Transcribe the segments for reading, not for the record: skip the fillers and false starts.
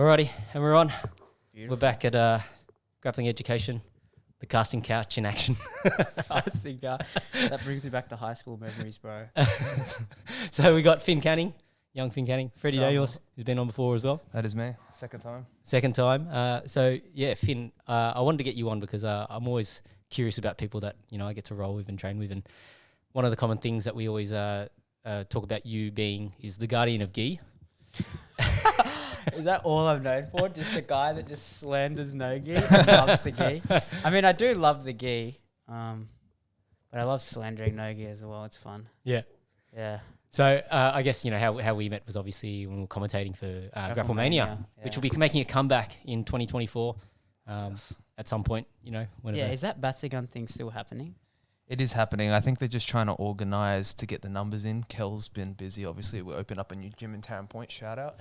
Alrighty, and we're on. Beautiful. We're back at Grappling Education, the casting couch in action. I was thinking, that brings me back to high school memories, bro. So we got Finn Canning, young Finn Canning, Freddie Yeah. Daniels, who's been on before as well. That is me. Second time. Second time. So yeah, Finn, I wanted to get you on because I'm always curious about people that I get to roll with and train with, and one of the common things that we always talk about you being is the guardian of gi. Is that all I'm known for? Just the guy that just slanders no gi and loves the gi? I mean, I do love the gi, but I love slandering no gi as well. It's fun. Yeah. Yeah. So I guess how we met was obviously when we were commentating for Grapplemania, which will be making a comeback in 2024 at some point. Whenever. Yeah. Is that Batsagun thing still happening? It is happening. I think they're just trying to organise to get the numbers in. Kel's been busy. Obviously, we opened up a new gym in Tarrant Point. Shout out.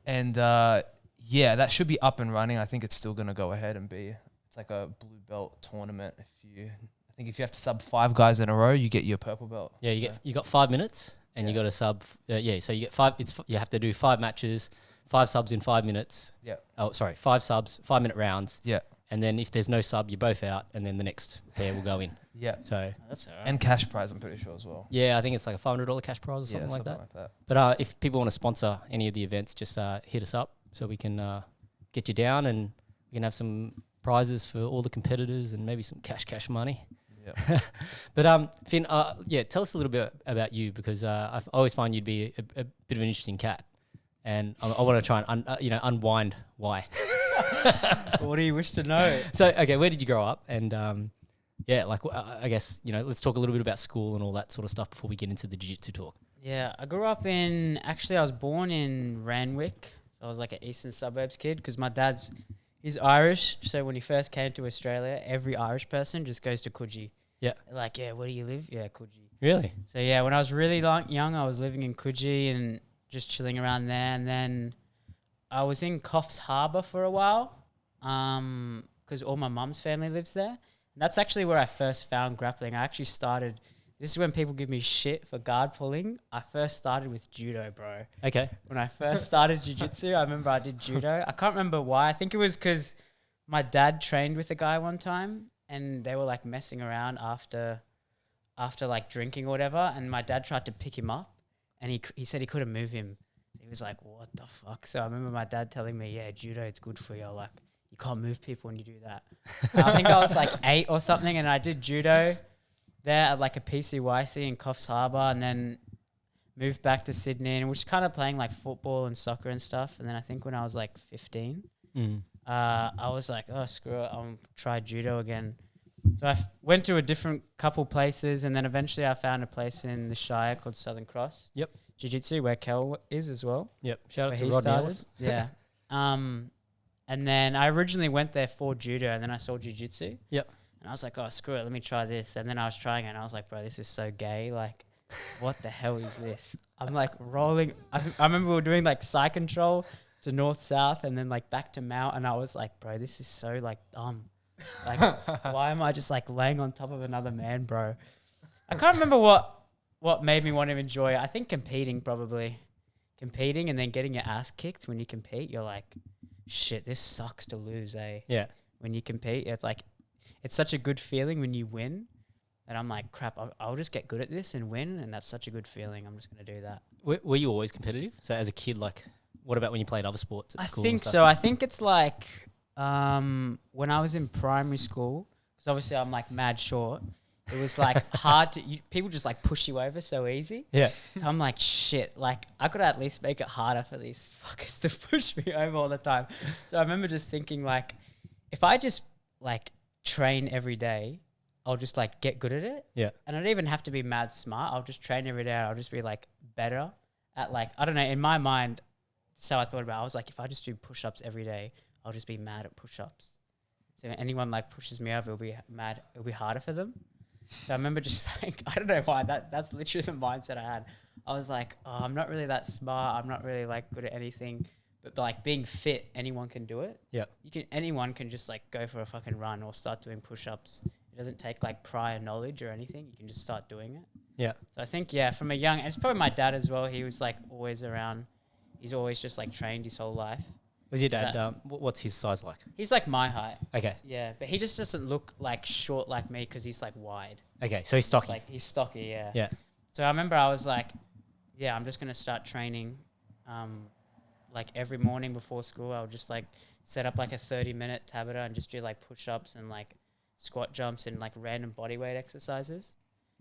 And yeah, that should be up and running. I think it's still going to go ahead and be. It's like a blue belt tournament. I think if you have to sub 5 guys in a row, you get your purple belt. Yeah, you got 5 minutes, and you got to sub. So you get 5. You have to do 5 matches, 5 subs in 5 minutes. Yeah. Oh, sorry, 5 subs, 5-minute rounds. Yeah. And then if there's no sub, you're both out, and then the next pair will go in. Yeah. So That's all right. And cash prize, I'm pretty sure as well. yeah, I think it's like a $500 cash prize or something like that. But if people want to sponsor any of the events, just hit us up so we can get you down, and we can have some prizes for all the competitors and maybe some cash money. Yeah. But Finn, tell us a little bit about you, because I always find you'd be a bit of an interesting cat, and I want to try and unwind why. What do you wish to know? So okay, where did you grow up? And I guess let's talk a little bit about school and all that sort of stuff before we get into the jiu-jitsu talk. Yeah, I grew up I was born in Randwick. So I was like an eastern suburbs kid because my he's Irish. So when he first came to Australia, every Irish person just goes to Coogee. Yeah. They're like, yeah, where do you live? Yeah, Coogee. Really? So yeah, when I was really young, I was living in Coogee and just chilling around there. And then I was in Coffs Harbour for a while because all my mum's family lives there. And that's actually where I first found grappling. I actually started... This is when people give me shit for guard pulling. I first started with judo, bro. Okay. When I first started jiu-jitsu, I remember I did judo. I can't remember why. I think it was because my dad trained with a guy one time and they were like messing around after like drinking or whatever. And my dad tried to pick him up and he said he couldn't move him. He was like, what the fuck? So I remember my dad telling me, yeah, judo, it's good for you. Like, you can't move people when you do that. I think I was like 8 or something and I did judo there at like a PCYC in Coffs Harbour, and then moved back to Sydney and was kind of playing like football and soccer and stuff. And then I think when I was like 15, I was like, oh, screw it, I'll try judo again. So I went to a different couple places, and then eventually I found a place in the Shire called Southern Cross. Yep. Jiu-Jitsu, where Kel is as well. Yep. Shout out where to he Rod started. Niels. Yeah. And then I originally went there for judo, and then I saw jiu-jitsu. Yep. And I was like, oh, screw it, let me try this. And then I was trying it, and I was like, bro, this is so gay. Like, what the hell is this? I'm like rolling. I remember we were doing like side control to north-south and then like back to mount. And I was like, bro, this is so like dumb. Like, why am I just like laying on top of another man, bro? I can't remember what made me want to enjoy it. I think competing probably. Competing and then getting your ass kicked when you compete, you're like, shit, this sucks to lose, eh? Yeah. When you compete, it's like, it's such a good feeling when you win. And I'm like, crap, I'll just get good at this and win. And that's such a good feeling. I'm just going to do that. Were you always competitive? So as a kid, like, what about when you played other sports at school? I think so. I think it's like when I was in primary school, because obviously I'm like mad short. It was like hard to, people just like push you over so easy. Yeah. So I'm like, shit, like I could at least make it harder for these fuckers to push me over all the time. So I remember just thinking like, if I just like train every day, I'll just like get good at it. Yeah. And I don't even have to be mad smart. I'll just train every day. And I'll just be like better at like, I don't know, in my mind. So I thought about it. I was like, if I just do push-ups every day, I'll just be mad at push-ups. So if anyone like pushes me over, it'll be harder for them. So I remember just like, I don't know why, that's literally the mindset I had. I was like, oh, I'm not really that smart. I'm not really like good at anything. But like being fit, anyone can do it. Yeah. Anyone can just like go for a fucking run or start doing push-ups. It doesn't take like prior knowledge or anything. You can just start doing it. Yeah. So I think, yeah, from a young, and it's probably my dad as well. He was like always around. He's always just like trained his whole life. Was your dad, what's his size like? He's like my height. Okay. Yeah, but he just doesn't look like short like me because he's like wide. Okay, so he's stocky. Like he's stocky, yeah. Yeah. So I remember I was like, yeah, I'm just going to start training like every morning before school. I'll just like set up like a 30-minute Tabata and just do like push-ups and like squat jumps and like random bodyweight exercises.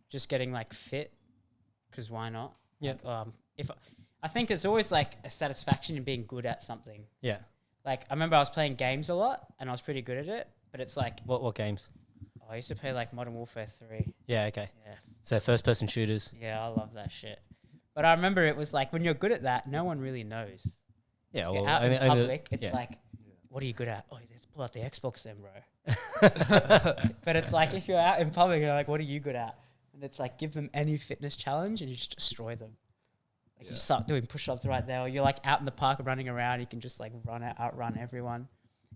Just getting like fit because why not? Yeah. Like, I think it's always like a satisfaction in being good at something. Yeah. Like I remember I was playing games a lot and I was pretty good at it, but it's like What games? I used to play like Modern Warfare 3. Yeah, okay. Yeah. So first person shooters. Yeah, I love that shit. But I remember it was like when you're good at that, no one really knows. Yeah, You're well, out in public, it's yeah. like, what are you good at? Oh, let's pull out the Xbox then, bro. But it's like if you're out in public, you're like, what are you good at? And it's like give them any fitness challenge and you just destroy them. Like you start doing push-ups right there, or you're like out in the park running around, you can just like outrun everyone.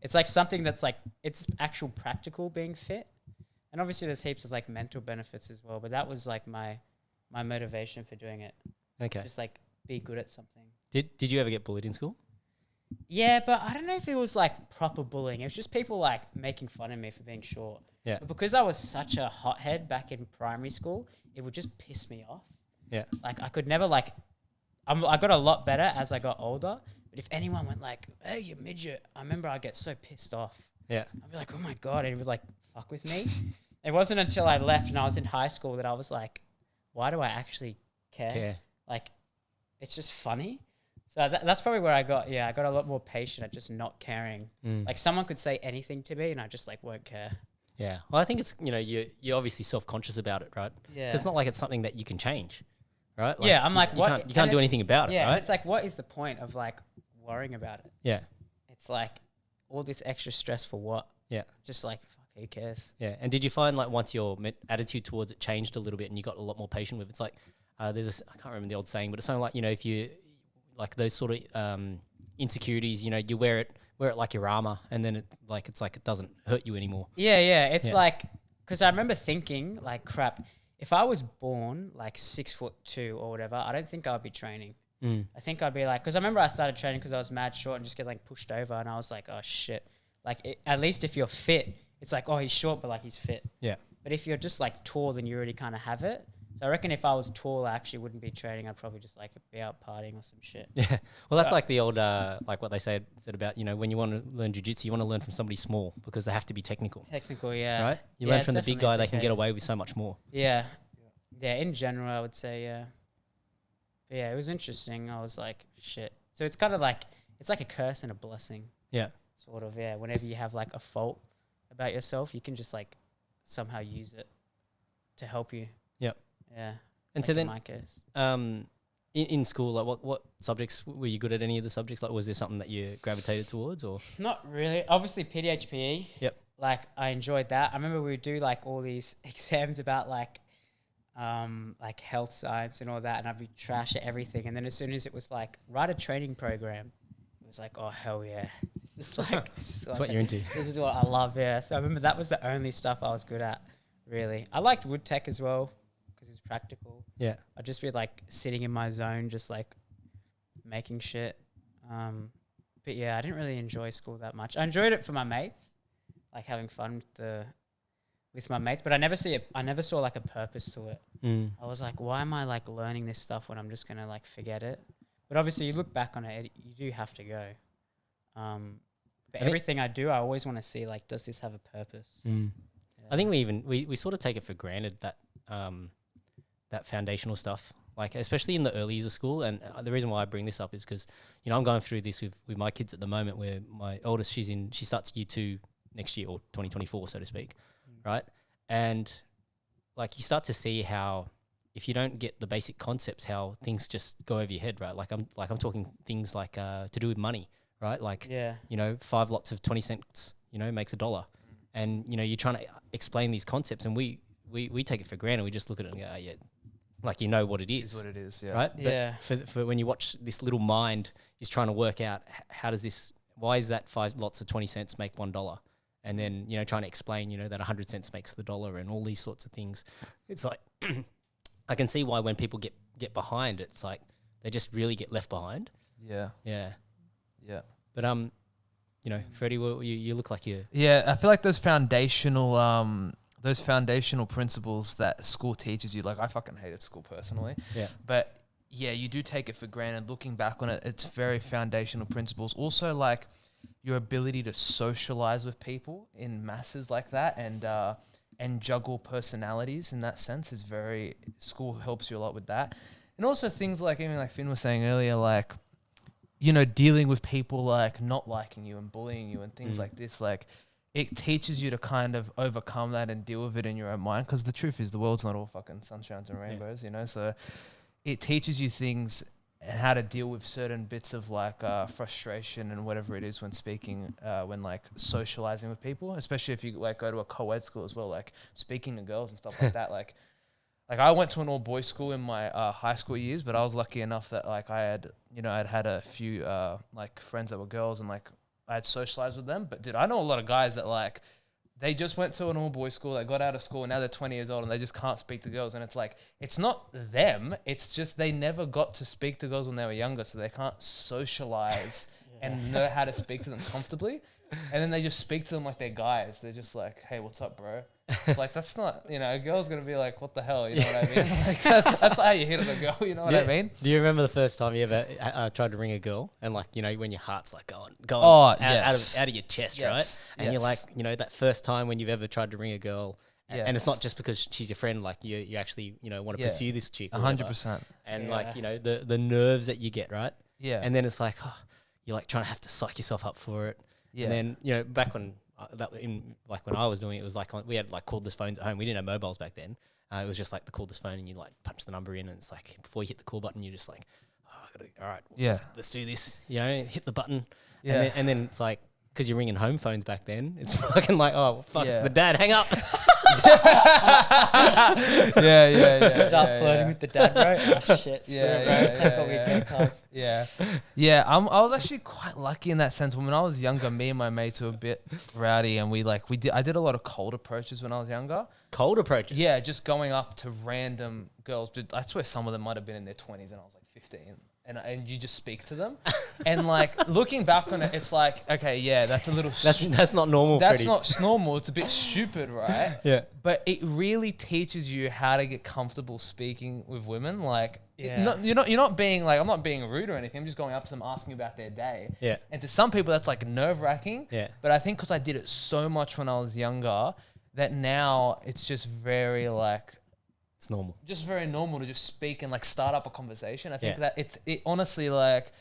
It's like something that's like, it's actual practical being fit. And obviously there's heaps of like mental benefits as well, but that was like my motivation for doing it. Okay. Just like be good at something. Did you ever get bullied in school? Yeah, but I don't know if it was like proper bullying. It was just people like making fun of me for being short. Yeah. But because I was such a hothead back in primary school, it would just piss me off. Yeah. Like I could never like, I got a lot better as I got older. But if anyone went like, hey, you midget, I remember I'd get so pissed off. Yeah. I'd be like, oh my God, and it would like fuck with me. It wasn't until I left and I was in high school that I was like, why do I actually care? Like, it's just funny. So that's probably where I got a lot more patient at just not caring. Like someone could say anything to me and I just like won't care. Yeah. Well, I think it's, you're obviously self-conscious about it, right? Yeah. 'Cause it's not like it's something that you can change, right? Like, yeah, I'm like, you can't do anything about it, yeah, right? and it's like, what is the point of like worrying about it? Yeah. It's like all this extra stress for what? Yeah. Just like, fuck, who cares? Yeah. And did you find like once your attitude towards it changed a little bit and you got a lot more patient with it? It's like, I can't remember the old saying, but it's something like, if you, like those sort of insecurities, you wear it like your armor, and then it's like it doesn't hurt you anymore. Yeah. It's like, because I remember thinking like, crap, if I was born like 6'2" or whatever, I don't think I'd be training. I think I'd be like, because I remember I started training because I was mad short and just get like pushed over, and I was like, oh shit. Like at least if you're fit, it's like, oh, he's short, but like he's fit. Yeah. But if you're just like tall, then you already kind of have it. So I reckon if I was tall, I actually wouldn't be training. I'd probably just like be out partying or some shit. Yeah. Well, that's like the old, like what they said about, when you want to learn jiu-jitsu, you want to learn from somebody small because they have to be technical. Technical, yeah. Right? You learn from the big guy, they can get away with so much more. Yeah. Yeah, in general, I would say, yeah. But yeah, it was interesting. I was like, shit. So it's kind of like, it's like a curse and a blessing. Yeah. Sort of, yeah. Whenever you have like a fault about yourself, you can just like somehow use it to help you. Yep. Yeah. And so then, my case. In school, like what subjects were you good at? Any of the subjects? Like, was there something that you gravitated towards, or? Not really. Obviously, PDHPE. Yep. Like, I enjoyed that. I remember we would do like all these exams about like health science and all that, and I'd be trash at everything. And then as soon as it was like write a training program, it was like, oh hell yeah, this is like that's what you're into. This is what I love. Yeah. So I remember that was the only stuff I was good at. Really, I liked wood tech as well because it was practical. Yeah. I'd just be like sitting in my zone, just like making shit. But yeah, I didn't really enjoy school that much. I enjoyed it for my mates, like having fun with my mates, but I never saw like a purpose to it. I was like, why am I like learning this stuff when I'm just gonna like forget it? But obviously you look back on it, you do have to go. But everything I do, I always want to see like, does this have a purpose? Yeah. I think we sort of take it for granted that that foundational stuff, like especially in the early years of school. And the reason why I bring this up is because I'm going through this with my kids at the moment, where my oldest she starts year 2 next year, or 2024, so to speak, right? And like you start to see how if you don't get the basic concepts, how things just go over your head, right? Like I'm talking things like to do with money, right? Like 5 lots of 20 cents, makes $1. And, you're trying to explain these concepts, and we take it for granted. We just look at it and go, oh, yeah, like what it is. It is what it is, yeah. Right? Yeah. But for when you watch this little mind is trying to work out why is that 5 lots of 20 cents make $1? And then, trying to explain, that 100 cents makes the $1 and all these sorts of things. It's like, I can see why when people get behind, it's like they just really get left behind. Yeah. Yeah. Yeah. But Freddie, you look like you. Yeah, I feel like those foundational principles that school teaches you. Like, I fucking hated school personally. Yeah. But yeah, you do take it for granted. Looking back on it, it's very foundational principles. Also, like your ability to socialize with people in masses like that, and juggle personalities in that sense is school helps you a lot with that. And also things like, even like Finn was saying earlier, like, dealing with people like not liking you and bullying you and things like this, like it teaches you to kind of overcome that and deal with it in your own mind. Because the truth is, the world's not all fucking sunshines and rainbows, so it teaches you things and how to deal with certain bits of like frustration and whatever it is when speaking, when like socializing with people, especially if you like go to a co-ed school as well, like speaking to girls and stuff like that. Like I went to an all boys school in my high school years, but I was lucky enough that like I'd had a few like friends that were girls, and like I had socialized with them. But dude, I know a lot of guys that like they just went to an all boys school, they got out of school, and now they're 20 years old and they just can't speak to girls. And it's like, it's not them, it's just they never got to speak to girls when they were younger, so they can't socialize and know how to speak to them comfortably. And then they just speak to them like they're guys. They're just like, hey, what's up, bro? It's like, that's not, a girl's going to be like, what the hell? You know what I mean? Like, that's how you hit on a girl, you know what I mean? Do you remember the first time you ever tried to ring a girl? And like, when your heart's like going out of your chest, right? And you're like, that first time when you've ever tried to ring a girl, and it's not just because she's your friend, like you actually, want to pursue this chick. 100%. And like, the nerves that you get, right? Yeah. And then it's like, you're like trying to have to psych yourself up for it. Yeah. And then, back when when I was doing it, it was like we had like cordless phones at home. We didn't have mobiles back then. It was just like the cordless phone, and you like punch the number in, and it's like before you hit the call button, you're just like, all right, let's do this. Hit the button. Yeah. And then it's like, because you're ringing home phones back then, it's fucking like, oh fuck, it's the dad. Hang up. Start flirting with the dad, bro. Oh shit. I was actually quite lucky in that sense. When I was younger, me and my mates were a bit rowdy, and I did a lot of cold approaches when I was younger. Cold approaches? Yeah, just going up to random girls. Dude, I swear some of them might have been in their 20s, and I was like 15. And you just speak to them, and like looking back on it, it's like, okay, yeah, that's a little. That's not normal. That's Freddie. Not normal. It's a bit stupid, right? Yeah. But it really teaches you how to get comfortable speaking with women. Like, you're not being like, I'm not being rude or anything. I'm just going up to them, asking about their day. Yeah. And to some people, that's like nerve wracking. Yeah. But I think because I did it so much when I was younger, that now it's just very like. It's normal. Just very normal to just speak and like start up a conversation. I think that it honestly, like,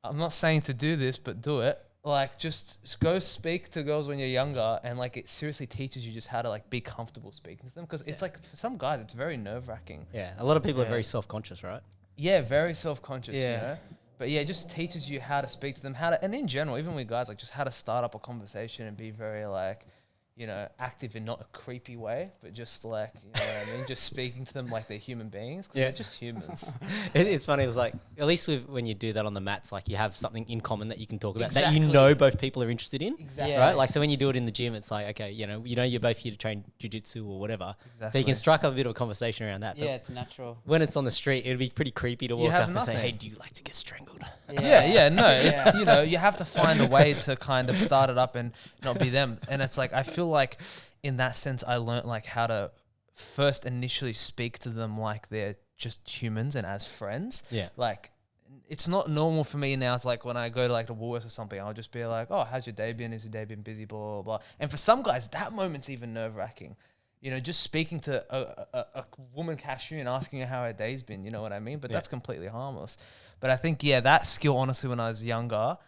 I'm not saying to do this, but do it. Like, just go speak to girls when you're younger, and like it seriously teaches you just how to like be comfortable speaking to them, because it's like for some guys it's very nerve wracking. Yeah, a lot of people are very self-conscious, right? Yeah, very self-conscious. Yeah. But yeah, it just teaches you how to speak to them, and in general, even with guys, like just how to start up a conversation and be very like, active in not a creepy way, but just like, what I mean? Just speaking to them like they're human beings, because they're just humans. It's funny. It's like, at least when you do that on the mats, like you have something in common that you can talk about that both people are interested in. Exactly. Right? Like, so when you do it in the gym, it's like, okay, you're both here to train jiu-jitsu or whatever. Exactly. So you can strike up a bit of a conversation around that. Yeah, it's natural. When it's on the street, it'd be pretty creepy to walk up and say, hey, do you like to get strangled? It's, you have to find a way to kind of start it up and not be them. And it's like, I feel like, in that sense, I learned like how to first initially speak to them like they're just humans and as friends. Yeah. Like, it's not normal for me now. It's like when I go to like the Woolworths or something, I'll just be like, oh, how's your day been? Is your day been busy? Blah, blah, blah. And for some guys, that moment's even nerve wracking. Just speaking to a woman cashier and asking her how her day's been, you know what I mean? But that's completely harmless. But I think, that skill, honestly, when I was younger,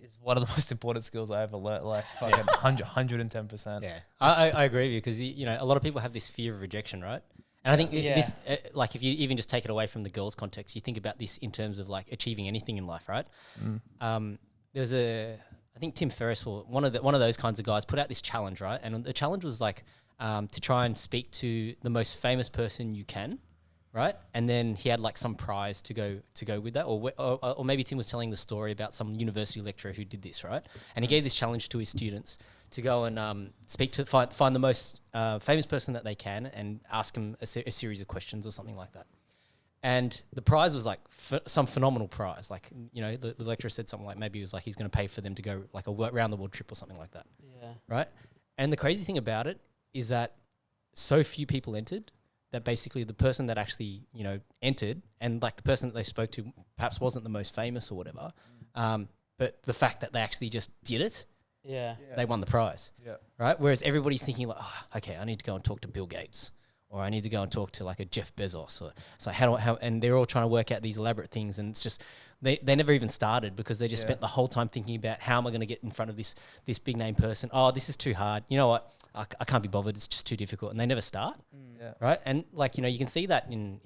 is one of the most important skills I ever learned, like fucking 110%. Yeah, I agree with you, because a lot of people have this fear of rejection, right? And I think this, like, if you even just take it away from the girls' context, you think about this in terms of like achieving anything in life, right? There's I think Tim Ferriss, or one of those kinds of guys, put out this challenge, right? And the challenge was like to try and speak to the most famous person you can. Right, and then he had like some prize to go with that, or maybe Tim was telling the story about some university lecturer who did this, right? And he gave this challenge to his students to go and speak to find the most famous person that they can and ask him a series of questions or something like that. And the prize was like some phenomenal prize. Like, you know, the lecturer said something like maybe it was like he's going to pay for them to go like a round the world trip or something like that. Yeah. Right. And the crazy thing about it is that so few people entered that basically the person that actually, you know, entered and like the person that they spoke to perhaps wasn't the most famous or whatever. But the fact that they actually just did it, they won the prize. Yeah. Right. Whereas everybody's thinking like, oh, okay, I need to go and talk to Bill Gates, or I need to go and talk to like a Jeff Bezos, or it's like how and they're all trying to work out these elaborate things, and it's just they never even started because they just spent the whole time thinking about how am I going to get in front of this big name person. Oh, this is too hard. You know what? I can't be bothered. It's just too difficult, and they never start. Right. And like, you know, you can see that in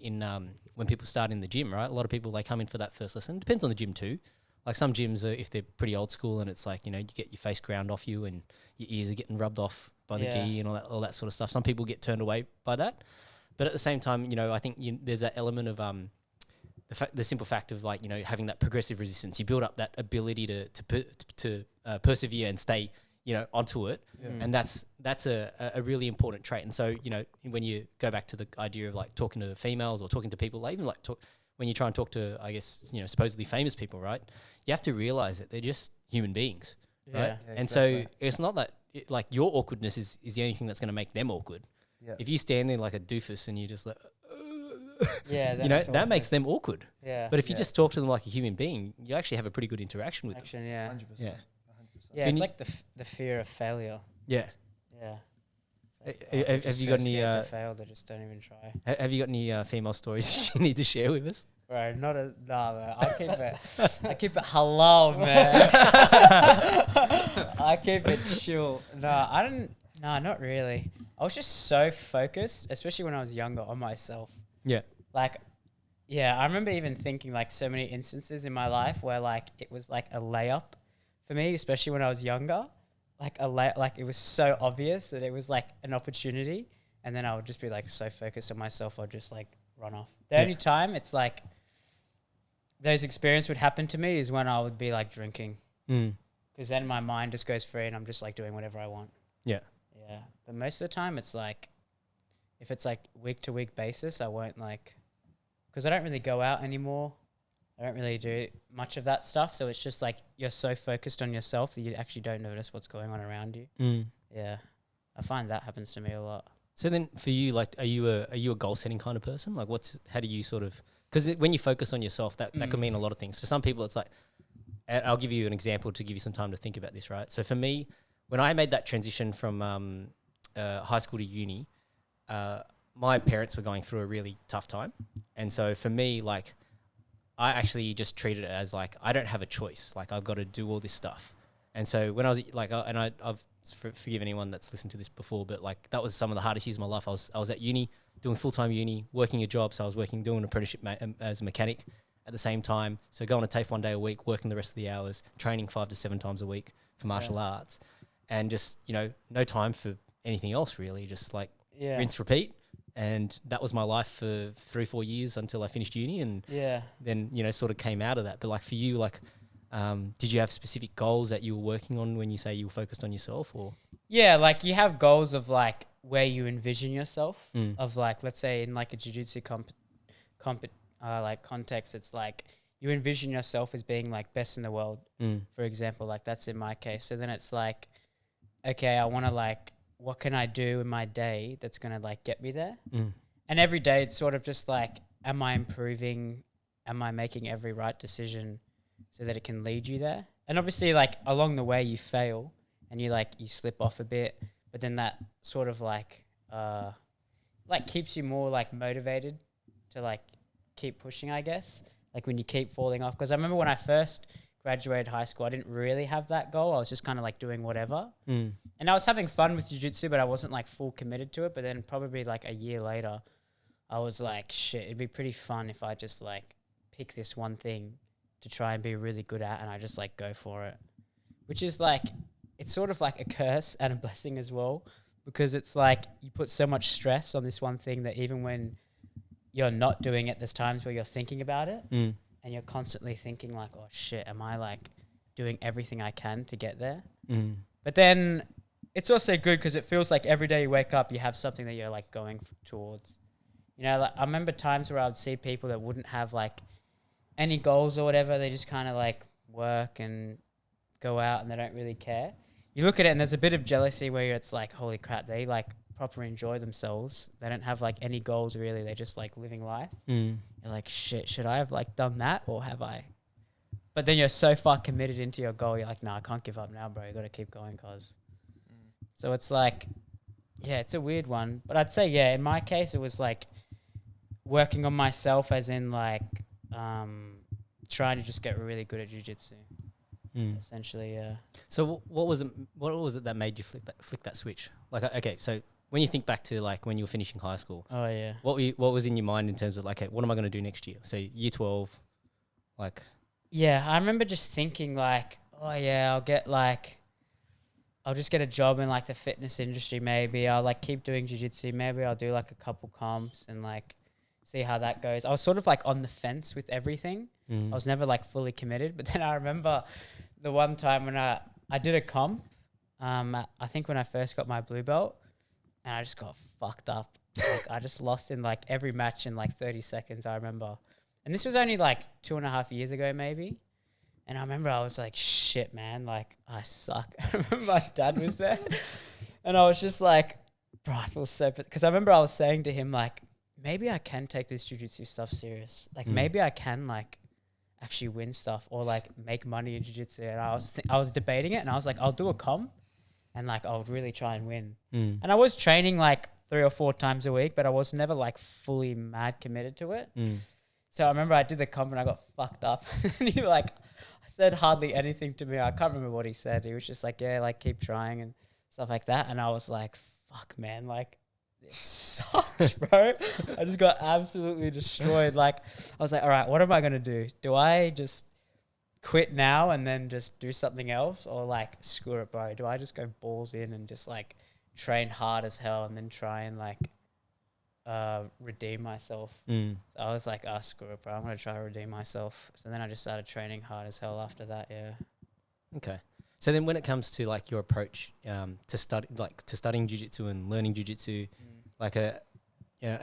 when people start in the gym, right? A lot of people, they come in for that first lesson. Depends on the gym too. Like some gyms are, if they're pretty old school and it's like, you know, you get your face ground off you and your ears are getting rubbed off by the gi and all that sort of stuff. Some people get turned away by that. But at the same time, you know, I think there's that element of the simple fact of like, you know, having that progressive resistance. You build up that ability to persevere and stay, you know, onto it. And that's a really important trait. And so, you know, when you go back to the idea of like talking to females or talking to people, like even like when you try and talk to, I guess, you know, supposedly famous people, right? You have to realize that they're just human beings, right? Yeah, and exactly. So it's not that like your awkwardness is the only thing that's going to make them awkward. Yeah. If you stand there like a doofus and you just like, you know, that makes them awkward. Yeah. But if you just talk to them like a human being, you actually have a pretty good interaction with them. Yeah. 100%. Yeah. 100%. Yeah, it's like the fear of failure. Yeah. Yeah. Like, have you got any? To fail, they just don't even try. Have you got any female stories you need to share with us? Bro, man. I keep it halal, man. I keep it chill. No, not really. I was just so focused, especially when I was younger, on myself. Yeah. Like, yeah, I remember even thinking like so many instances in my life where like it was like a layup for me, especially when I was younger. Like it was so obvious that it was like an opportunity, and then I would just be like so focused on myself, I'd just like run off. The only time it's like those experiences would happen to me is when I would be like drinking, because then my mind just goes free and I'm just like doing whatever I want. Yeah. Yeah. But most of the time it's like, if it's like week to week basis, I won't like, because I don't really go out anymore. I don't really do much of that stuff. So it's just like you're so focused on yourself that you actually don't notice what's going on around you. Yeah. I find that happens to me a lot. So then for you, like, are you a goal setting kind of person? Like how do you sort of, because when you focus on yourself, that could mean a lot of things. For some people, it's like, I'll give you an example to give you some time to think about this, right? So for me, when I made that transition from high school to uni, my parents were going through a really tough time. And so for me, like, I actually just treated it as like, I don't have a choice. Like, I've got to do all this stuff. And so when I was like, I've forgive anyone that's listened to this before, but like that was some of the hardest years of my life. I was at uni, doing full-time uni, working a job. So I was doing an apprenticeship as a mechanic at the same time. So going to TAFE 1 day a week, working the rest of the hours, training 5 to 7 times a week for martial arts, and just, you know, no time for anything else really. Just like rinse, repeat. And that was my life for 3-4 years until I finished uni, and then, you know, sort of came out of that. But like for you, like, did you have specific goals that you were working on when you say you were focused on yourself, or? Yeah, like you have goals of like where you envision yourself of like, let's say in like a jiu-jitsu like context, it's like you envision yourself as being like best in the world, for example. Like that's in my case. So then it's like, okay, I want to like, what can I do in my day that's going to like get me there? And every day it's sort of just like, am I improving? Am I making every right decision so that it can lead you there? And obviously like along the way you fail and you slip off a bit, but then that sort of like keeps you more like motivated to like keep pushing, I guess. Like when you keep falling off. Because I remember when I first graduated high school, I didn't really have that goal. I was just kind of like doing whatever. And I was having fun with jiu-jitsu, but I wasn't like full committed to it. But then probably like a year later, I was like, shit, it'd be pretty fun if I just like pick this one thing to try and be really good at, and I just like go for it. Which is like, it's sort of like a curse and a blessing as well, because it's like you put so much stress on this one thing that even when you're not doing it, there's times where you're thinking about it and you're constantly thinking like, oh shit, am I like doing everything I can to get there? But then it's also good because it feels like every day you wake up, you have something that you're like going towards. You know, like I remember times where I would see people that wouldn't have like any goals or whatever. They just kind of like work and go out and they don't really care. You look at it and there's a bit of jealousy where it's like, holy crap, they like proper enjoy themselves. They don't have like any goals really. They're just like living life. You're like, shit, should I have like done that or have I? But then you're so far committed into your goal. You're like, nah, I can't give up now, bro. You got to keep going, cause. So it's like, yeah, it's a weird one. But I'd say, yeah, in my case, it was like working on myself as in like trying to just get really good at jiu-jitsu. Essentially, yeah. So what was it that made you flick that switch? Like, okay, so when you think back to like when you were finishing high school, Oh yeah. what was in your mind in terms of like, okay, what am I going to do next year? So year 12, like. Yeah, I remember just thinking like, oh yeah, I'll just get a job in like the fitness industry. Maybe I'll like keep doing jiu-jitsu. Maybe I'll do like a couple comps and like see how that goes. I was sort of like on the fence with everything. I was never like fully committed. But then I remember the one time when I did a comp, I think when I first got my blue belt, and I just got fucked up. Like I just lost in like every match in like 30 seconds, I remember. And this was only like 2.5 years ago maybe. And I remember I was like, shit, man, like I suck. I remember my dad was there and I was just like, bro, I feel so, because I remember I was saying to him like, maybe I can take this jiu-jitsu stuff serious. Like maybe I can like actually win stuff or like make money in jiu-jitsu. And I was debating it and I was like, I'll do a comp and like I'll really try and win. And I was training like 3 or 4 times a week, but I was never like fully mad committed to it. So I remember I did the comp and I got fucked up. And he like said hardly anything to me. I can't remember what he said. He was just like, yeah, like keep trying and stuff like that. And I was like, fuck, man, like this sucks, bro. I just got absolutely destroyed. Like I was like, all right, what am I going to do? Do I just quit now and then just do something else, or like screw it, bro? Do I just go balls in and just like train hard as hell and then try and like redeem myself? So I was like, oh, screw it, bro, I'm gonna try to redeem myself. So then I just started training hard as hell after that. Yeah. Okay. So then when it comes to like your approach to studying jiu-jitsu and learning jiu-jitsu, like are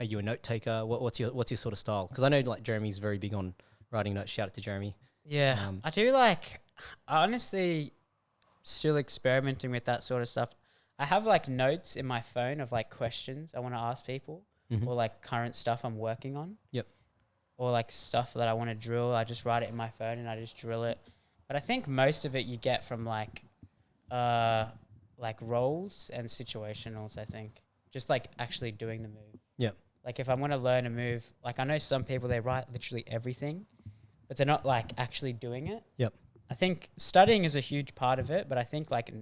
you a note taker? What's your sort of style? Because I know like Jeremy's very big on writing notes. Shout out to Jeremy. Yeah. I do like, I honestly still experimenting with that sort of stuff. I have like notes in my phone of like questions I want to ask people. Or like current stuff I'm working on. Yep. Or like stuff that I want to drill. I just write it in my phone and I just drill it. But I think most of it you get from like roles and situationals, I think. Just like actually doing the move. Yep. Like if I want to learn a move, like I know some people, they write literally everything, but they're not like actually doing it. Yep. I think studying is a huge part of it, but I think like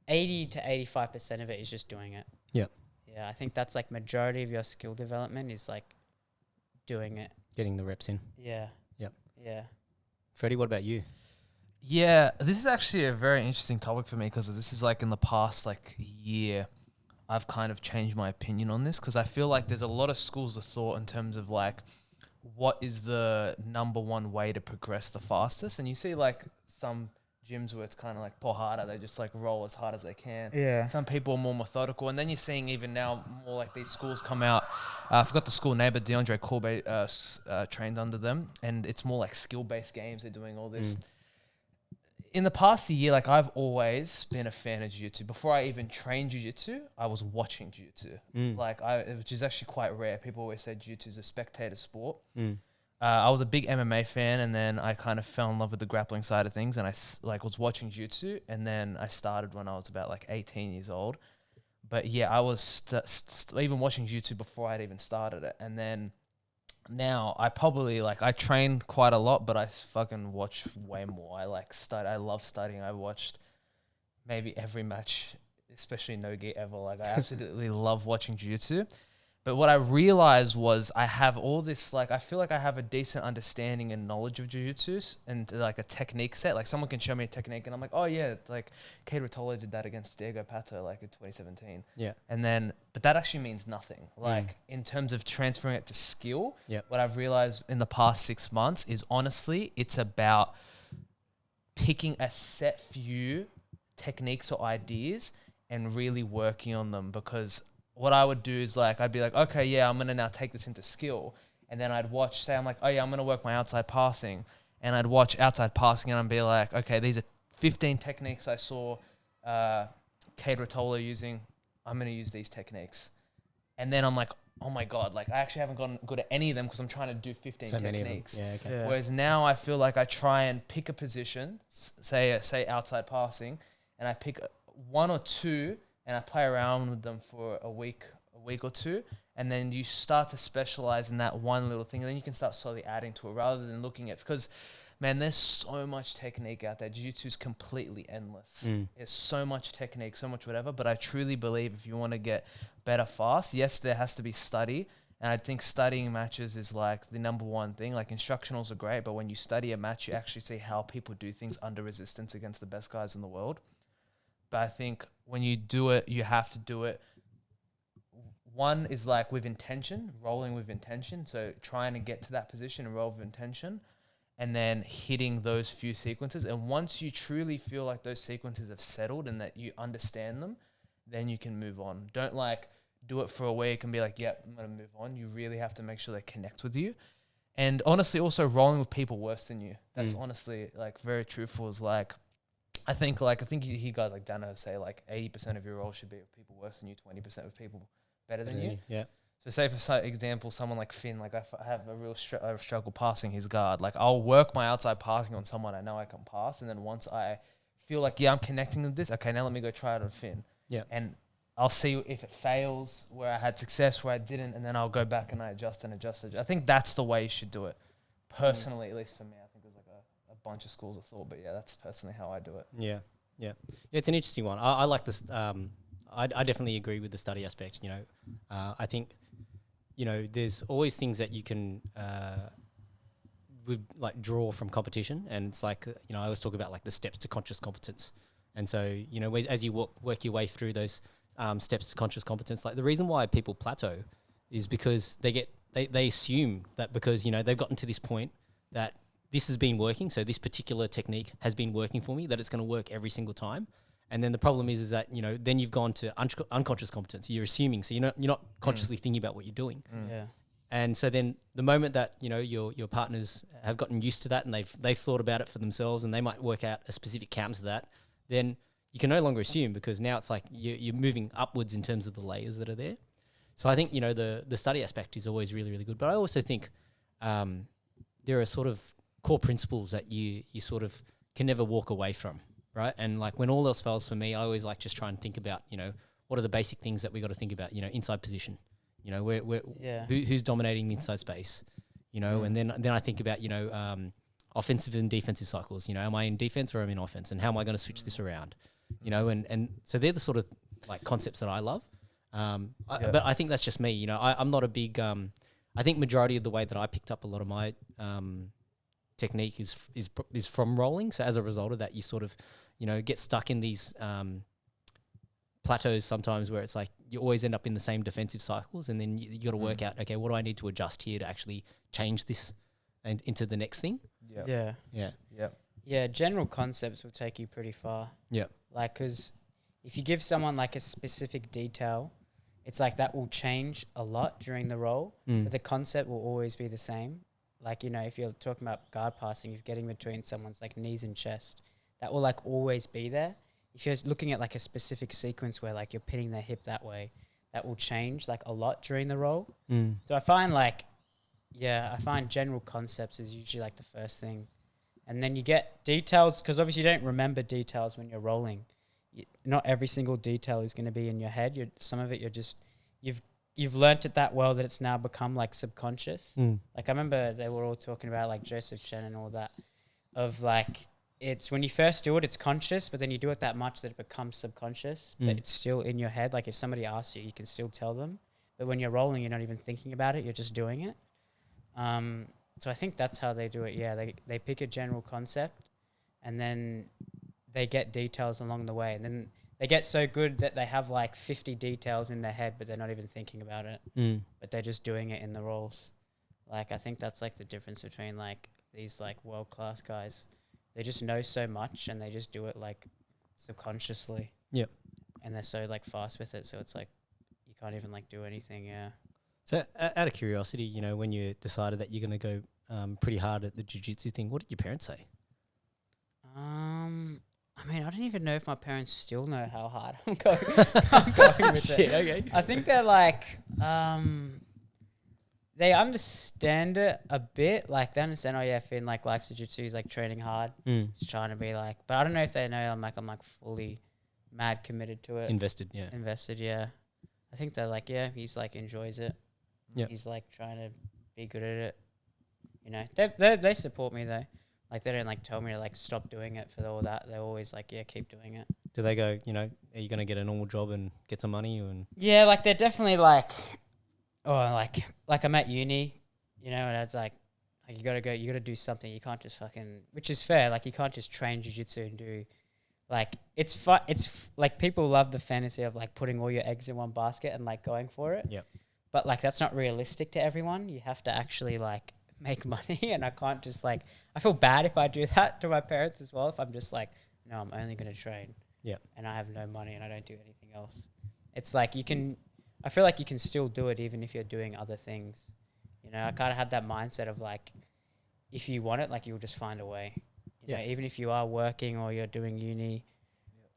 80 to 85% of it is just doing it. Yep. Yeah, I think that's like majority of your skill development is like doing it. Getting the reps in. Yeah. Yep. Yeah. Freddie, what about you? Yeah, this is actually a very interesting topic for me because this is like in the past like year, I've kind of changed my opinion on this because I feel like there's a lot of schools of thought in terms of like what is the number one way to progress the fastest. And you see like some gyms where it's kind of like harder, they just like roll as hard as they can. Yeah. Some people are more methodical, and then you're seeing even now more like these schools come out. I forgot the school name, but DeAndre Corbett trained under them, and it's more like skill-based games. They're doing all this. In the past year, like I've always been a fan of jiu-jitsu. Before I even trained jiu-jitsu, I was watching jiu-jitsu. Which is actually quite rare. People always say jiu-jitsu is a spectator sport. I was a big MMA fan, and then I kind of fell in love with the grappling side of things, and I was watching jiu-jitsu, and then I started when I was about like 18 years old. But yeah, I was even watching jiu-jitsu before I'd even started it, and then now I probably I train quite a lot, but I fucking watch way more. I I love studying. I watched maybe every match, especially no-gi ever. Like I absolutely love watching jiu-jitsu. But what I realized was I have all this, I feel like I have a decent understanding and knowledge of jiu-jitsu and like a technique set. Like someone can show me a technique and I'm like, oh yeah, like Kate Rotolo did that against Diego Pato in 2017. Yeah. And then, but that actually means nothing. In terms of transferring it to skill, what I've realized in the past 6 months is honestly, it's about picking a set few techniques or ideas and really working on them, because what I would do is like, I'd be like, okay, yeah, I'm going to now take this into skill. And then I'd watch, say I'm like, oh yeah, I'm going to work my outside passing. And I'd watch outside passing and I'd be like, okay, these are 15 techniques I saw Cade Rotolo using. I'm going to use these techniques. And then I'm like, oh my God, like I actually haven't gotten good at any of them because I'm trying to do 15 techniques. Yeah, okay. Yeah. Whereas now I feel like I try and pick a position, say outside passing, and I pick one or two and I play around with them for a week or two. And then you start to specialize in that one little thing. And then you can start slowly adding to it rather than looking at, because man, there's so much technique out there. Jiu-Jitsu is completely endless. There's so much technique, so much whatever. But I truly believe if you want to get better fast, yes, there has to be study. And I think studying matches is like the number one thing. Like instructionals are great, but when you study a match, you actually see how people do things under resistance against the best guys in the world. But I think when you do it, you have to do it. One is like with intention, rolling with intention. So trying to get to that position and roll with intention. And then hitting those few sequences. And once you truly feel like those sequences have settled and that you understand them, then you can move on. Don't like do it for a week and be like, yep, I'm going to move on. You really have to make sure they connect with you. And honestly, also rolling with people worse than you. That's honestly like very truthful. Is like, I think you hear guys like Dano say like 80% of your roles should be with people worse than you, 20% with people better than you. Yeah. So say for example, someone like Finn, like I have a real struggle passing his guard. Like I'll work my outside passing on someone I know I can pass. And then once I feel like, yeah, I'm connecting with this. Okay, now let me go try it on Finn. Yeah. And I'll see if it fails, where I had success, where I didn't. And then I'll go back and I adjust. I think that's the way you should do it. Personally, at least for me, I think there's like a bunch of schools of thought. But yeah, that's personally how I do it. Yeah. It's an interesting one. I like this. I definitely agree with the study aspect. I think, there's always things that you can draw from competition, and it's like I always talk about like the steps to conscious competence, and so as you work your way through those steps to conscious competence, like the reason why people plateau is because they assume that because they've gotten to this point that this has been working, so this particular technique has been working for me, that it's going to work every single time. And then the problem is that then you've gone to unconscious competence. You're assuming, so you're not consciously thinking about what you're doing. Yeah. And so then the moment that your partners have gotten used to that and they've thought about it for themselves and they might work out a specific counter to that, then you can no longer assume, because now it's like you're moving upwards in terms of the layers that are there. So I think the study aspect is always really, really good. But I also think there are sort of core principles that you sort of can never walk away from. Right. And like when all else fails for me, I always like just try and think about, what are the basic things that we got to think about, inside position, who's dominating the inside space, and then I think about, offensive and defensive cycles, am I in defense or am I in offense, and how am I going to switch this around, and so they're the sort of like concepts that I love. But I think that's just me, I'm not a big, I think majority of the way that I picked up a lot of my, technique is from rolling. So as a result of that, you sort of, get stuck in these plateaus sometimes where it's like you always end up in the same defensive cycles, and then you got to work out, okay, what do I need to adjust here to actually change this and into the next thing? Yeah. General concepts will take you pretty far. Yeah. Like, because if you give someone like a specific detail, it's like that will change a lot during the roll, but the concept will always be the same. Like, if you're talking about guard passing, if you're getting between someone's like knees and chest, that will like always be there. If you're looking at like a specific sequence where like you're pinning their hip that way, that will change like a lot during the roll. So I find general concepts is usually like the first thing. And then you get details, because obviously you don't remember details when you're rolling. Not every single detail is going to be in your head. Some of it you've learnt it that well that it's now become like subconscious. Like I remember they were all talking about like Joseph Chen and all that, of like it's when you first do it, it's conscious, but then you do it that much that it becomes subconscious, but it's still in your head. Like if somebody asks you, you can still tell them. But when you're rolling, you're not even thinking about it. You're just doing it. So I think that's how they do it. Yeah, they pick a general concept, and then they get details along the way, and then they get so good that they have like 50 details in their head, but they're not even thinking about it. But they're just doing it in the rolls. Like I think that's like the difference between like these like world-class guys. They just know so much and they just do it like subconsciously. Yep. And they're so like fast with it, so it's like you can't even like do anything. Yeah. So out of curiosity, you know, when you decided that you're going to go pretty hard at the jiu-jitsu thing, what did your parents say? I mean, I don't even know if my parents still know how hard I'm going with Shit, it. okay. I think they're like, they understand it a bit. Like, they understand, oh yeah, Finn like likes jiu-jitsu, he's like training hard. He's trying to be like, but I don't know if they know I'm like fully mad committed to it. Invested, yeah. I think they're like, yeah, he's like enjoys it. Yeah. He's like trying to be good at it. You know, they support me though. Like, they don't like tell me to like stop doing it for all that. They're always like, yeah, keep doing it. Do they go, you know, are you going to get a normal job and get some money? Yeah, like they're definitely like, oh, like I'm at uni, you know, and it's like you gotta do something. You can't just fucking, which is fair. Like, you can't just train jiu-jitsu and do, like, it's fun. Like, people love the fantasy of like putting all your eggs in one basket and like going for it. Yep. But like, that's not realistic to everyone. You have to actually like make money, and I can't just like, I feel bad if I do that to my parents as well. If I'm just like, no, I'm only gonna train. Yeah. And I have no money and I don't do anything else. It's like I feel like you can still do it even if you're doing other things. You know, I kind of had that mindset of like, if you want it, like, you'll just find a way. You know, even if you are working or you're doing uni,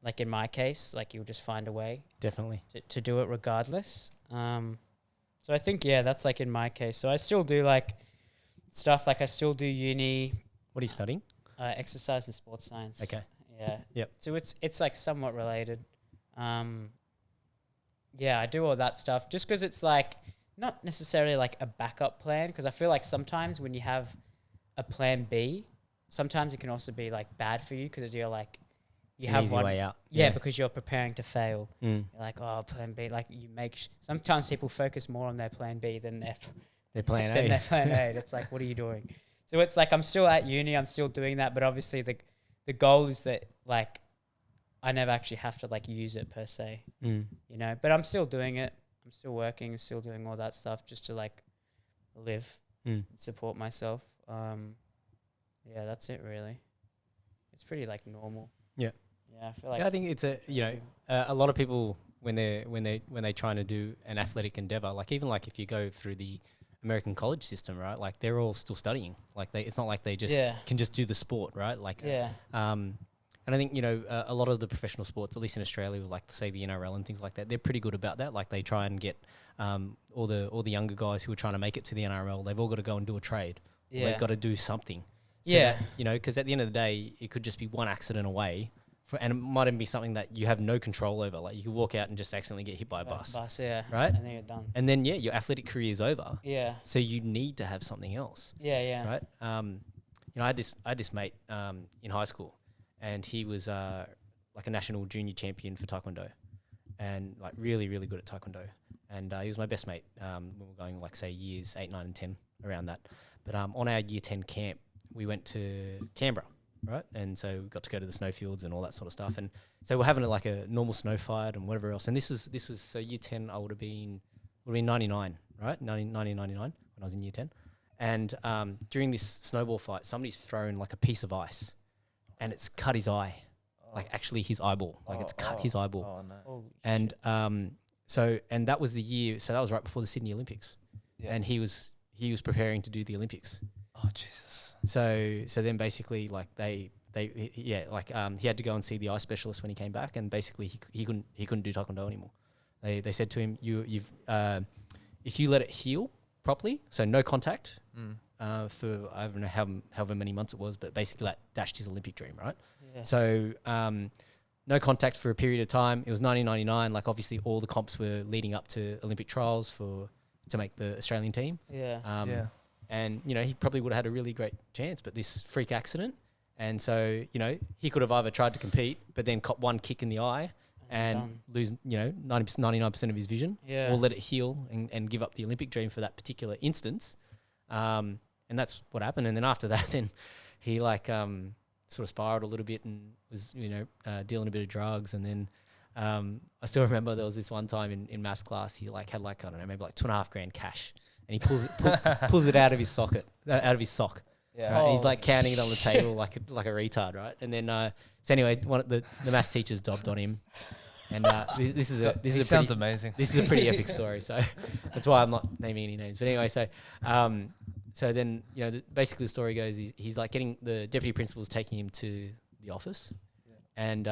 like in my case, like, you'll just find a way. Definitely. To do it regardless. So I think, that's like in my case. So I still do like stuff, like I still do uni. What are you studying? Exercise and sports science. Okay. Yeah. Yep. So it's like somewhat related. I do all that stuff just because it's like not necessarily like a backup plan, because I feel like sometimes when you have a plan B, sometimes it can also be like bad for you because you're like, you have easy one way out. Yeah, because you're preparing to fail. Mm. You're like, oh, plan B. Like, you make sometimes people focus more on their plan B than their plan A. than their plan A. It's like, what are you doing? So it's like, I'm still at uni, I'm still doing that, but obviously the goal is that like I never actually have to like use it per se, you know. But I'm still doing it. I'm still working, still doing all that stuff just to like live, and support myself. That's it really. It's pretty like normal. Yeah. Yeah, I feel like. I think it's a lot of people when they're trying to do an athletic endeavor, like even like if you go through the American college system, right? Like, they're all still studying. Like, it's not like they just can just do the sport, right? Like, and I think, you know, a lot of the professional sports, at least in Australia, like say the NRL and things like that, they're pretty good about that. Like, they try and get all the younger guys who are trying to make it to the NRL, they've all got to go and do a trade. Yeah. They've got to do something. So that, you know, because at the end of the day, it could just be one accident away. And it might even be something that you have no control over. Like, you could walk out and just accidentally get hit by a bus. Right? And then you're done. And then, your athletic career is over. Yeah. So you need to have something else. Yeah. Right? You know, I had this mate in high school, and he was like a national junior champion for Taekwondo, and like really, really good at Taekwondo. And he was my best mate when we were going, like, say, years 8, 9, and 10, around that. But on our year 10 camp, we went to Canberra. Right, and so we got to go to the snowfields and all that sort of stuff, and so we're having like a normal snow fight and whatever else. And this was so year 10. I would have been 99, right? 1999 when I was in year 10. And during this snowball fight, somebody's thrown like a piece of ice, and it's cut his eye, like actually his eyeball, like it's cut his eyeball. Oh no! Holy and and that was the year. So that was right before the Sydney Olympics, and he was preparing to do the Olympics. Oh Jesus! So then basically, like he had to go and see the eye specialist when he came back, and basically he couldn't do Taekwondo anymore. They said to him, you've if you let it heal properly, so no contact for I don't know however many months it was, but basically that dashed his Olympic dream, right? Yeah. So no contact for a period of time. It was 1999. Like, obviously all the comps were leading up to Olympic trials to make the Australian team. Yeah. And, you know, he probably would have had a really great chance, but this freak accident. And so, you know, he could have either tried to compete, but then caught one kick in the eye and lose, you know, 99% of his vision, or let it heal and give up the Olympic dream for that particular instance. And that's what happened. And then after that, then he like sort of spiraled a little bit and was, you know, dealing a bit of drugs. And then I still remember there was this one time in maths class, he like had like, I don't know, maybe like $2,500 cash. And he pulls it out of his sock. Yeah. Right? And he's like counting it on the table like a retard, right? And then so anyway, one of the maths teachers dobbed on him, And this is a sounds amazing. This is a pretty epic story. So that's why I'm not naming any names. But anyway, so then basically the story goes, he's like getting the deputy principal's taking him to the office, and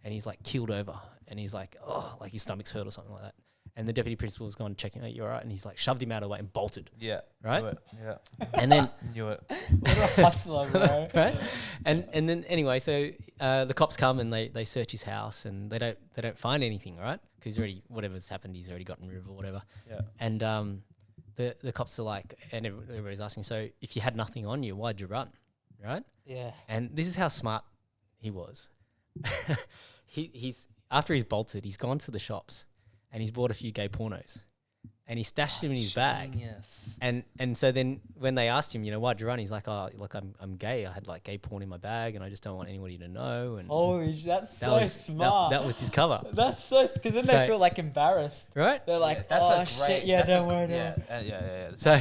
he's like keeled over, and he's like, oh, like his stomach's hurt or something like that. And the deputy principal's gone to check him out, you're all right? And he's like shoved him out of the way and bolted. Yeah. Right? Knew it. Yeah. And then knew it. What a hustler, bro. Right? And then anyway, so the cops come and they search his house, and they don't find anything, right? Because he's already, whatever's happened, he's already gotten rid of or whatever. Yeah. And the cops are like, and everybody's asking, so if you had nothing on you, why'd you run? Right? Yeah. And this is how smart he was. He's after he's bolted, he's gone to the shops and he's bought a few gay pornos, and he stashed them in his bag. Yes. And so then when they asked him, why'd you run? He's like, oh, look, I'm gay. I had like gay porn in my bag, and I just don't want anybody to know. And Holy, that's so smart. That was his cover. That's so, because then they feel like embarrassed. Right? They're like, don't worry. Yeah. So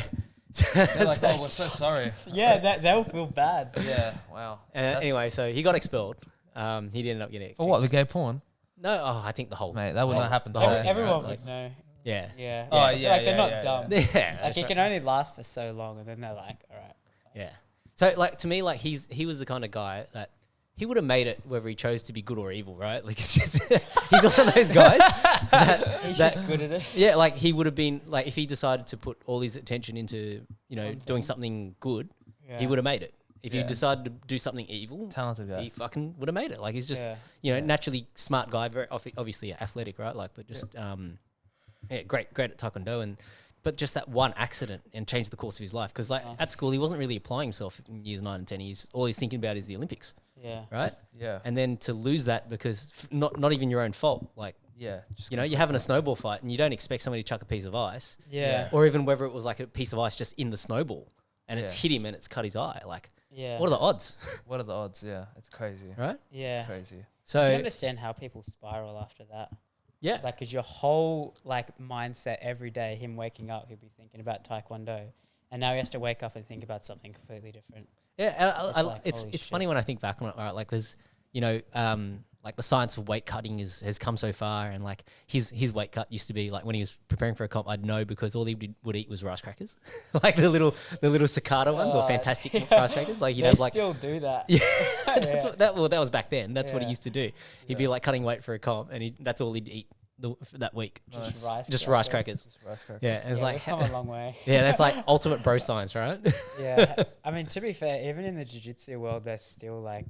they're like, oh, we're so sorry. Yeah, they'll feel bad. Yeah, wow. Anyway, so he got expelled. He did end up getting. For what, the gay porn? No, I think the whole. Mate, that would not happen whole today. Everyone right? would know. Yeah. Yeah. Oh, yeah. Like they're not dumb. Yeah. Like it can only last for so long, and then they're like, all right. Yeah. So like to me, like he was the kind of guy that he would have made it whether he chose to be good or evil, right? Like it's just he's one of those guys He's just good at it. Yeah, like he would have been like if he decided to put all his attention into doing something good, he would have made it. If he decided to do something evil, talented guy, he fucking would have made it. Like he's just naturally smart guy, very obviously athletic, right? Like, but just great at taekwondo, but just that one accident and changed the course of his life. Because like at school, he wasn't really applying himself in years 9 and 10. All he's thinking about is the Olympics. Yeah. Right. Yeah. And then to lose that because not even your own fault, like. Yeah. You're having a snowball fight and you don't expect somebody to chuck a piece of ice. Yeah. Or even whether it was like a piece of ice just in the snowball and it's hit him and it's cut his eye. Like, what are the odds? What are the odds? Yeah. It's crazy. Right? Yeah. It's crazy. So do you understand how people spiral after that? Yeah. Like, because your whole like mindset every day, him waking up, he'll be thinking about taekwondo. And now he has to wake up and think about something completely different. Yeah. It's funny when I think back on it, right? Like, because, like the science of weight cutting has come so far, and like his weight cut used to be like when he was preparing for a comp, I'd know because all he would eat was rice crackers, like the little cicada ones or fantastic rice crackers. Like they still do that. Yeah, that was back then. That's what he used to do. He'd be like cutting weight for a comp, and that's all he'd eat that week. Just rice crackers. Yeah, and it's like we've come a long way. Yeah, that's like ultimate bro science, right? Yeah, I mean, to be fair, even in the jiu-jitsu world, they're still like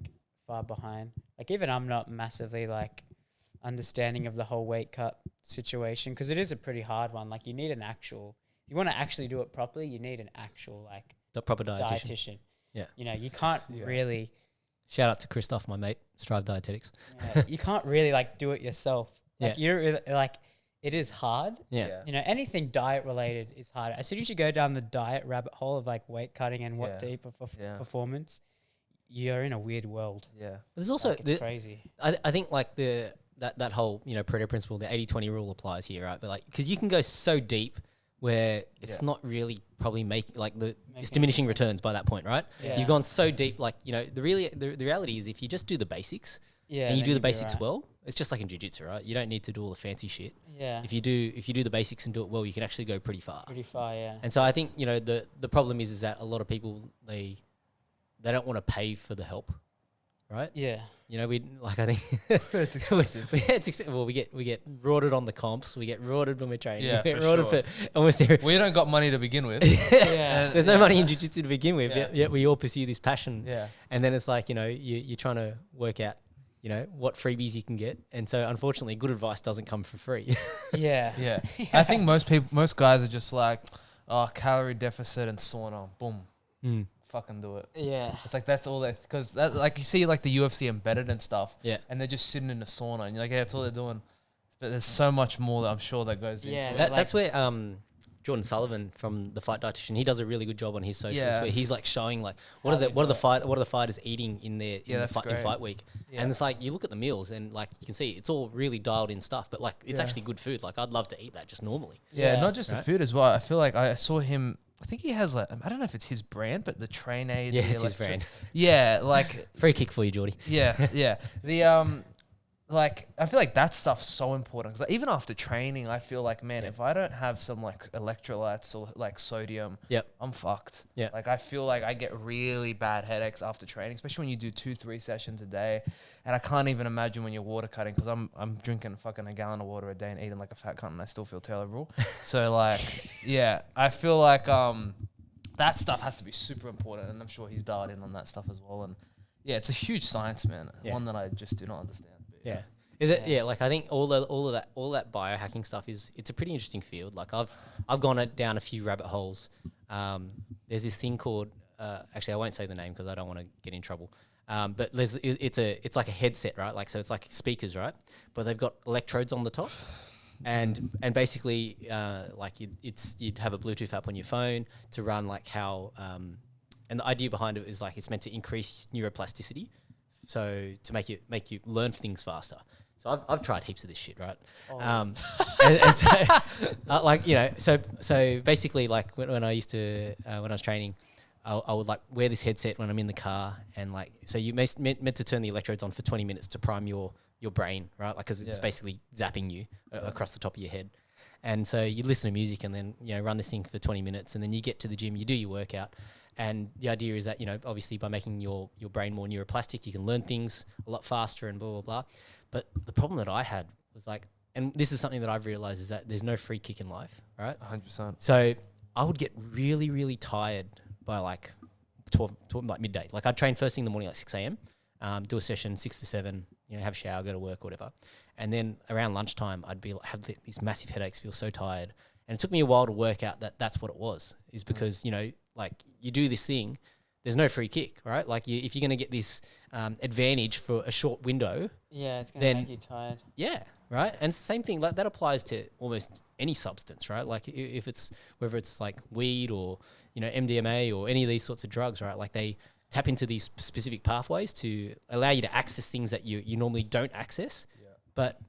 far behind. Like even I'm not massively like understanding of the whole weight cut situation because it is a pretty hard one. Like you need if you want to actually do it properly, you need an actual like the proper dietitian. Yeah. You can't really. Shout out to Christoph, my mate, Strive Dietetics. You can't really like do it yourself. Like you're really, like it is hard. Yeah. Anything diet related is hard. As soon as you go down the diet rabbit hole of like weight cutting and what to eat for performance, you're in a weird world. Yeah. There's also it's crazy. I think like that whole, Pareto principle, the 80-20 rule applies here, right? But like, cause you can go so deep where it's not really probably it's diminishing returns by that point, right? Yeah. You've gone so deep, like, the reality is if you just do the basics and you do the basics well, it's just like in jiu-jitsu, right? You don't need to do all the fancy shit. Yeah. If you do the basics and do it well, you can actually go pretty far. Yeah. And so I think, the problem is that a lot of people, they don't want to pay for the help, right? Yeah. I think it's expensive. it's expensive. Well, we get rorted on the comps. We get rorted when we're training. Yeah, we get for rorted sure. for almost every. We don't got money to begin with. There's no money in jiu-jitsu to begin with. Yet we all pursue this passion. Yeah. And then it's like, you're trying to work out, what freebies you can get. And so unfortunately, good advice doesn't come for free. Yeah. I think most guys are just like, calorie deficit and sauna, boom. Fucking do it. Yeah. It's like that's all they, because like you see like the UFC embedded and stuff. Yeah. And they're just sitting in a sauna and you're like, that's all they're doing. But there's so much more that I'm sure that goes into it. That's where Jordan Sullivan from the Fight Dietitian, he does a really good job on his socials where he's like showing like what are the fighters eating in their in fight week. Yeah. And it's like you look at the meals and like you can see it's all really dialed in stuff, but like it's actually good food. Like I'd love to eat that just normally. Yeah, not just the food as well. I feel like I saw him, I think he has like, I don't know if it's his brand, but the Train Aid. Yeah, it's his brand. Yeah, like free kick for you, Geordie. Yeah. like, I feel like that stuff's so important because like, even after training, I feel like, man, if I don't have some like electrolytes or like sodium, I'm fucked. Yeah. Like, I feel like I get really bad headaches after training, especially when you do 2-3 sessions a day. And I can't even imagine when you're water cutting because I'm drinking fucking a gallon of water a day and eating like a fat cunt and I still feel terrible. So like, yeah, I feel like that stuff has to be super important, and I'm sure he's dialed in on that stuff as well. And yeah, it's a huge science, man. One that I just do not understand. Yeah. Is it? Yeah. Like I think all that biohacking stuff it's a pretty interesting field. Like I've gone down a few rabbit holes. There's this thing called actually I won't say the name because I don't want to get in trouble. But it's like a headset, right? Like so it's like speakers, right? But they've got electrodes on the top, and basically like you'd have a Bluetooth app on your phone to run like how and the idea behind it is like it's meant to increase neuroplasticity. So to make you learn things faster. So I've tried heaps of this shit, right? Oh. And so like you know, so basically like when I used to when I was training, I would like wear this headset when I'm in the car, and like so you meant to turn the electrodes on for 20 minutes to prime your brain, right? Like because it's basically zapping you across the top of your head. And so you listen to music and then you know run this thing for 20 minutes, and then you get to the gym, you do your workout. And the idea is that, you know, obviously by making your brain more neuroplastic, you can learn things a lot faster and blah, blah, blah. But the problem that I had was like, and this is something that I've realized is that there's no free kick in life, right? 100%. So I would get really, really tired by like 12 like midday. Like I'd train first thing in the morning, like 6 a.m., do a session 6 to 7, you know, have a shower, go to work or whatever. And then around lunchtime, I'd have these massive headaches, feel so tired. And it took me a while to work out that that's what it was, is because, you know, like you do this thing, there's no free kick, right? Like if you're going to get this advantage for a short window, it's going to make you tired. Yeah, right. And it's the same thing, like that applies to almost any substance, right? Like if it's, whether it's like weed or, you know, MDMA or any of these sorts of drugs, right? Like they tap into these specific pathways to allow you to access things that you normally don't access, but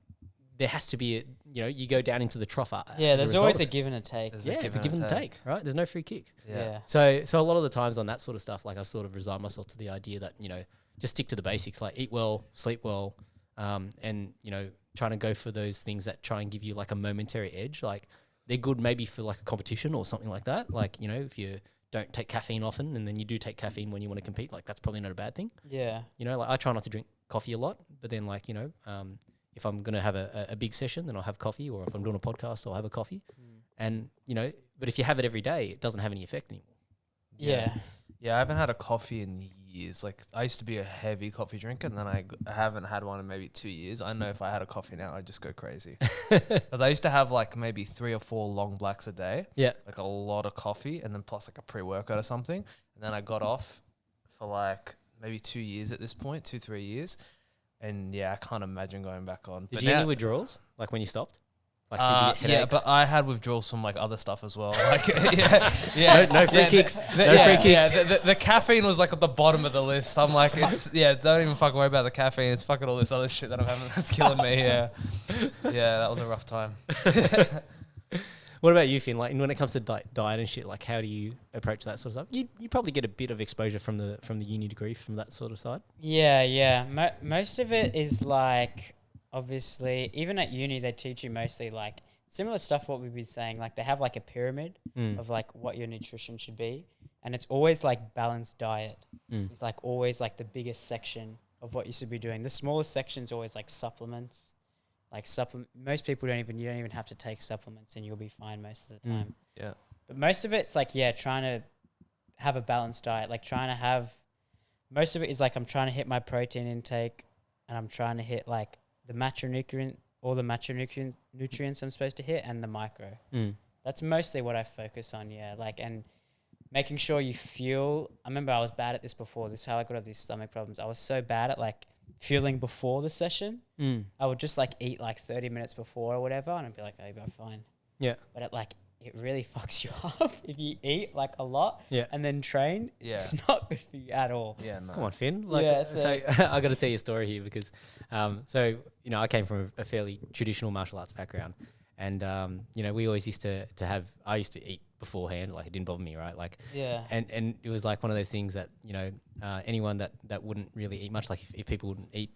there has to be you go down into the trough. There's always a give and a take. Give and take, right? There's no free kick. Yeah. So a lot of the times on that sort of stuff, like I sort of resign myself to the idea that, you know, just stick to the basics, like eat well, sleep well, and, you know, trying to go for those things that try and give you like a momentary edge. Like they're good maybe for like a competition or something like that. Like, you know, if you don't take caffeine often and then you do take caffeine when you want to compete, like that's probably not a bad thing. Yeah. You know, like I try not to drink coffee a lot, but then like, you know, if I'm going to have a big session, then I'll have coffee, or if I'm doing a podcast, I'll have a coffee. And, you know, but if you have it every day, it doesn't have any effect anymore. Yeah. Yeah, I haven't had a coffee in years. Like, I used to be a heavy coffee drinker, and then I haven't had one in maybe 2 years. I know if I had a coffee now, I'd just go crazy. Because I used to have, like, maybe 3 or 4 long blacks a day. Yeah. Like, a lot of coffee, and then plus, like, a pre-workout or something. And then I got off for, like, maybe 2 years at this point, 2-3 years. And yeah, I can't imagine going back on. Did you get any withdrawals, like when you stopped? Like, did you get headaches? Yeah, but I had withdrawals from like other stuff as well. Like, no free kicks. No free kicks. The caffeine was like at the bottom of the list. I'm like, don't even fucking worry about the caffeine. It's fucking all this other shit that I'm having that's killing me. Yeah, that was a rough time. What about you, Finn? Like when it comes to diet and shit, like how do you approach that sort of stuff? You probably get a bit of exposure from the uni degree from that sort of side. Yeah. Most of it is like, obviously, even at uni, they teach you mostly like similar stuff what we've been saying. Like they have like a pyramid of like what your nutrition should be, and it's always like balanced diet. It's like always like the biggest section of what you should be doing. The smallest section is always like supplements. Like most people you don't even have to take supplements and you'll be fine most of the time. Yeah. But most of it's like, trying to have a balanced diet, like most of it is like I'm trying to hit my protein intake, and I'm trying to hit like all the macronutrients I'm supposed to hit, and the micro. That's mostly what I focus on. Yeah. Like, and making sure you fuel. I remember I was bad at this before. This is how I got all these stomach problems. I was so bad at like fueling before the session. I would just like eat like 30 minutes before or whatever, and I'd be like, "Oh, I'm fine." Yeah. But it really fucks you up if you eat like a lot and then train. Yeah. It's not good for you at all. Yeah. No. Come on, Finn. Like, so I got to tell you a story here because, so you know, I came from a fairly traditional martial arts background, and you know, we always used to have. I used to eat beforehand, like it didn't bother me, right? Like, and it was like one of those things that, you know, anyone that wouldn't really eat much, like if people wouldn't eat,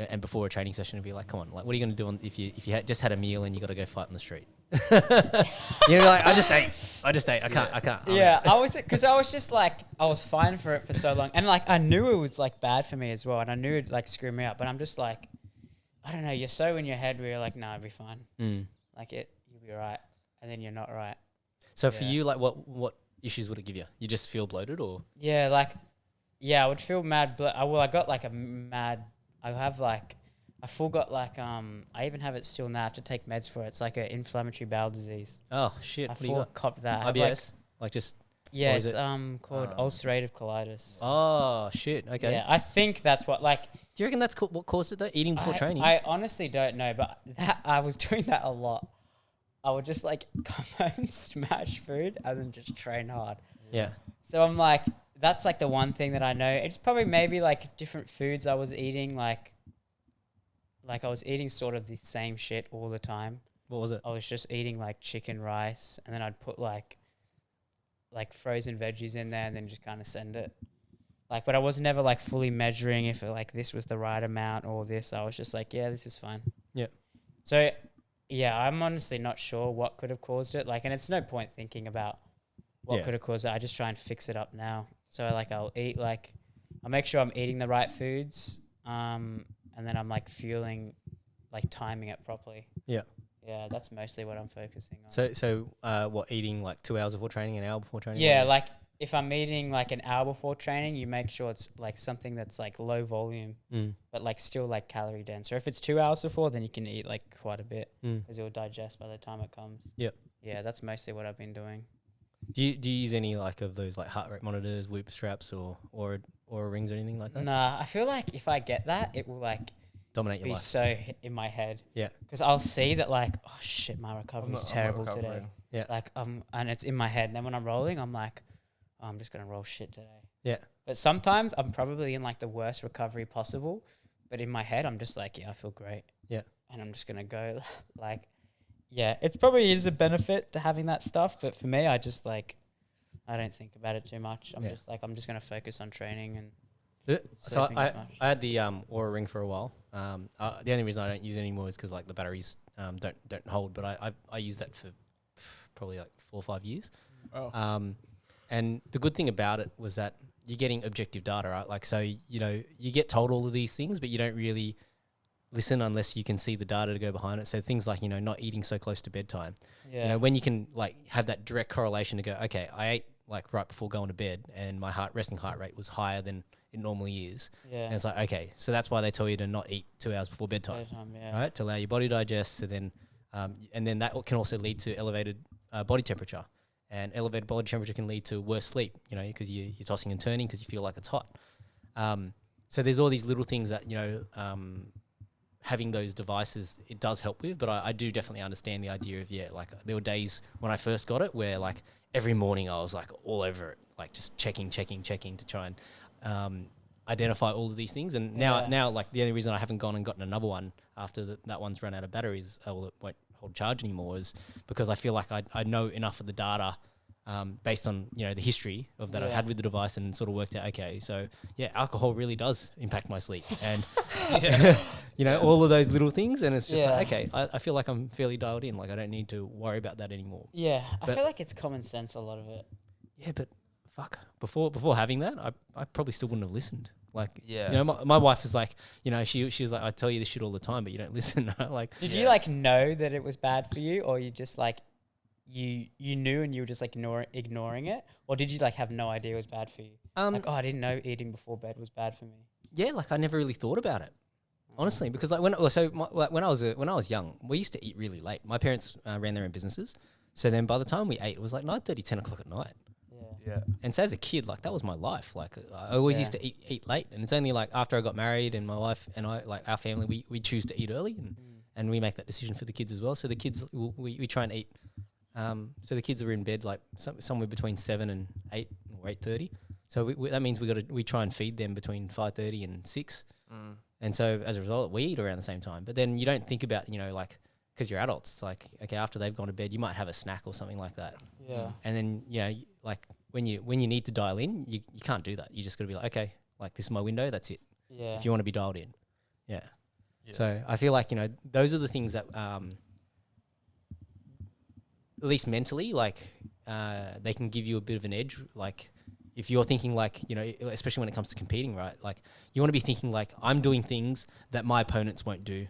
and before a training session, it'd be like, come on, like, what are you going to do if you just had a meal and you got to go fight on the street? Like, I just ate. I can't. Yeah, I was just like, I was fine for it for so long, and like I knew it was like bad for me as well, and I knew it'd like screw me up. But I'm just like, I don't know. You're so in your head where you're like, nah, it'll be fine. Like you'll be right, and then you're not right. So for you, like, what issues would it give you? You just feel bloated, or? Yeah, like, I would feel mad. I got like a mad. I have like. I full got like I even have it still now. I have to take meds for it. It's like an inflammatory bowel disease. Oh shit! I What do you got? copped that. IBS? Like just it's called ulcerative colitis. Oh shit! Okay. Yeah, I think that's what like. Do you reckon that's what caused it though? Eating before training? I honestly don't know, but I was doing that a lot. I would just like come home, smash food, and then just train hard. Yeah. So I'm like, that's like the one thing that I know. It's probably maybe like different foods I was eating, like I was eating sort of the same shit all the time. What was it? I was just eating like chicken, rice, and then I'd put like frozen veggies in there and then just kind of send it. Like, but I was never like fully measuring if like this was the right amount or this. I was just like, yeah, this is fine. Yeah. So, yeah, I'm honestly not sure what could have caused it. Like, and it's no point thinking about what could have caused it. I just try and fix it up now. So like I'll make sure I'm eating the right foods. And then I'm like fueling, like timing it properly. Yeah. Yeah, that's mostly what I'm focusing on. So what, eating like 2 hours before training, an hour before training? Yeah, like if I'm eating like an hour before training, you make sure it's like something that's like low volume, but like still like calorie dense. Or if it's 2 hours before, then you can eat like quite a bit because it'll digest by the time it comes. Yep. Yeah, that's mostly what I've been doing. Do you use any like of those like heart rate monitors, whoop straps, or rings or anything like that? Nah, I feel like if I get that, it will like dominate your life. Be so in my head. Yeah. Because I'll see that like, oh shit, my recovery is terrible today. Yeah. Like and it's in my head. And then when I'm rolling, I'm like, oh, I'm just gonna roll shit today. Yeah. But sometimes I'm probably in like the worst recovery possible, but in my head I'm just like, yeah, I feel great. Yeah. And I'm just gonna go like. Yeah, it probably is a benefit to having that stuff, but for me, I just like, I don't think about it too much. I'm just like, I'm just going to focus on training and. So I had the Aura ring for a while. The only reason I don't use it anymore is because like the batteries don't hold, but I use that for probably like 4 or 5 years. Oh. And the good thing about it was that you're getting objective data, right? Like, so, you know, you get told all of these things, but you don't really listen unless you can see the data to go behind it. So things like, you know, not eating so close to bedtime. Yeah. You know, when you can like have that direct correlation to go, okay, I ate like right before going to bed and my resting heart rate was higher than it normally is. Yeah. And it's like, okay, so that's why they tell you to not eat 2 hours before bedtime, right? To allow your body to digest. So then, and then that can also lead to elevated body temperature, and elevated body temperature can lead to worse sleep, you know, because you're tossing and turning because you feel like it's hot. So there's all these little things that, you know, having those devices, it does help with, but I do definitely understand the idea of, like there were days when I first got it where like every morning I was like all over it, like just checking to try and identify all of these things. And now like the only reason I haven't gone and gotten another one after that one's run out of batteries, or it won't hold charge anymore, is because I feel like I know enough of the data based on, you know, the history of that I had with the device, and sort of worked out, okay, so yeah, alcohol really does impact my sleep, and you know, all of those little things, and it's just like, okay, I feel like I'm fairly dialed in, like I don't need to worry about that anymore. Yeah, I feel like it's common sense, a lot of it. Yeah, but fuck, before having that, I probably still wouldn't have listened. Like, you know, my wife is like, you know, she was like, I tell you this shit all the time, but you don't listen. Right? Like, did you like know that it was bad for you, or you just like you knew and you were just like ignoring it, or did you like have no idea it was bad for you? Like, oh, I didn't know eating before bed was bad for me. Yeah, like I never really thought about it, honestly, because like when I was young, we used to eat really late. My parents ran their own businesses, so then by the time we ate, it was like 9:30, 10 o'clock at night. Yeah. And so as a kid, like that was my life. Like I always used to eat late, and it's only like after I got married and my wife and I, like our family, we choose to eat early, and we make that decision for the kids as well. So the kids, we try and eat. So the kids are in bed like somewhere between 7 and 8 or 8:30. So that means we try and feed them between 5:30 and 6. And so as a result, we eat around the same time. But then you don't think about, you know, like, because you're adults, it's like, okay, after they've gone to bed, you might have a snack or something like that. Yeah. And then, you know, like when you need to dial in, you can't do that. You just got to be like, okay, like this is my window, that's it. Yeah. If you want to be dialed in. Yeah. So I feel like, those are the things that, at least mentally, like, they can give you a bit of an edge. Like, if you're thinking like, especially when it comes to competing, right? Like, you want to be thinking like, I'm doing things that my opponents won't do,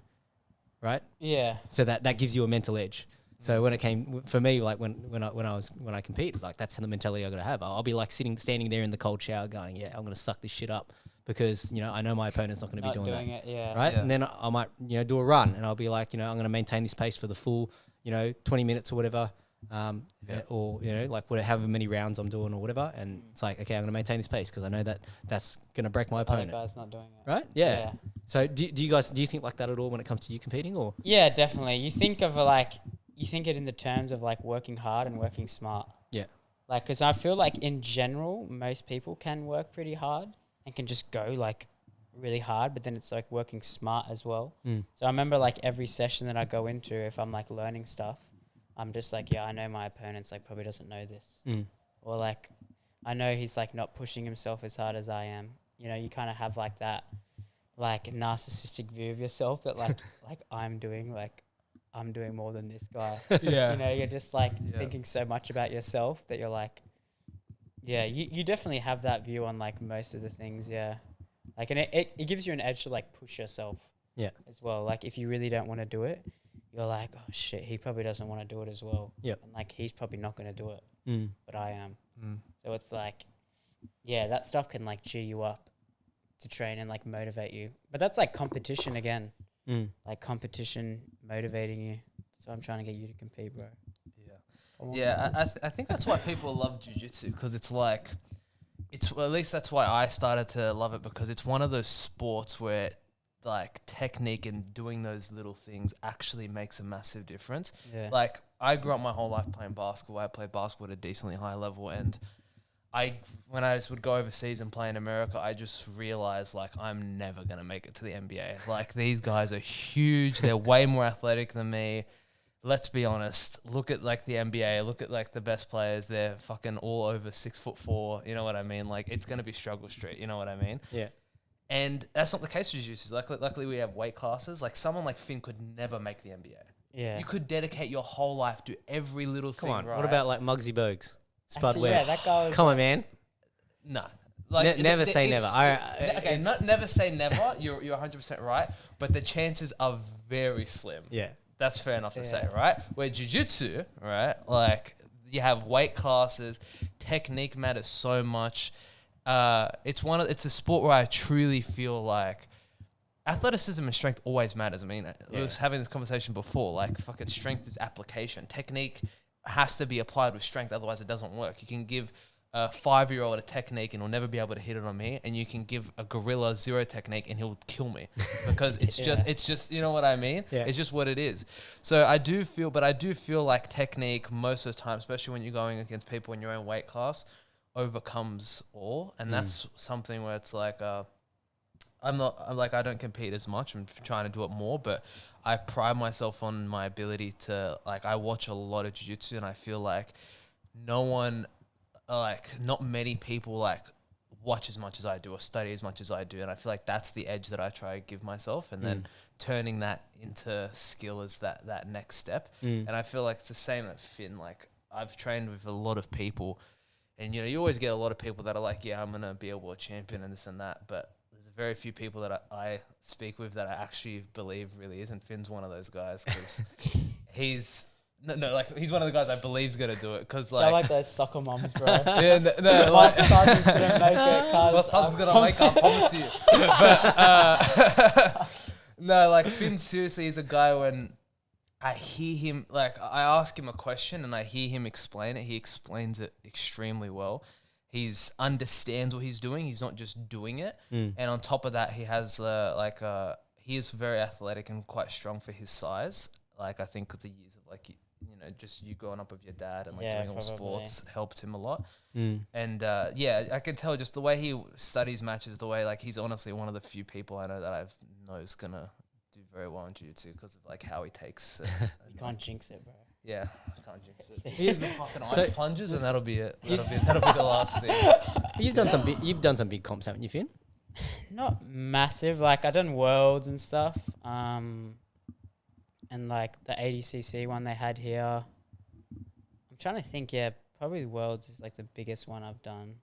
right? Yeah. So that gives you a mental edge. So when it came for me, like when I compete, like that's the mentality I gotta have. I'll be like standing there in the cold shower, going, yeah, I'm gonna suck this shit up because I know my opponent's not gonna be doing that, it, yeah. right? Yeah. And then I might do a run, and I'll be like, I'm gonna maintain this pace for the full 20 minutes or whatever, or like however many rounds I'm doing or whatever. And it's like, okay, I'm gonna maintain this pace because I know that's gonna break my opponent. Other guy's not doing it, right? Yeah. So do you think like that at all when it comes to you competing, or? Yeah, definitely. You think it in the terms of like working hard and working smart. Yeah. Like, because I feel like in general, most people can work pretty hard and can just go like really hard, but then it's like working smart as well. So I remember like every session that I go into, if I'm like learning stuff, I'm just like, yeah, I know my opponent's like probably doesn't know this. Or like, I know he's like not pushing himself as hard as I am. You kind of have like that like narcissistic view of yourself that like, I'm doing more than this guy. Yeah. You're just like thinking so much about yourself that you're like, yeah, you definitely have that view on like most of the things. Yeah. Like, and it gives you an edge to like push yourself. Yeah. As well. Like if you really don't want to do it, you're like, oh shit, he probably doesn't want to do it as well. Yeah. And like, he's probably not going to do it, but I am. So it's like, yeah, that stuff can like cheer you up to train and like motivate you. But that's like competition again. Like competition motivating you. So I'm trying to get you to compete, bro. I think that's why people love jiu-jitsu, because it's like, at least that's why I started to love it, because it's one of those sports where like technique and doing those little things actually makes a massive difference. Yeah. Like I grew up my whole life playing basketball. I played basketball at a decently high level, and when I would go overseas and play in America, I just realized like I'm never gonna make it to the NBA. Like these guys are huge. They're way more athletic than me. Let's be honest. Look at like the NBA. Look at like the best players. They're fucking all over 6'4". You know what I mean? Like it's gonna be struggle street. You know what I mean? Yeah. And that's not the case with jiu-jitsu. Luckily, we have weight classes. Like someone like Finn could never make the NBA. Yeah. You could dedicate your whole life to every little thing. Come on. Right? What about like Muggsy Bogues? Spud Actually, Webb. yeah, that guy was Come on, man. No. Like never say never. Not never say never. You're 100% right, but the chances are very slim. Yeah. That's fair enough to say, right? Where jiu-jitsu, right? Like you have weight classes, technique matters so much. It's a sport where I truly feel like athleticism and strength always matters. I mean, I was having this conversation before. Like fucking strength is application. Technique has to be applied with strength, otherwise it doesn't work. You can give a 5-year-old a technique and he'll never be able to hit it on me, and you can give a gorilla 0 technique and he'll kill me because it's just you know what I mean? Yeah. It's just what it is. So I do feel like technique most of the time, especially when you're going against people in your own weight class, overcomes all. And that's something where it's like I don't compete as much. I'm trying to do it more, but I pride myself on my ability to, like, I watch a lot of jiu-jitsu and I feel like not many people like watch as much as I do or study as much as I do. And I feel like that's the edge that I try to give myself, and then turning that into skill is that next step. And I feel like it's the same at Finn. Like I've trained with a lot of people, and you always get a lot of people that are like, yeah, I'm going to be a world champion and this and that. But there's very few people that I speak with that I actually believe really is. And Finn's one of those guys, because he's one of the guys I believe is going to do it. Cause I like those soccer moms, bro. Yeah, My son's going to make it. My son's going to make it, I promise you. But no, like Finn seriously is a guy, when I hear him, like I ask him a question and I hear him explain it, he explains it extremely well. He understands what he's doing. He's not just doing it. And on top of that, he has he is very athletic and quite strong for his size. Like I think the years of just you growing up with your dad and doing all sports helped him a lot. And I can tell just the way he studies matches, the way he's honestly one of the few people I know that I know is gonna do very well in jiu-jitsu because of how he takes. You can't jinx it, bro. Yeah, I can't jinx it. Just give the fucking ice plunges and that'll be it. That'll be the last thing. You've done some big comps, haven't you, Finn? Not massive. Like I done worlds and stuff. And like the 80cc one they had here. I'm trying to think. Yeah, probably worlds is like the biggest one I've done.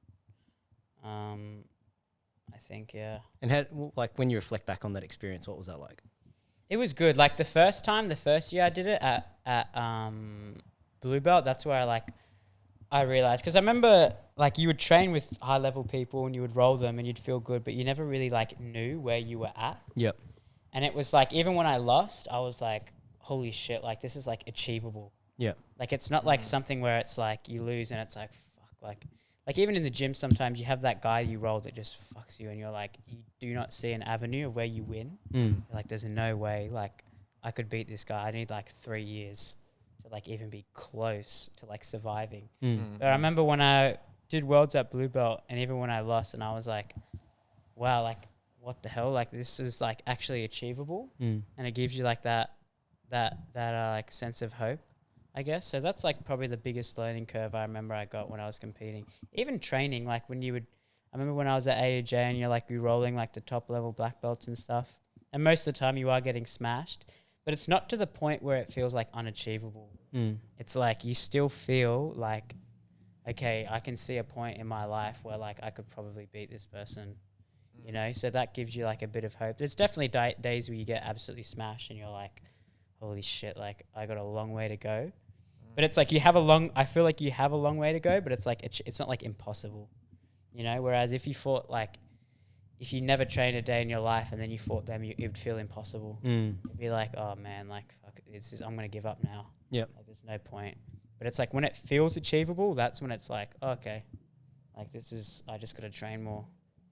I think, yeah. And like when you reflect back on that experience, what was that like? It was good. Like the first year I did it at Blue Belt, that's where I realized, because I remember like you would train with high level people and you would roll them and you'd feel good, but you never really like knew where you were at. Yep. And it was like, even when I lost, I was like, holy shit, like this is like achievable. Yeah. Like it's not like something where it's like you lose and it's like, fuck, like even in the gym, sometimes you have that guy you roll that just fucks you and you're like, you do not see an avenue of where you win. You're like, there's no way, like, I could beat this guy. I need like 3 years to like even be close to like surviving. But I remember when I did worlds at Blue Belt and even when I lost and I was like, wow, like, what the hell? Like, this is like actually achievable. And it gives you like that like sense of hope, I guess. So that's like probably the biggest learning curve I remember I got when I was competing. Even training, like when I remember when I was at AUJ and you're like re-rolling like the top level black belts and stuff. And most of the time you are getting smashed, but it's not to the point where it feels like unachievable. It's like you still feel like, okay, I can see a point in my life where like I could probably beat this person, you know? So that gives you like a bit of hope. There's definitely days where you get absolutely smashed and you're like, holy shit, like I got a long way to go. But it's like I feel like you have a long way to go, but it's like, it's not like impossible, you know? Whereas if you never trained a day in your life and then you fought them, it would feel impossible. You'd be like, oh man, like, fuck, I'm going to give up now. Yep. Like, there's no point. But it's like when it feels achievable, that's when it's like, oh, okay, like I just got to train more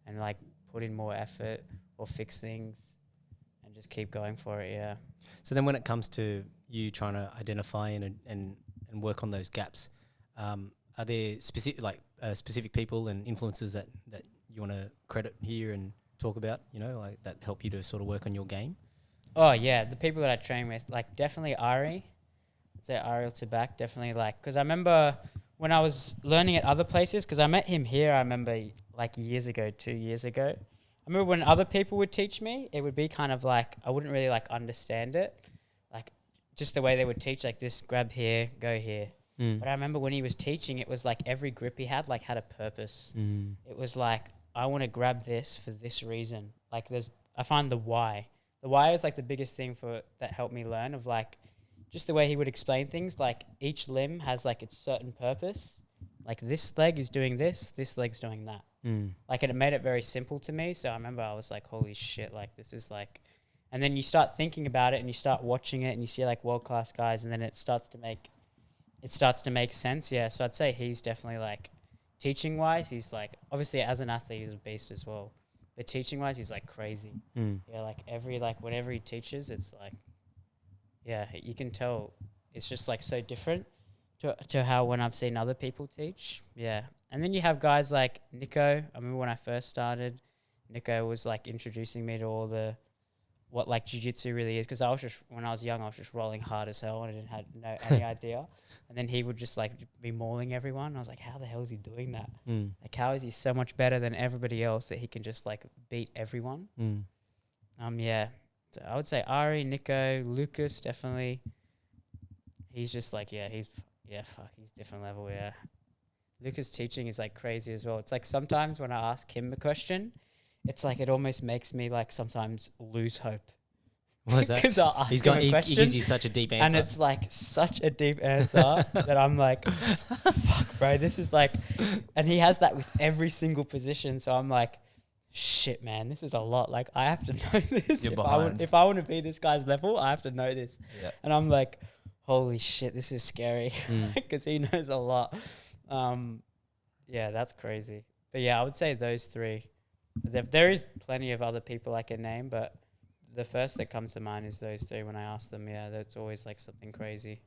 and like put in more effort or fix things and just keep going for it. Yeah. So then when it comes to you trying to identify and work on those gaps, are there specific people and influences that you want to credit here and talk about, you know, like that help you to sort of work on your game? Oh yeah, the people that I train with, like definitely Ari. I'd say Ariel Tabak, definitely, like, because I remember when I was learning at other places, because I met him here, I remember like 2 years ago. I remember when other people would teach me, it would be kind of like, I wouldn't really like understand it. Like just the way they would teach, like this, grab here, go here. But I remember when he was teaching, it was like every grip he had like had a purpose. It was like, I want to grab this for this reason. Like I find the why. The why is like the biggest thing that helped me learn, of like just the way he would explain things. Like each limb has like its certain purpose. Like this leg is doing this leg's doing that. Like, and it made it very simple to me. So I remember I was like, holy shit, like this is like, and then you start thinking about it and you start watching it and you see like world-class guys and then it starts to make sense. Yeah. So I'd say he's definitely like, teaching wise, he's like, obviously as an athlete, he's a beast as well. But teaching wise, he's like crazy. Yeah. Like whenever he teaches, it's like, yeah, you can tell it's just like so different to how when I've seen other people teach. Yeah. And then you have guys like Nico. I remember when I first started, Nico was like introducing me to what like jiu-jitsu really is. Because when I was young, I was just rolling hard as hell and I didn't have any idea. And then he would just like be mauling everyone. I was like, how the hell is he doing that? Like, how is he so much better than everybody else that he can just like beat everyone? Yeah. So I would say Ari, Nico, Lucas, definitely. He's just like, he's different level. Yeah. Lucas' teaching is like crazy as well. It's like sometimes when I ask him a question, it's like it almost makes me like sometimes lose hope. What is that? Because I'll ask him a question, he gives you such a deep answer. and it's like such a deep answer that I'm like, fuck, bro, this is like, and he has that with every single position. So I'm like, shit, man, this is a lot. Like, I have to know this. If I want to be this guy's level, I have to know this. Yeah. And I'm like, holy shit, this is scary, because he knows a lot. Yeah, that's crazy. But yeah, I would say those three. There is plenty of other people I can name, but the first that comes to mind is those three. When I ask them, yeah, that's always like something crazy.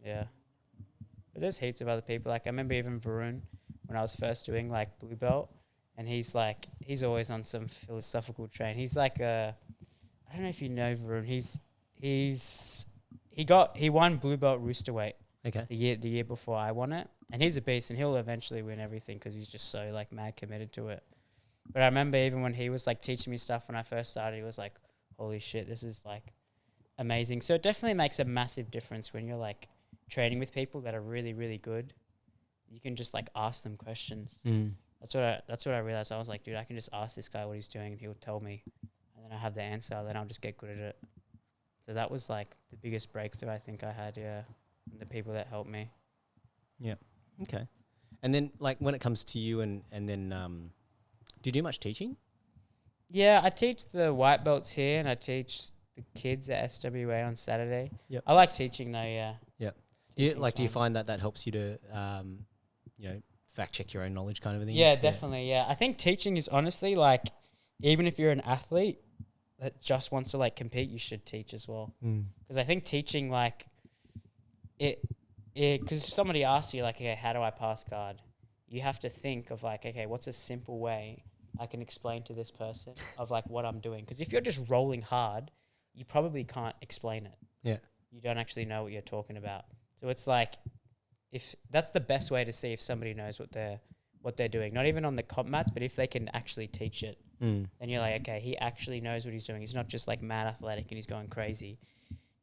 Yeah. But there's heaps of other people. Like I remember even Varun, when I was first doing like blue belt, and he's always on some philosophical train. He's like I don't know if you know Varun. He won blue belt rooster weight. Okay. The year before I won it, and he's a beast, and he'll eventually win everything because he's just so like mad committed to it. But I remember even when he was like teaching me stuff when I first started, he was like, holy shit, this is like amazing. So it definitely makes a massive difference when you're like training with people that are really, really good. You can just like ask them questions. That's what I realized. I was like, dude, I can just ask this guy what he's doing and he'll tell me. And then I have the answer, then I'll just get good at it. So that was like the biggest breakthrough I think I had, yeah. And the people that helped me. Yeah. Okay. And then like when it comes to you and then do you do much teaching? Yeah, I teach the white belts here and I teach the kids at SWA on Saturday. Yep. I like teaching though, yeah. Yeah. Do you find that helps you to fact check your own knowledge kind of a thing? Yeah, definitely, yeah. I think teaching is honestly like, even if you're an athlete that just wants to like compete, you should teach as well. Because I think teaching like because somebody asks you like, okay, how do I pass guard? You have to think of like, okay, what's a simple way I can explain to this person of like what I'm doing? Because if you're just rolling hard, you probably can't explain it. Yeah. You don't actually know what you're talking about. So it's like, if that's the best way to see if somebody knows what they're doing. Not even on the comp mats, but if they can actually teach it. Then you're like, okay, he actually knows what he's doing. He's not just like mad athletic and he's going crazy.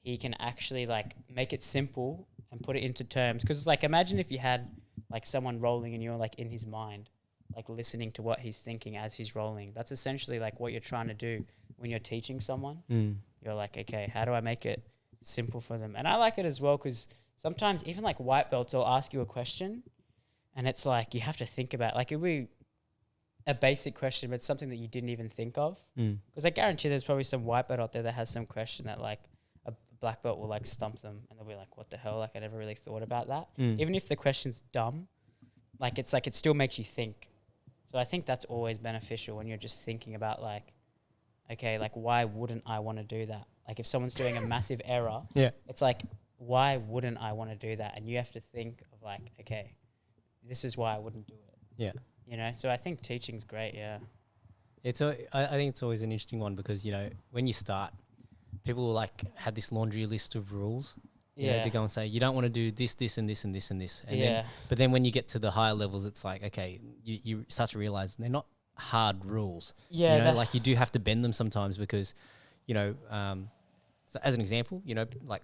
He can actually like make it simple and put it into terms. Because like, imagine if you had like someone rolling and you're like in his mind, like listening to what he's thinking as he's rolling. That's essentially like what you're trying to do when you're teaching someone. You're like, okay, how do I make it simple for them? And I like it as well because sometimes even like white belts will ask you a question and it's like you have to think about, like it'll be a basic question, but it's something that you didn't even think of. Because I guarantee there's probably some white belt out there that has some question that like a black belt will like stump them and they'll be like, what the hell? Like I never really thought about that. Even if the question's dumb, like it's like it still makes you think. So I think that's always beneficial when you're just thinking about like, okay, like why wouldn't I want to do that? Like if someone's doing a massive error, it's like, why wouldn't I want to do that? And you have to think of like, okay, this is why I wouldn't do it. Yeah. You know, so I think teaching's great, yeah. I think it's always an interesting one because, you know, when you start, people will like have this laundry list of rules, you know, to go and say, you don't want to do this, this, and this, and this, and this. And then, but then when you get to the higher levels, it's like, okay, you start to realize they're not hard rules. Yeah. You know, like you do have to bend them sometimes because, you know, so as an example, you know, like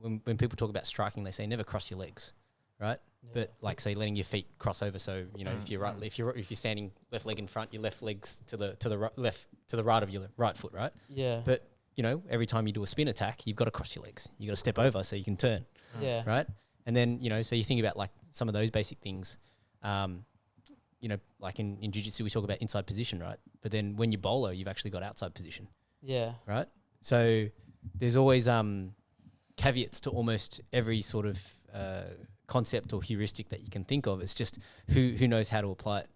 when people talk about striking, they say never cross your legs, right? Yeah. But like say letting your feet cross over, so you know if you're standing left leg in front, your left leg's to the right of your right foot, right? Yeah. But you know every time you do a spin attack, you've got to cross your legs. You got to step over so you can turn. Yeah. Right. And then you know so you think about like some of those basic things. You know, like in jiu-jitsu we talk about inside position, right? But then when you bowler, you've actually got outside position. Yeah. Right. So there's always caveats to almost every sort of concept or heuristic that you can think of. It's just who knows how to apply it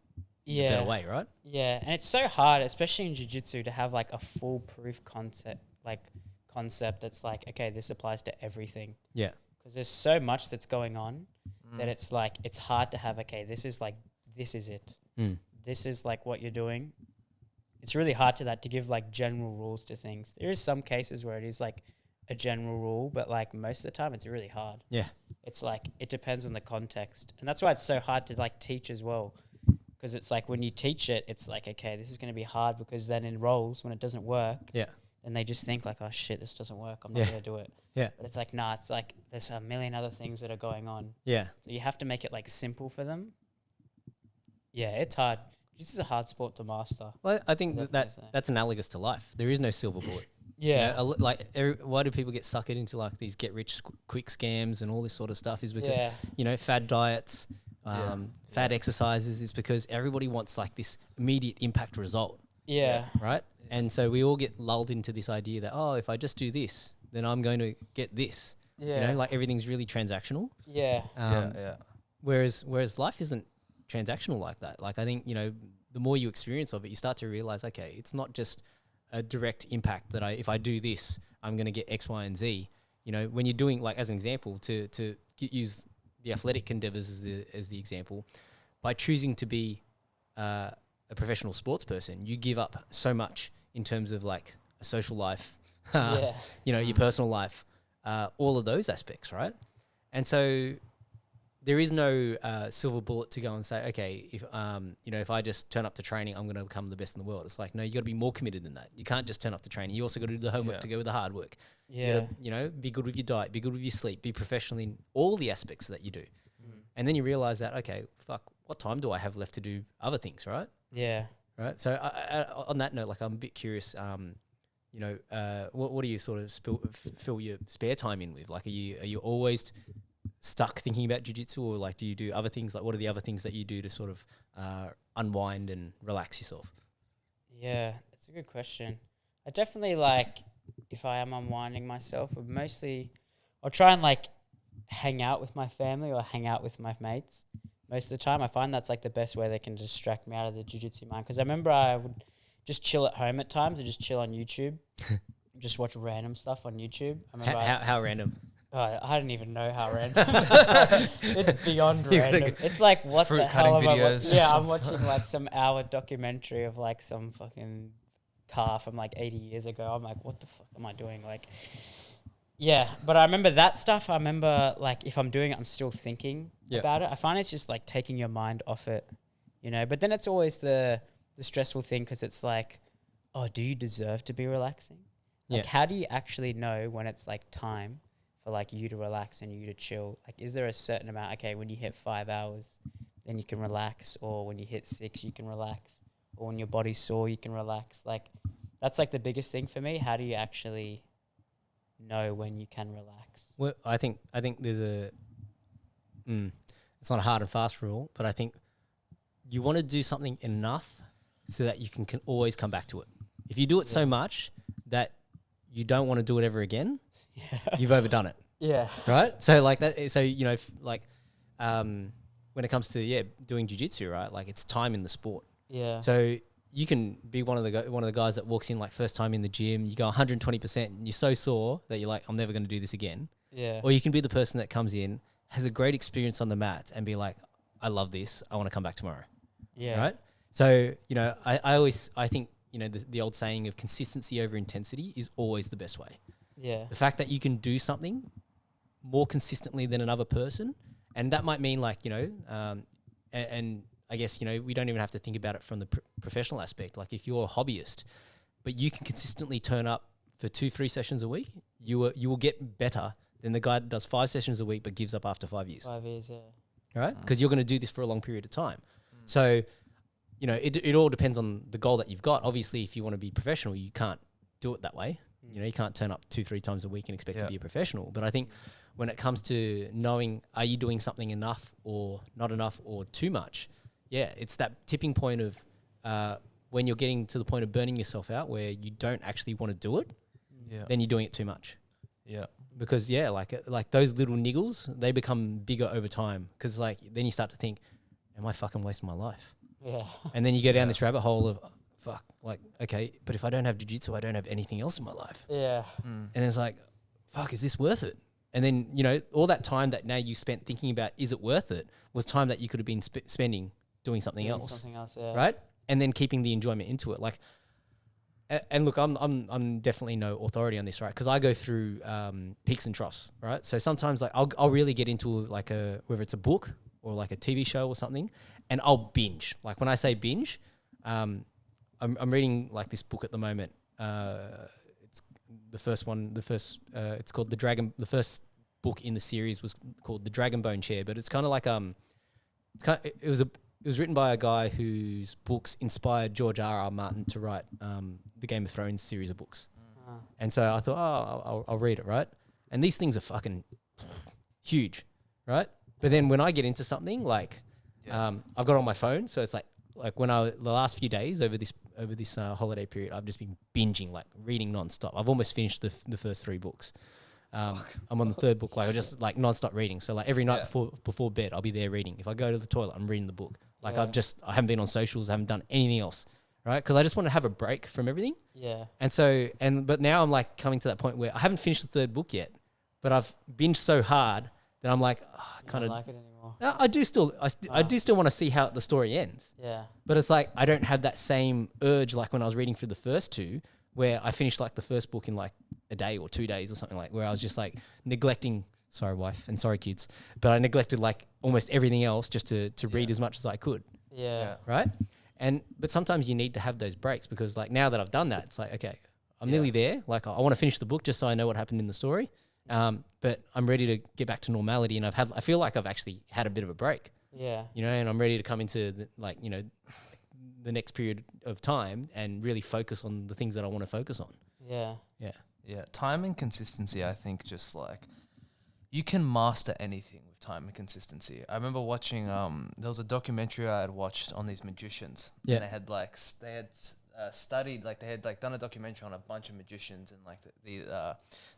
a better way, right? Yeah, and it's so hard, especially in jiu-jitsu, to have like a foolproof concept that's like, okay, this applies to everything. Yeah. Because there's so much that's going on that it's like, it's hard to have, okay, this is it. This is like what you're doing. It's really hard to give like general rules to things. There is some cases where it is like a general rule, but like most of the time it's really hard. Yeah. It's like, it depends on the context. And that's why it's so hard to like teach as well. Because it's like when you teach it, it's like, okay, this is going to be hard because then in roles when it doesn't work, then they just think like, oh shit, this doesn't work. I'm not going to do it. Yeah. But it's like, nah, it's like there's a million other things that are going on. Yeah. So you have to make it like simple for them. Yeah, it's hard. This is a hard sport to master. Well, I think that's analogous to life. There is no silver bullet. Yeah. You know, why do people get suckered into like these get rich quick scams and all this sort of stuff? Is because, you know, fad diets, fad exercises. Is because everybody wants like this immediate impact result. Yeah. Right? And so we all get lulled into this idea that, oh, if I just do this, then I'm going to get this. Yeah. You know, like everything's really transactional. Yeah. Whereas life isn't transactional like that. Like I think, you know, the more you experience of it, you start to realize, okay, it's not just a direct impact that if I do this, I'm going to get X, Y, and Z. You know, when you're doing, like as an example, to use the athletic endeavors as the example, by choosing to be a professional sports person, you give up so much in terms of like a social life, you know, your personal life, all of those aspects, right? And so there is no silver bullet to go and say, okay, if if I just turn up to training, I'm going to become the best in the world. It's like, no, you got to be more committed than that. You can't just turn up to training. You also got to do the homework to go with the hard work. Yeah. You gotta, be good with your diet, be good with your sleep, be professional in all the aspects that you do. And then you realize that, okay, fuck, what time do I have left to do other things, right? Yeah. Right. So on that note, like, I'm a bit curious, what do you sort of fill your spare time in with? Like, are you always stuck thinking about jiu-jitsu, or like, do you do other things? Like, what are the other things that you do to sort of unwind and relax yourself? Yeah, that's a good question. I definitely, like, if I am unwinding myself, I'll try and like hang out with my family or hang out with my mates. Most of the time, I find that's like the best way they can distract me out of the jiu-jitsu mind. Because I remember I would just chill at home at times, or just chill on YouTube, just watch random stuff on YouTube. I remember how random? I don't even know how random. It's beyond random. It's like, what the hell am I watching? Yeah, I'm watching like some hour documentary of like some fucking car from like 80 years ago. I'm like, what the fuck am I doing? Like, yeah, but I remember that stuff. I remember, like, if I'm doing it, I'm still thinking about it. I find it's just like taking your mind off it, but then it's always the stressful thing, because it's like, oh, do you deserve to be relaxing? Like, how do you actually know when it's like time for like you to relax and you to chill? Like, is there a certain amount? Okay, when you hit 5 hours, then you can relax, or when you hit 6, you can relax, or when your body's sore, you can relax. Like, that's like the biggest thing for me. How do you actually know when you can relax? Well, I think there's it's not a hard and fast rule, but I think you want to do something enough so that you can always come back to it. If you do it so much that you don't want to do it ever again, you've overdone it. Yeah. Right? So like that. So, when it comes to doing jiu-jitsu, right? Like, it's time in the sport. Yeah. So you can be one of the guys that walks in like first time in the gym, you go 120% and you're so sore that you're like, I'm never going to do this again. Yeah. Or you can be the person that comes in, has a great experience on the mat, and be like, I love this, I want to come back tomorrow. Yeah. Right? So, I think, the old saying of consistency over intensity is always the best way. Yeah. The fact that you can do something more consistently than another person, and that might mean like, and I guess, we don't even have to think about it from the professional aspect. Like, if you're a hobbyist, but you can consistently turn up for 2-3 sessions a week, you will get better than the guy that does 5 sessions a week but gives up after 5 years. 5 years, yeah. Right? Because you're going to do this for a long period of time. So, it all depends on the goal that you've got. Obviously, if you want to be professional, you can't do it that way. You can't turn up 2-3 times a week and expect to be a professional. But I think when it comes to knowing, are you doing something enough or not enough or too much? Yeah, it's that tipping point of when you're getting to the point of burning yourself out where you don't actually want to do it, then you're doing it too much. Yeah. Because, like those little niggles, they become bigger over time. Because, like, then you start to think, am I fucking wasting my life? Yeah. And then you go down this rabbit hole of, fuck, like, okay, but if I don't have jiu-jitsu, I don't have anything else in my life. Yeah. And it's like, fuck, is this worth it? And then, all that time that now you spent thinking about, is it worth it, was time that you could have been spending doing something else. Something else, yeah. Right? And then keeping the enjoyment into it. Like, and look, I'm definitely no authority on this, right? Because I go through peaks and troughs, right? So sometimes, like, I'll really get into like whether it's a book or like a TV show or something, and I'll binge. Like, when I say binge, I'm reading like this book at the moment. It's the first one. It's called The Dragon. The first book in the series was called The Dragon Bone Chair, but it's kind of like it was written by a guy whose books inspired George R.R. Martin to write the Game of Thrones series of books. And so I thought, I'll read it, right? And these things are fucking huge, right? But then when I get into something, like, I've got it on my phone, so it's like when the last few days over this holiday period, I've just been binging, like, reading nonstop. I've almost finished the first 3 books. I'm on the 3rd book, like, I just like nonstop reading. So like every night before bed, I'll be there reading. If I go to the toilet, I'm reading the book. Like, I haven't been on socials, I haven't done anything else, right? Because I just want to have a break from everything. Yeah. But now I'm like coming to that point where I haven't finished the 3rd book yet, but I've binged so hard that I'm like, I kind of don't like it anymore. No, I do still want to see how the story ends. Yeah. But it's like I don't have that same urge like when I was reading through the first 2, where I finished like the first book in like a day or 2 days or something, like, where I was just like neglecting sorry wife and sorry kids, but I neglected like almost everything else just to read as much as I could. Yeah. Right. But sometimes you need to have those breaks, because like now that I've done that, it's like, okay, I'm nearly there. Like I want to finish the book just so I know what happened in the story. But I'm ready to get back to normality, and I feel like I've actually had a bit of a break. Yeah. You know, and I'm ready to come into the next period of time and really focus on the things that I want to focus on. Yeah. Yeah. Yeah. Time and consistency, I think, just like you can master anything with time and consistency. I remember watching, there was a documentary I had watched on these magicians. Yeah. And they had studied, like they had like done a documentary on a bunch of magicians and like the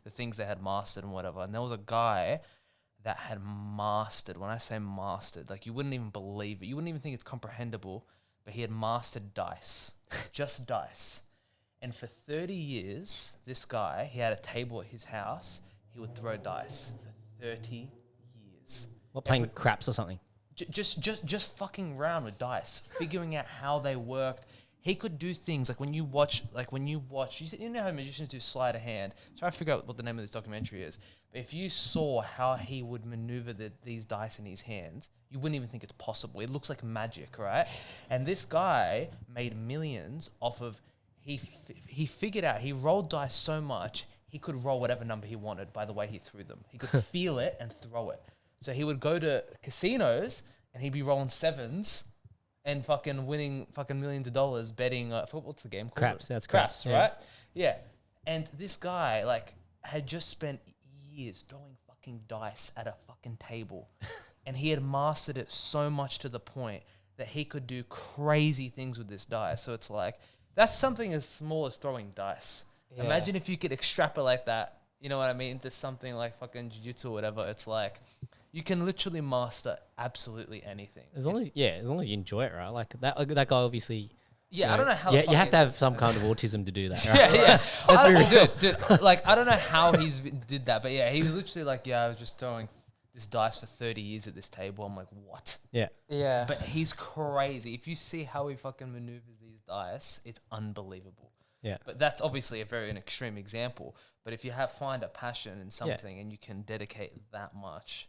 things they had mastered and whatever. And there was a guy that had mastered, when I say mastered, like you wouldn't even believe it. You wouldn't even think it's comprehensible, but he had mastered dice, just dice. And for 30 years, this guy, he had a table at his house. He would throw dice for 30 years. What, playing craps or something? Just fucking around with dice, figuring out how they worked. He could do things like when you watch, you know how magicians do sleight of hand. Try to figure out what the name of this documentary is. But if you saw how he would maneuver these dice in his hands, you wouldn't even think it's possible. It looks like magic, right? And this guy made millions off of, he figured out, he rolled dice so much, he could roll whatever number he wanted by the way he threw them. He could feel it and throw it. So he would go to casinos and he'd be rolling sevens and fucking winning fucking millions of dollars betting. What's the game called? Craps. That's craps, right? Yeah. And this guy like had just spent years throwing fucking dice at a fucking table, and he had mastered it so much to the point that he could do crazy things with this dice. So it's like that's something as small as throwing dice. Yeah. Imagine if you could extrapolate that, you know what I mean, into something like fucking jiu-jitsu or whatever. It's like you can literally master absolutely anything. As long as you enjoy it, right? Like that guy obviously. Yeah, I don't know how. Yeah, you have to have some kind of autism to do that. Right? Yeah. Let's be real, dude. Like I don't know how did that, but yeah, he was literally like, yeah, I was just throwing this dice for 30 years at this table. I'm like, what? Yeah. Yeah. But he's crazy. If you see how he fucking maneuvers these dice, it's unbelievable. Yeah. But that's obviously an extreme example. But if you find a passion in something and you can dedicate that much,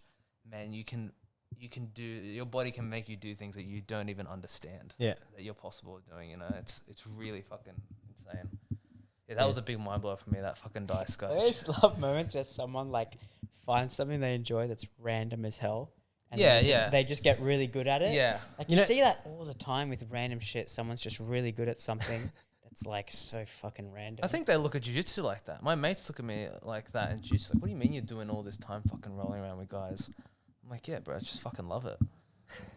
man, you can do, your body can make you do things that you don't even understand. Yeah. That you're possible of doing, you know. It's really fucking insane. Yeah, that was a big mind blow for me, that fucking dice guy. I always love moments where someone like finds something they enjoy that's random as hell. And they just get really good at it. Yeah. Like you see that all the time with random shit. Someone's just really good at something that's like so fucking random. I think they look at jiu-jitsu like that. My mates look at me like that in jiu-jitsu. Like, what do you mean you're doing all this time fucking rolling around with guys? I'm like, yeah, bro, I just fucking love it.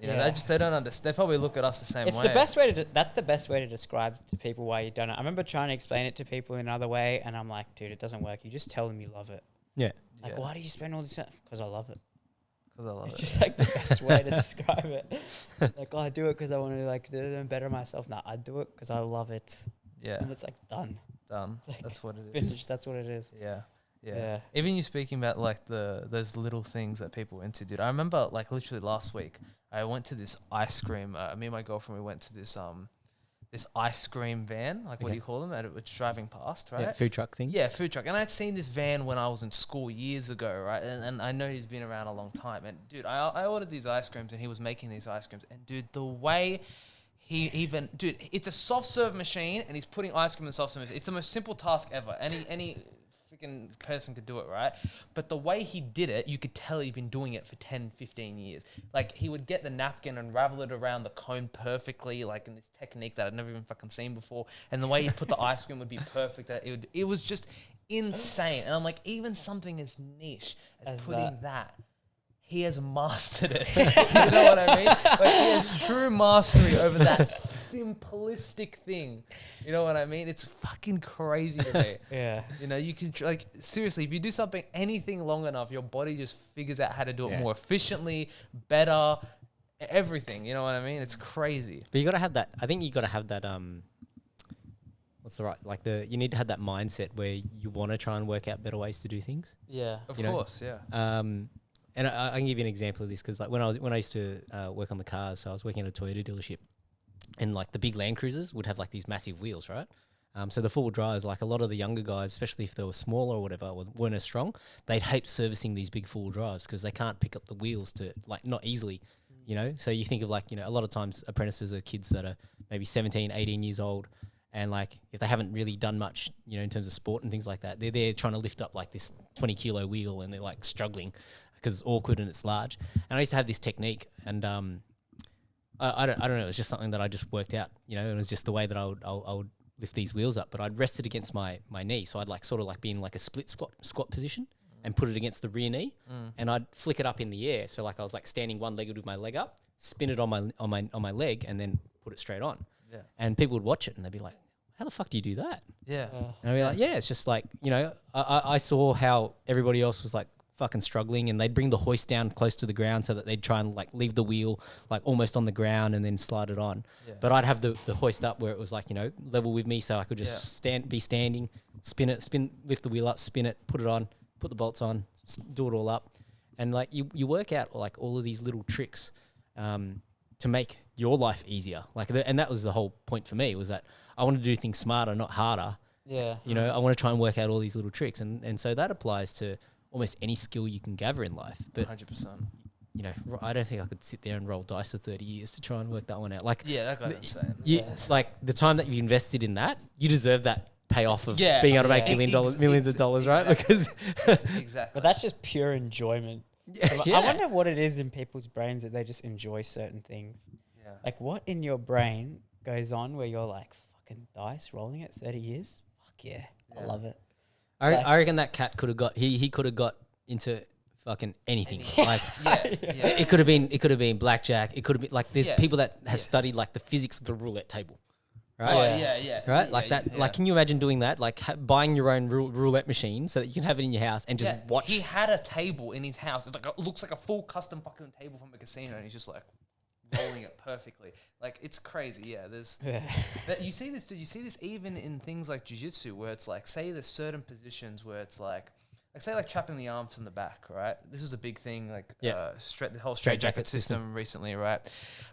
You know, they don't understand. They probably look at us the same way. It's the best way to. That's the best way to describe to people why you don't know. I remember trying to explain it to people in another way, and I'm like, dude, it doesn't work. You just tell them you love it. Yeah. Like, why do you spend all this time? Because I love it. Because I love it. It's just like the best way to describe it. Like, I do it because I want to like better myself. No, I do it because I love it. Yeah. And it's like done. Like that's what it is. Finished. That's what it is. Yeah. Even you speaking about like those little things that people went to, dude. I remember like literally last week, I went to this ice cream. Me and my girlfriend, we went to this ice cream van. Like, what do you call them? And it was driving past, right? Yeah, food truck thing. Yeah, food truck. And I'd seen this van when I was in school years ago, right? And I know he's been around a long time. And dude, I ordered these ice creams, and he was making these ice creams. And dude, the way it's a soft serve machine, and he's putting ice cream in the soft serve machine. It's the most simple task ever. Any freaking person could do it, right? But the way he did it, you could tell he'd been doing it for 10, 15 years. Like, he would get the napkin and ravel it around the cone perfectly, like in this technique that I'd never even fucking seen before. And the way he put the ice cream would be perfect. It was just insane. And I'm like, even something as niche as putting that, he has mastered it. You know what I mean? Like, he has true mastery over that simplistic thing. You know what I mean? It's fucking crazy to me. Yeah. You know, you can like, seriously, if you do something anything long enough, your body just figures out how to do it more efficiently, better, everything. You know what I mean? It's crazy. But you got to have that. I think you got to have that. You need to have that mindset where you want to try and work out better ways to do things. Yeah. Of course, yeah. And I can give you an example of this because like when I used to work on the cars, so I was working at a Toyota dealership, and like the big Land Cruisers would have like these massive wheels, right? So the four-wheel drives, like a lot of the younger guys, especially if they were smaller or whatever, or weren't as strong, they'd hate servicing these big four-wheel drives because they can't pick up the wheels to, like, not easily, you know? So you think of, like, you know, a lot of times apprentices are kids that are maybe 17, 18 years old, and, like, if they haven't really done much, you know, in terms of sport and things like that, they're there trying to lift up, like, this 20-kilo wheel, and they're, like, struggling because it's awkward and it's large. And I used to have this technique, and I don't know, it was just something that I just worked out, you know, and it was just the way that I would lift these wheels up, but I'd rest it against my knee, so I'd like sort of like be in like a split squat position and put it against the rear knee, and I'd flick it up in the air. So like I was like standing one-legged with my leg up, spin it on my leg, and then put it straight on. Yeah. And people would watch it and they'd be like, "How the fuck do you do that?" Yeah. And I'd be like, "Yeah, it's just like, you know, I saw how everybody else was like fucking struggling, and they'd bring the hoist down close to the ground so that they'd try and like leave the wheel like almost on the ground and then slide it on. Yeah. But I'd have the hoist up where it was like, you know, level with me, so I could just be standing, lift the wheel up, spin it, put it on, put the bolts on, do it all up. And like you work out like all of these little tricks to make your life easier. Like, and that was the whole point for me, was that I want to do things smarter, not harder. Yeah. You know, I want to try and work out all these little tricks. And so that applies to almost any skill you can gather in life. But 100%. You know, I don't think I could sit there and roll dice for 30 years to try and work that one out. Like, yeah, that guy's insane. Like the time that you invested in that, you deserve that payoff of being able to make millions of dollars, right? Because exactly. But that's just pure enjoyment. I wonder what it is in people's brains that they just enjoy certain things. Yeah. Like, what in your brain goes on where you're like, fucking dice rolling it 30 years? Fuck yeah. I love it. I reckon that cat could have got he could have got into fucking anything. Like it could have been blackjack. It could have been like there's people that have studied like the physics of the roulette table, right? Oh, right, like that. Yeah. Like, can you imagine doing that? Like buying your own roulette machine so that you can have it in your house and just watch. He had a table in his house. It's like it looks like a full custom fucking table from a casino, and he's just like rolling it perfectly. Like, it's crazy. Yeah, there's but you see this, dude, you see this even in things like jiu-jitsu, where it's like, say there's certain positions where it's like say like trapping the arms from the back, right? This was a big thing, like the whole straight jacket system recently, right?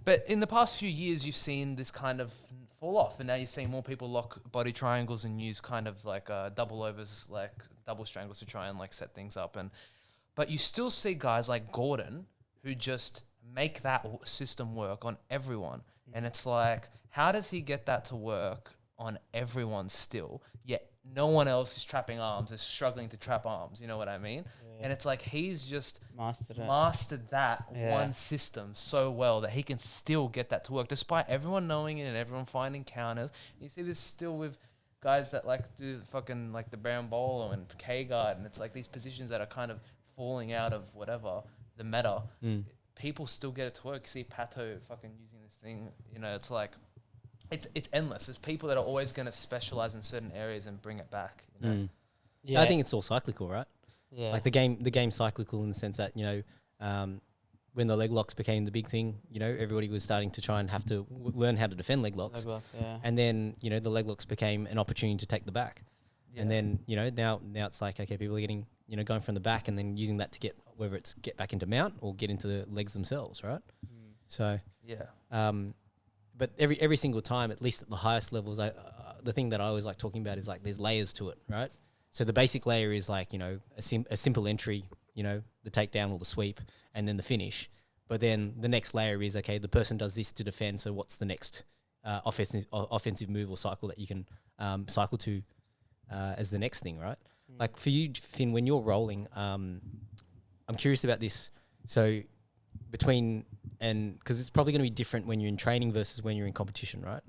But in the past few years, you've seen this kind of fall off, and now you're seeing more people lock body triangles and use kind of like double overs, like double strangles to try and like set things up. But you still see guys like Gordon who just make that system work on everyone. And it's like, how does he get that to work on everyone still, yet no one else is trapping arms, is struggling to trap arms, you know what I mean? Yeah. And it's like he's just mastered that one system so well that he can still get that to work, despite everyone knowing it and everyone finding counters. You see this still with guys that like do fucking like the brown bowler and K-guard, and it's like these positions that are kind of falling out of whatever, the meta. People still get it to work. See Pato fucking using this thing, you know, it's like, it's endless. There's people that are always going to specialize in certain areas and bring it back, you know? Yeah. I think it's all cyclical, right? Yeah. Like the game's cyclical in the sense that, you know, when the leg locks became the big thing, you know, everybody was starting to try and have to learn how to defend leg locks. And then, you know, the leg locks became an opportunity to take the back. Yeah. And then, you know, now it's like, okay, people are getting, you know, going from the back and then using that to get, whether it's get back into mount or get into the legs themselves, right? So, but every single time, at least at the highest levels, the thing that I always like talking about is like there's layers to it, right? So the basic layer is like, you know, a simple entry, you know, the takedown or the sweep, and then the finish. But then the next layer is, okay, the person does this to defend, so what's the next offensive move or cycle that you can cycle to as the next thing, right? Like for you, Finn, when you're rolling, I'm curious about this. So because it's probably going to be different when you're in training versus when you're in competition, right?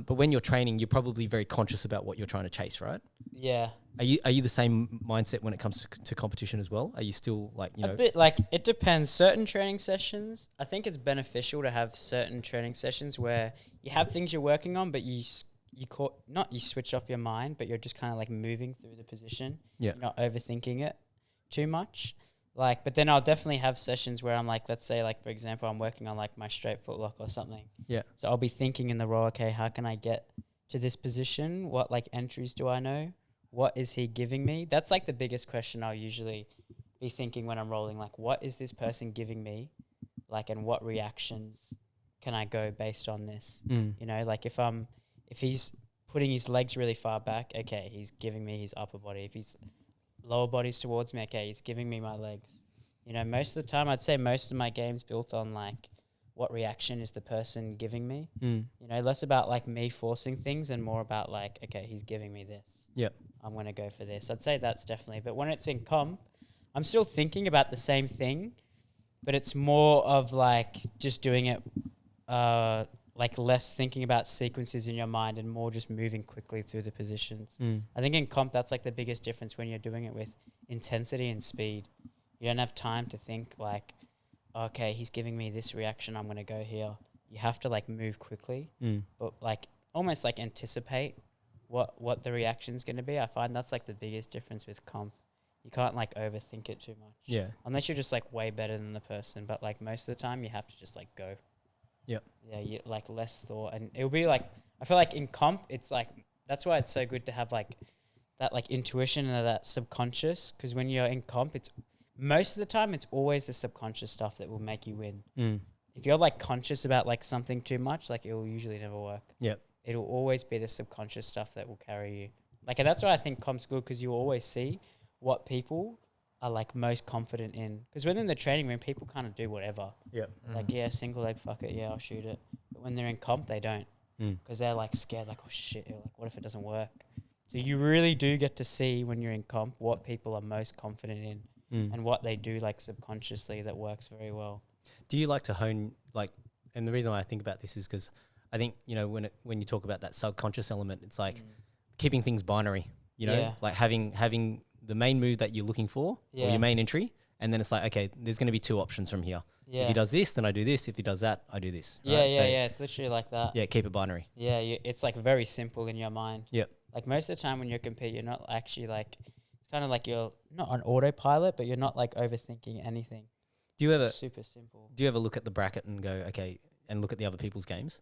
But when you're training, you're probably very conscious about what you're trying to chase, right? Yeah. Are you the same mindset when it comes to competition as well? Are you still like, you know? A bit, like, it depends. Certain training sessions, I think it's beneficial to have certain training sessions where you have things you're working on, but you switch off your mind, but you're just kind of like moving through the position. Yeah. You're not overthinking it too much. Like, but then I'll definitely have sessions where I'm like, let's say, like, for example, I'm working on like my straight foot lock or something. Yeah. So I'll be thinking in the row, okay, how can I get to this position? What like entries do I know? What is he giving me? That's like the biggest question I'll usually be thinking when I'm rolling. Like, what is this person giving me? Like, and what reactions can I go based on this? You know, like if he's putting his legs really far back, okay, he's giving me his upper body. If his lower body's towards me, okay, he's giving me my legs. You know, most of the time, I'd say most of my game's built on like what reaction is the person giving me. You know, less about like me forcing things and more about like, okay, he's giving me this. Yep. I'm going to go for this. I'd say that's definitely. But when it's in comp, I'm still thinking about the same thing, but it's more of like just doing it like less thinking about sequences in your mind and more just moving quickly through the positions. I think in comp, that's like the biggest difference when you're doing it with intensity and speed. You don't have time to think like, okay, he's giving me this reaction, I'm going to go here. You have to like move quickly, but like almost like anticipate what the reaction's going to be. I find that's like the biggest difference with comp. You can't like overthink it too much. Yeah. Unless you're just like way better than the person, but like most of the time you have to just like go. Yep. Yeah, you like less thought, and it'll be like, I feel like in comp it's like, that's why it's so good to have like that like intuition and that subconscious, because when you're in comp, it's most of the time it's always the subconscious stuff that will make you win. If you're like conscious about like something too much, like it will usually never work. Yep. It'll always be the subconscious stuff that will carry you. Like, and that's why I think comp's good, because you always see what people are like most confident in. Because within the training room, people kind of do whatever. Yep. Like, yeah, single leg, fuck it, yeah, I'll shoot it. But when they're in comp, they don't, because they're like scared, like, oh shit, like what if it doesn't work? So you really do get to see when you're in comp what people are most confident in and what they do like subconsciously that works very well. Do you like to hone like? And the reason why I think about this is because I think, you know, when you talk about that subconscious element, it's like keeping things binary. You know, like having the main move that you're looking for or your main entry, and then it's like, okay, there's going to be two options from here. Yeah. If he does this, then I do this. If he does that, I do this. Yeah, right? yeah. It's literally like that. Yeah, keep it binary. Yeah, it's like very simple in your mind. Yep. Like most of the time when you compete, you're not actually like, it's kind of like you're not on autopilot, but you're not like overthinking anything. Do you ever super simple? Do you ever look at the bracket and go, okay, and look at the other people's games?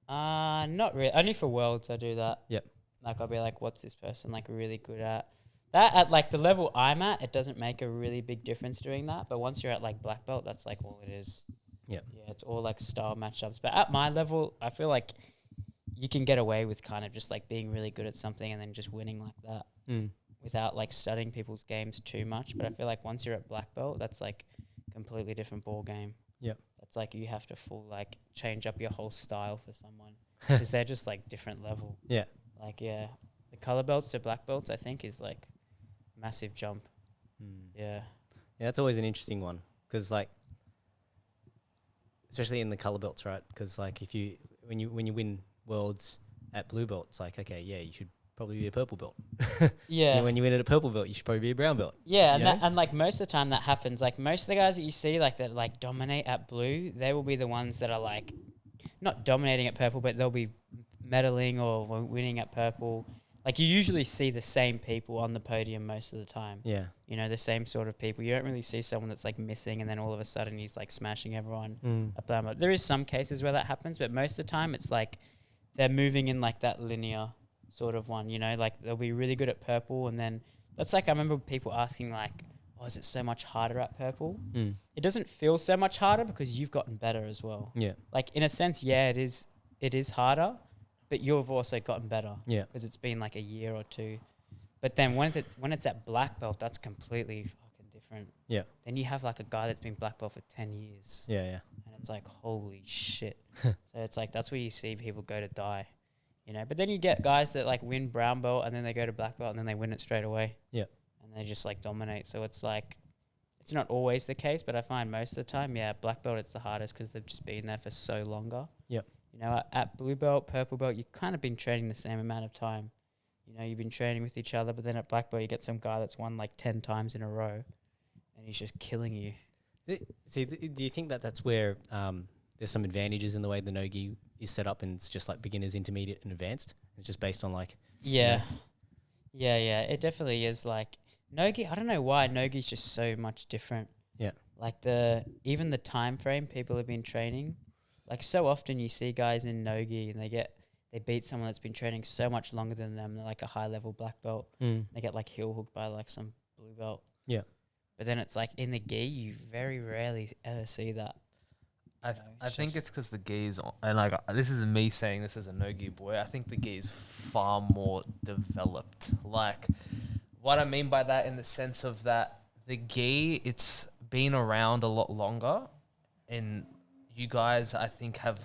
Not really. Only for Worlds I do that. Yep. Like I'll be like, what's this person like really good at? That at like the level I'm at, it doesn't make a really big difference doing that. But once you're at like black belt, that's like all it is. Yep. Yeah, it's all like style matchups. But at my level, I feel like you can get away with kind of just like being really good at something and then just winning like that without like studying people's games too much. But I feel like once you're at black belt, that's like completely different ball game. Yep. That's like you have to full like change up your whole style for someone because they're just like different level. Yeah. Like, yeah, the color belts to black belts, I think, is like massive jump. Yeah. Yeah, it's always an interesting one because, like, especially in the color belts, right? Because, like, when you win worlds at blue belt, it's like, okay, yeah, you should probably be a purple belt. Yeah. And when you win at a purple belt, you should probably be a brown belt. Yeah, and like most of the time that happens. Like most of the guys that you see like that like dominate at blue, they will be the ones that are like not dominating at purple, but they'll be medaling or winning at purple. Like you usually see the same people on the podium most of the time. Yeah. You know, the same sort of people. You don't really see someone that's like missing and then all of a sudden he's like smashing everyone at brown belt. There is some cases where that happens, but most of the time it's like they're moving in like that linear sort of one, you know, like they'll be really good at purple and then that's like, I remember people asking like, oh, is it so much harder at purple? It doesn't feel so much harder because you've gotten better as well. Yeah. Like in a sense, yeah, it is harder, but you've also gotten better. Yeah. Because it's been like a year or two. But then when it's at black belt, that's completely fucking different. Yeah. Then you have like a guy that's been black belt for 10 years. Yeah, yeah. And it's like, holy shit. So it's like, that's where you see people go to die. You know, but then you get guys that like win brown belt and then they go to black belt and then they win it straight away. Yeah. And they just like dominate. So it's like, it's not always the case, but I find most of the time, yeah, black belt, it's the hardest because they've just been there for so longer. Yep. You know, at blue belt, purple belt, you've kind of been training the same amount of time. You know, you've been training with each other, but then at black belt, you get some guy that's won like 10 times in a row and he's just killing you. See, do you think that that's where there's some advantages in the way the no-gi is set up and it's just like beginners, intermediate and advanced? It's just based on like... Yeah. Yeah. It definitely is like... No-gi, I don't know why no-gi is just so much different. Yeah. Like even the time frame people have been training, like so often you see guys in no-gi and they beat someone that's been training so much longer than them. They're like a high level black belt. They get like heel hooked by like some blue belt. Yeah. But then it's like in the gi, you very rarely ever see that. I think it's because the gi's and like this is me saying this as a no-gi boy. I think the gi's far more developed. Like what I mean by that in the sense of that the gi, it's been around a lot longer, and you guys I think have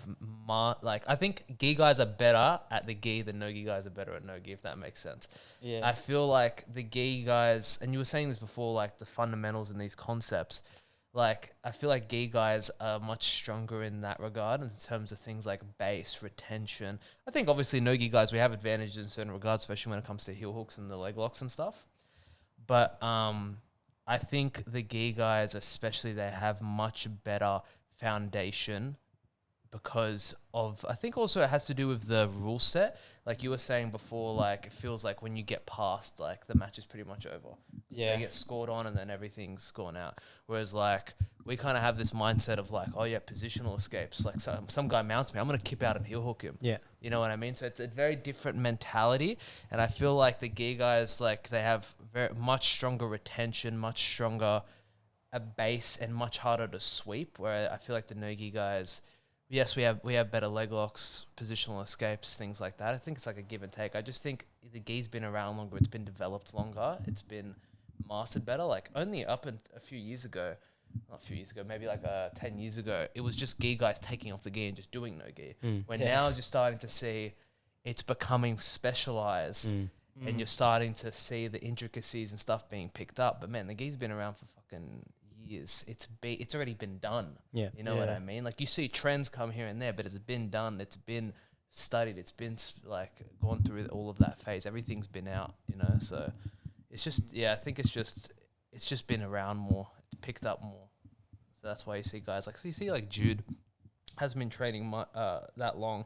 I think gi guys are better at the gi than no-gi guys are better at no-gi, if that makes sense. Yeah. I feel like the gi guys, and you were saying this before, like the fundamentals and these concepts. Like, I feel like gi guys are much stronger in that regard in terms of things like base, retention. I think obviously no-gi guys, we have advantages in certain regards, especially when it comes to heel hooks and the leg locks and stuff. But I think the gi guys, especially, they have much better foundation because of, I think also it has to do with the rule set. Like you were saying before, like it feels like when you get past, like the match is pretty much over. Yeah. They get scored on and then everything's gone out. Whereas like we kind of have this mindset of like, oh yeah, positional escapes. Like some guy mounts me, I'm going to kip out and heel hook him. Yeah. You know what I mean? So it's a very different mentality. And I feel like the gi guys, like they have very much stronger retention, much stronger a base and much harder to sweep. Where I feel like the no-gi guys, yes, we have better leg locks, positional escapes, things like that. I think it's like a give and take. I just think the gi's been around longer. It's been developed longer. It's been mastered better. Like only up in a few years ago, not a few years ago, maybe like 10 years ago, it was just gi guys taking off the gi and just doing no gi. When now you're starting to see it's becoming specialized and you're starting to see the intricacies and stuff being picked up. But man, the gi's been around for fucking years. It's already been done. Yeah. You know what I mean? Like you see trends come here and there, but it's been done. It's been studied. It's been like gone through all of that phase. Everything's been out, you know? So it's just, I think it's just been around more. It's picked up more. So that's why you see guys like, so you see like Jude hasn't been training that long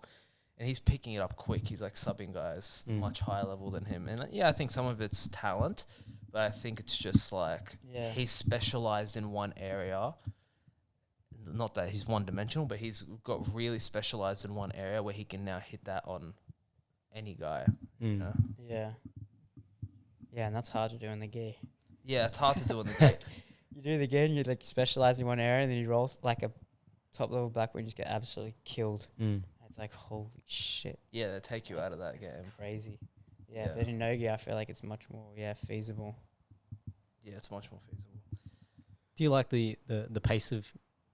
and he's picking it up quick. He's like subbing guys much higher level than him. And I think some of it's talent, but I think it's just like he's specialized in one area. Not that he's one-dimensional, but he's got really specialized in one area where he can now hit that on any guy. You know? Yeah. Yeah, and that's hard to do in the gi. Yeah, it's hard to do in the gi. You do the gi and you like specialize in one area, and then you roll like a top-level black belt and you just get absolutely killed. It's like, holy shit. Yeah, they take you out of that game. Crazy. Yeah, but in no-gi, I feel like it's much more, feasible. Yeah, it's much more feasible. Do you like the pace of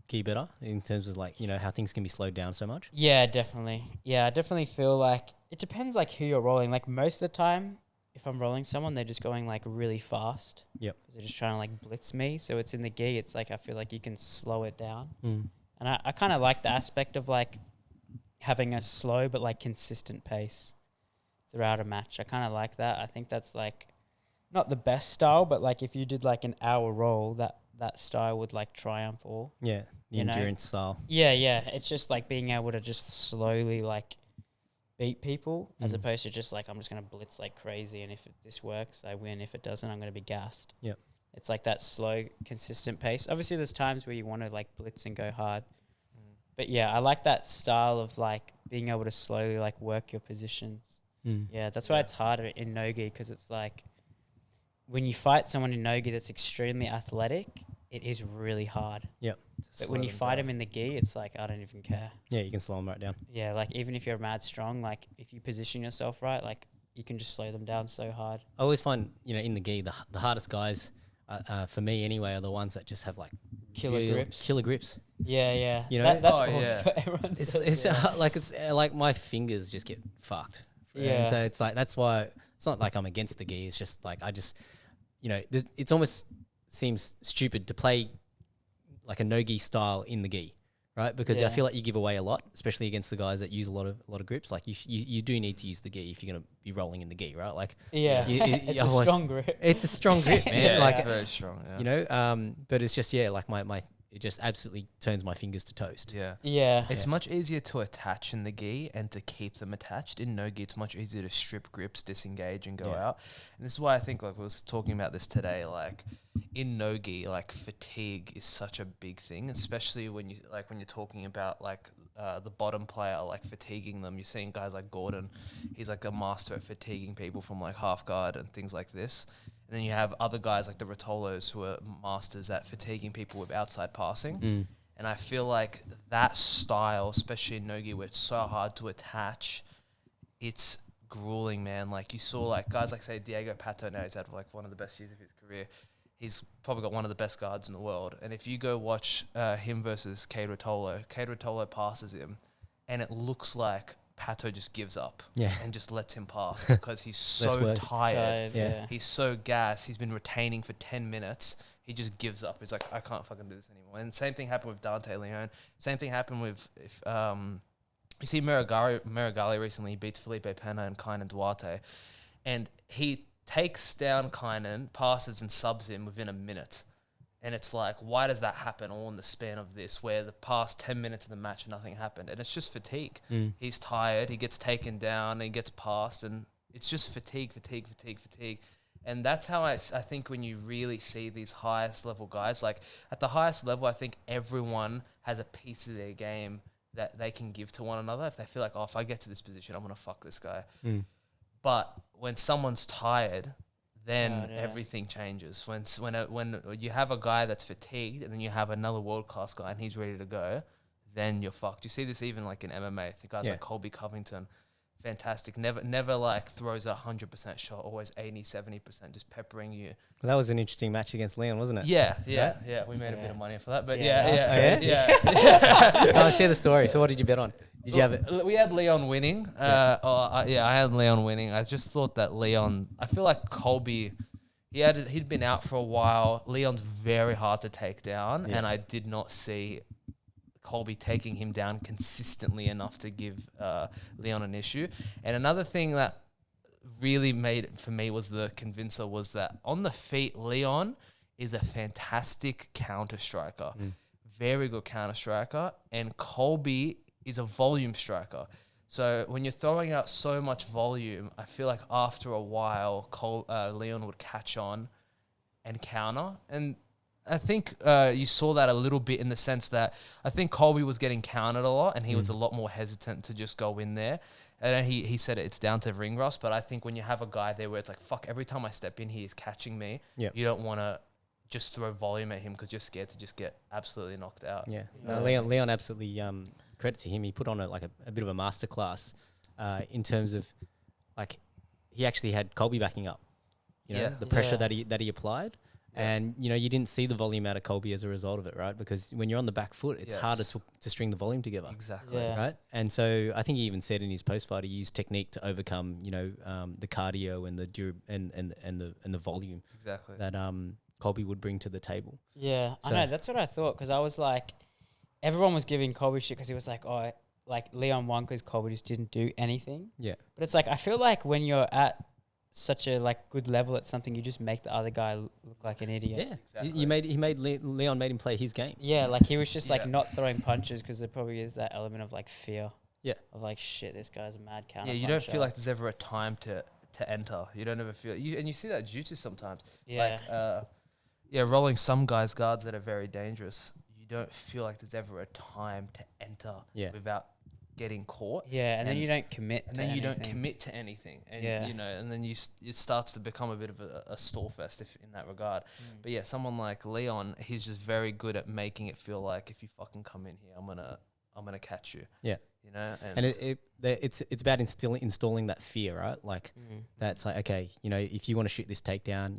gi better in terms of like, you know, how things can be slowed down so much? Yeah, definitely. Yeah, I definitely feel like it depends like who you're rolling. Like most of the time, if I'm rolling someone, they're just going like really fast. Yep. They're just trying to like blitz me. So it's in the gi, it's like I feel like you can slow it down. And I kind of like the aspect of like having a slow but like consistent pace throughout a match. I kind of like that. I think that's like not the best style, but like if you did like an hour roll, that style would like triumph all. Yeah, the endurance style. Yeah. It's just like being able to just slowly like beat people as opposed to just like I'm just going to blitz like crazy, and if this works, I win. If it doesn't, I'm going to be gassed. Yep. It's like that slow, consistent pace. Obviously, there's times where you want to like blitz and go hard. But yeah, I like that style of like being able to slowly like work your positions. Yeah, that's why it's harder in no-gi, because it's like when you fight someone in no-gi that's extremely athletic, it is really hard. Yep. But when you fight them in the gi, it's like, I don't even care. Yeah, you can slow them right down. Yeah, like even if you're mad strong, like if you position yourself right, like you can just slow them down so hard. I always find, you know, in the gi, the hardest guys, for me anyway, are the ones that just have like Killer grips. Yeah. You know, that's always what everyone says. It's like my fingers just get fucked. Yeah. And so it's like, that's why it's not like I'm against the gi. It's just like, I just, you know, it's almost seems stupid to play like a no-gi style in the gi, right? Because I feel like you give away a lot, especially against the guys that use a lot of grips. Like you do need to use the gi if you're going to be rolling in the gi, right? Like it's a strong grip. It's a strong grip, man. Yeah, like it's very strong. Yeah. You know, but it's just like my it just absolutely turns my fingers to toast. Yeah. It's much easier to attach in the gi and to keep them attached. In no gi, it's much easier to strip grips, disengage, and go out. And this is why I think, like, I was talking about this today, like, in no gi, like, fatigue is such a big thing, especially when you're talking about, like, the bottom player, like, fatiguing them. You're seeing guys like Gordon. He's, like, a master at fatiguing people from, like, half guard and things like this. And then you have other guys like the Rotolos who are masters at fatiguing people with outside passing. And I feel like that style, especially in no-gi, where it's so hard to attach, it's grueling, man. Like you saw, like guys like say Diego Pato now, he's had like one of the best years of his career. He's probably got one of the best guards in the world. And if you go watch him versus Cade Rotolo passes him, and it looks like Pato just gives up and just lets him pass because he's so tired. He's so gassed. He's been retaining for 10 minutes. He just gives up. He's like, I can't fucking do this anymore. And same thing happened with Dante Leon. Same thing happened with you see Marigali recently. He beats Felipe Pena and Kainan Duarte, and he takes down Kainan, passes and subs him within a minute. And it's like, why does that happen all in the span of this, where the past 10 minutes of the match nothing happened? And it's just fatigue. He's tired. He gets taken down. He gets passed, and it's just fatigue. And that's how I think when you really see these highest level guys, like at the highest level, I think everyone has a piece of their game that they can give to one another. If they feel like, oh, if I get to this position, I'm going to fuck this guy. But when someone's tired, then everything changes. When you have a guy that's fatigued and then you have another world-class guy and he's ready to go, then you're fucked. You see this even like in MMA. The guys like Colby Covington, fantastic. Never like throws a 100% shot, always 80-70%, just peppering you. Well, that was an interesting match against Leon, wasn't it? Yeah. We made a bit of money for that, but I'll share the story. So what did you bet on? Did you have it? We had Leon winning. I had Leon winning. I just thought that Leon, I feel like Colby, he'd been out for a while. Leon's very hard to take down, and I did not see Colby taking him down consistently enough to give Leon an issue. And another thing that really made it for me was the convincer was that on the feet, Leon is a fantastic counter striker, very good counter striker, and Colby is a volume striker. So when you're throwing out so much volume, I feel like after a while, Leon would catch on and counter. And I think you saw that a little bit in the sense that I think Colby was getting countered a lot, and he was a lot more hesitant to just go in there. And he said it's down to ring rust, but I think when you have a guy there where it's like, fuck, every time I step in, he is catching me. You don't want to just throw volume at him because you're scared to just get absolutely knocked out. Leon absolutely, credit to him, he put on a bit of a masterclass in terms of like he actually had Colby backing up, the pressure that he applied. And, you didn't see the volume out of Colby as a result of it, right? Because when you're on the back foot, it's harder to string the volume together. Exactly. Right? And so I think he even said in his post-fight, he used technique to overcome, the cardio and the volume. Exactly. That Colby would bring to the table. Yeah, so I know. That's what I thought, because I was like, everyone was giving Colby shit because he was like, oh, like Leon won because Colby just didn't do anything. Yeah. But it's like, I feel like when you're at such a like good level at something, you just make the other guy look like an idiot. Yeah, exactly. Leon made him play his game. Yeah, like he was just like not throwing punches because there probably is that element of like fear. Yeah, of like, shit, this guy's a mad counter. Yeah, you don't feel like there's ever a time to enter. You don't ever feel and you see that in jiu-jitsu sometimes. Yeah, like rolling some guys' guards that are very dangerous. You don't feel like there's ever a time to enter without getting caught. Yeah, and then you don't commit. And then you don't commit to anything. And and then it starts to become a bit of a stall fest in that regard. But yeah, someone like Leon, he's just very good at making it feel like if you fucking come in here, I'm gonna catch you. Yeah. And it's about installing that fear, right? Like that's like, okay, if you want to shoot this takedown,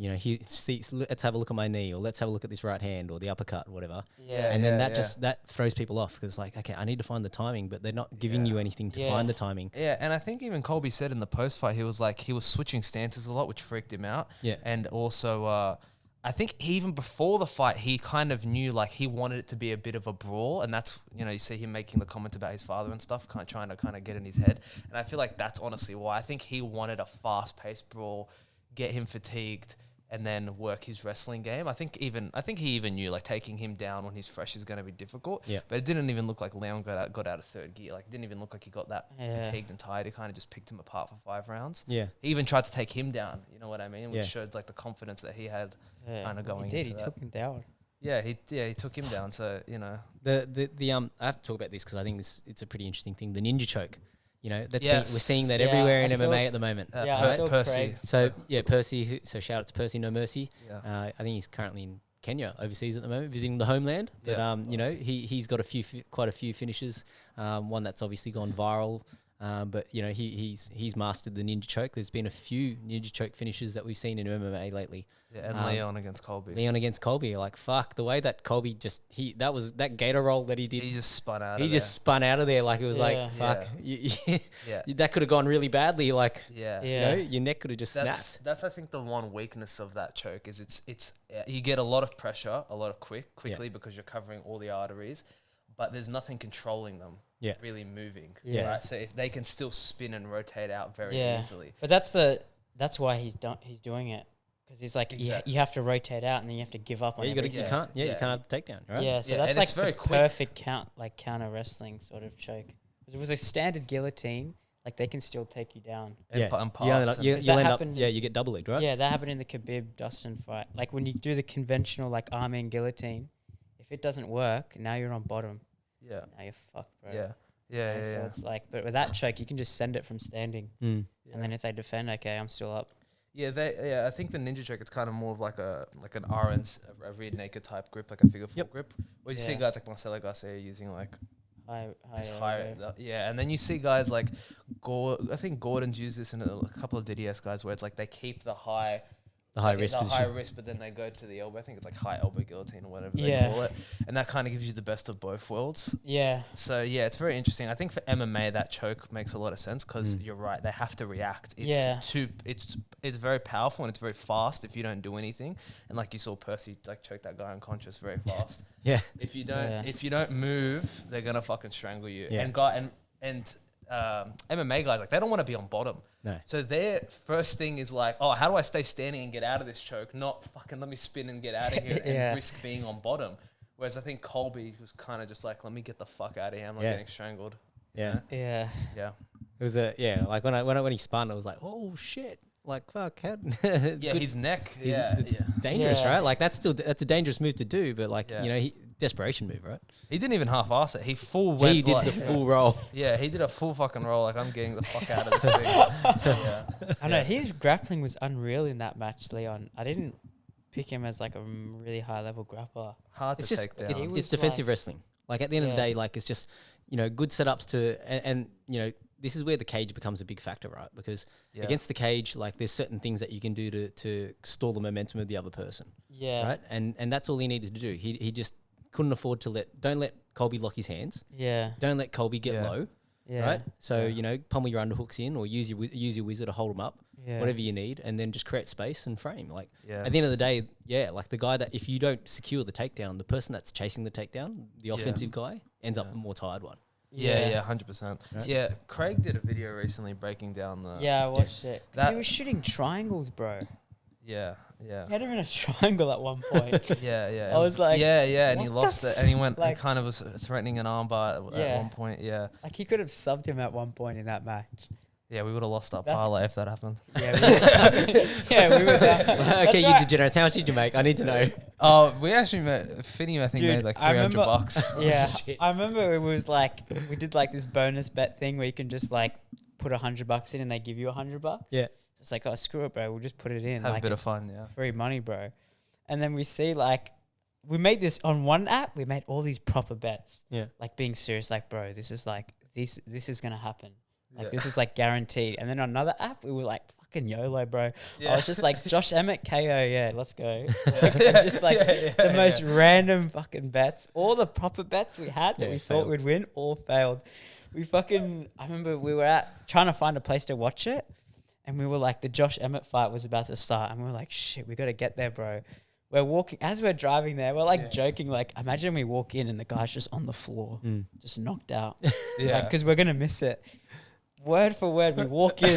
let's have a look at my knee, or let's have a look at this right hand, or the uppercut, or whatever. Yeah. And then that throws people off, because like, okay, I need to find the timing, but they're not giving you anything to find the timing. Yeah. And I think even Colby said in the post fight, he was switching stances a lot, which freaked him out. Yeah. And also, I think even before the fight, he kind of knew like he wanted it to be a bit of a brawl, and that's you see him making the comment about his father and stuff, trying to get in his head. And I feel like that's honestly why I think he wanted a fast-paced brawl, get him fatigued, and then work his wrestling game. I think he even knew like taking him down when he's fresh is going to be difficult. Yeah. But it didn't even look like Leon got out of third gear. Like it didn't even look like he got that fatigued and tired. He kind of just picked him apart for 5 rounds. Yeah. He even tried to take him down. You know what I mean? Which showed like the confidence that he had. Kind of going. He took him down. Yeah, he took him down. So the I have to talk about this because I think it's a pretty interesting thing. The ninja choke, we're seeing that everywhere in MMA at the moment. I saw Percy. Craig. So Percy. So shout out to Percy No Mercy. Yeah. I think he's currently in Kenya overseas at the moment, visiting the homeland. But you know, he's got quite a few finishes. One that's obviously gone viral. But you know, he's mastered the ninja choke. There's been a few ninja choke finishes that we've seen in MMA lately. Yeah, and Leon against Colby. Leon against Colby, like fuck the way that Colby that gator roll that he did. He just spun out. He just spun out of there like it was like fuck. That could have gone really badly. Like you know, your neck could have just snapped. That's I think the one weakness of that choke is it's you get a lot of pressure, a lot of quickly because you're covering all the arteries, but there's nothing controlling them. Really moving. Right. So if they can still spin and rotate out very easily. But that's why he's doing it. Because he's like, you have to rotate out and then you have to give up on it. You can't have the takedown, right? Yeah, so that's like the perfect counter wrestling sort of choke. Because it was a standard guillotine, like they can still take you down. And pass. You get double legged, right? Yeah, that happened in the Khabib-Dustin fight. Like when you do the conventional like arm and guillotine, if it doesn't work, now you're on bottom. Yeah. Now you're fucked, bro. So it's like, but with that choke, you can just send it from standing. And then if they defend, okay, I'm still up. I think the ninja choke, it's kind of more of like an RN, a rear naked type grip, like a figure four grip. Where you see guys like Marcelo Garcia using like high, and then you see guys like I think Gordon's used this in a couple of DDS guys where it's like they keep the high wrist position. High wrist, but then they go to the elbow. I think it's like high elbow guillotine or whatever they call it. And that kind of gives you the best of both worlds. Yeah. So, it's very interesting. I think for MMA, that choke makes a lot of sense because you're right. They have to react. It's very powerful and it's very fast if you don't do anything. And like you saw Percy like choke that guy unconscious very fast. If you don't move, they're going to fucking strangle you. And MMA guys, like they don't want to be on bottom. No. So their first thing is like, oh, how do I stay standing and get out of this choke? Not fucking let me spin and get out of here and risk being on bottom. Whereas I think Colby was kind of just like, let me get the fuck out of here. I'm not getting strangled. Yeah. Yeah. It was like when he spun, it was like, oh shit. Like fuck, his neck. It's dangerous, right? Like that's a dangerous move to do, but like you know, desperation move, right? He didn't even half-ass it. He did the full roll. Yeah, he did a full fucking roll. Like I'm getting the fuck out of this thing. I know his grappling was unreal in that match, Leon. I didn't pick him as like a really high level grappler. Hard to take down. It's defensive wrestling. Like at the end of the day, like it's just good setups and you know. This is where the cage becomes a big factor, right? Because against the cage, like there's certain things that you can do to stall the momentum of the other person. Yeah. Right? And that's all he needed to do. He just couldn't afford to don't let Colby lock his hands. Yeah. Don't let Colby get low. Yeah. Right? So, pummel your underhooks in or use your whizzer to hold him up. Yeah. Whatever you need, and then just create space and frame. Like at the end of the day, like the guy that if you don't secure the takedown, the person that's chasing the takedown, the offensive guy, ends up the more tired one. 100%. Right? Yeah, Craig did a video recently breaking down the... Yeah, I watched it. He was shooting triangles, bro. Yeah. He had him in a triangle at one point. I was like... and he lost it. And he went... Like, he kind of was threatening an armbar at one point, Like, he could have subbed him at one point in that match. Yeah, we would have lost our parlay if that happened. We would have. Okay, you degenerates. How much did you make? I need to know. Oh, we actually Finney, I think, made like $300. Yeah, I remember it was like, we did like this bonus bet thing where you can just like put $100 in and they give you $100. Yeah. It's like, oh, screw it, bro. We'll just put it in. Have a bit of fun, free money, bro. And then we see like, we made this on one app. We made all these proper bets. Yeah. Like being serious, like, bro, this is like, this is going to happen. Like, this is like guaranteed. And then on another app, we were like, fucking YOLO, bro. Yeah. I was just like, Josh Emmett, KO, let's go. And just like the most random fucking bets. All the proper bets we had that we thought we'd win, all failed. I remember we were trying to find a place to watch it. And we were like, the Josh Emmett fight was about to start. And we were like, shit, we got to get there, bro. We're walking, as we're driving there, we're like joking, like, imagine we walk in and the guy's just on the floor, just knocked out. Because we're going to miss it. Word for word, we walk in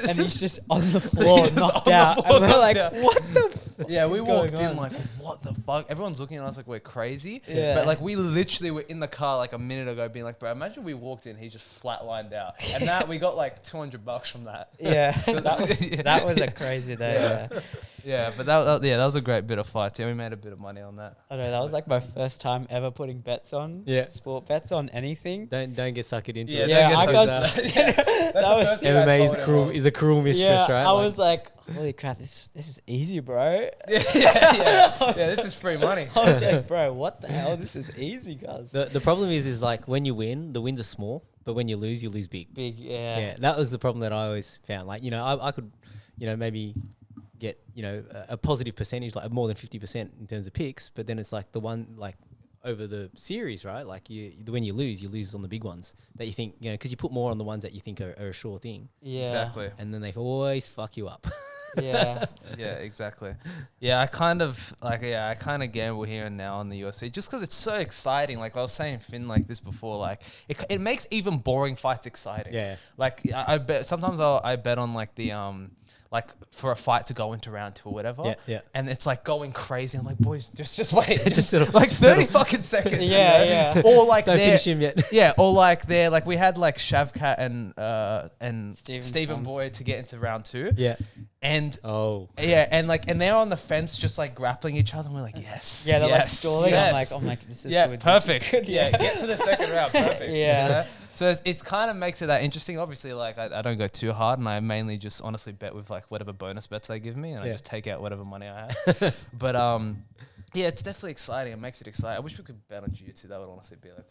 and he's just on the floor, knocked out. And we're like, what the fuck? Yeah, we walked in like, what the fuck? Everyone's looking at us like we're crazy. Yeah. But like, we literally were in the car like a minute ago being like, bro, imagine we walked in, he just flatlined out. And that, we got like $200 from that. Yeah, that was a crazy day. Yeah, but that was a great bit of fight too. We made a bit of money on that. I know, that was like my first time ever putting bets on. Yeah. Sport bets on anything. Don't get suckered into it. Yeah, I got... MMA is a cruel mistress, right? I was like, holy crap, this is easy, bro. Yeah. Yeah, this is free money. I was like, bro, what the hell? This is easy, guys. The problem is like when you win, the wins are small, but when you lose big. Big, yeah. Yeah, that was the problem that I always found. Like, I could, maybe get, a positive percentage, like more than 50% in terms of picks, but then it's like the one, like, over the series, right? Like when you lose on the big ones that you think, because you put more on the ones that you think are a sure thing. Yeah. Exactly. And then they always fuck you up. Yeah. Yeah, exactly. Yeah, I kind of gamble here and now on the UFC just because it's so exciting. Like I was saying, Finn, like this before, like it makes even boring fights exciting. Yeah. Like I bet sometimes I bet on like the like for a fight to go into round 2 or whatever. Yeah, yeah. And it's like going crazy. I'm like, boys, just wait. Just settle, like just 30 settle. fucking seconds. Yeah, yeah. Or like Don't they're, finish him yet. yeah, or like they're like we had like Shavkat and Stephen Stephen Thompson. Boyd to get into round 2. Yeah. And Oh. yeah, and they're on the fence just like grappling each other and we're like, yes. Yeah, they're like yes, stalling. yes. I'm like, this is yeah, good. perfect. This is good. Yeah, get to the second round. Perfect. Yeah. You know? So it kind of makes it that interesting. Obviously, like I don't go too hard, and I mainly just honestly bet with like whatever bonus bets they give me, and I just take out whatever money I have. But yeah, it's definitely exciting. It makes it exciting. I wish we could bet on jiu-jitsu. That would honestly be like,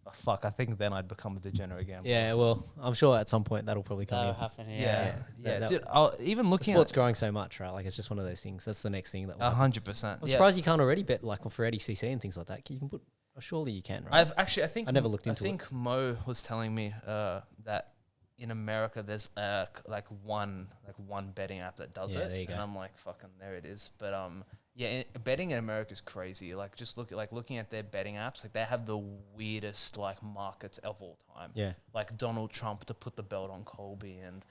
oh, fuck. I think then I'd become a degenerate gambler. Yeah, well, I'm sure at some point that'll probably come That'll in. happen. Yeah, Yeah. That- Dude, even The looking sport's at growing so much, right? Like it's just one of those things. That's the next thing that. 100%. I'm surprised you can't already bet like for ADCC and things like that. You can put. Surely you can, right? I think I never looked into I think Mo was telling me that in America there's like one betting app that does Yeah, it, there you go. and I'm like, fucking, there it is. But yeah, betting in America is crazy. Like just looking at their betting apps, like they have the weirdest like markets of all time. Yeah. Like Donald Trump to put the belt on Colby, and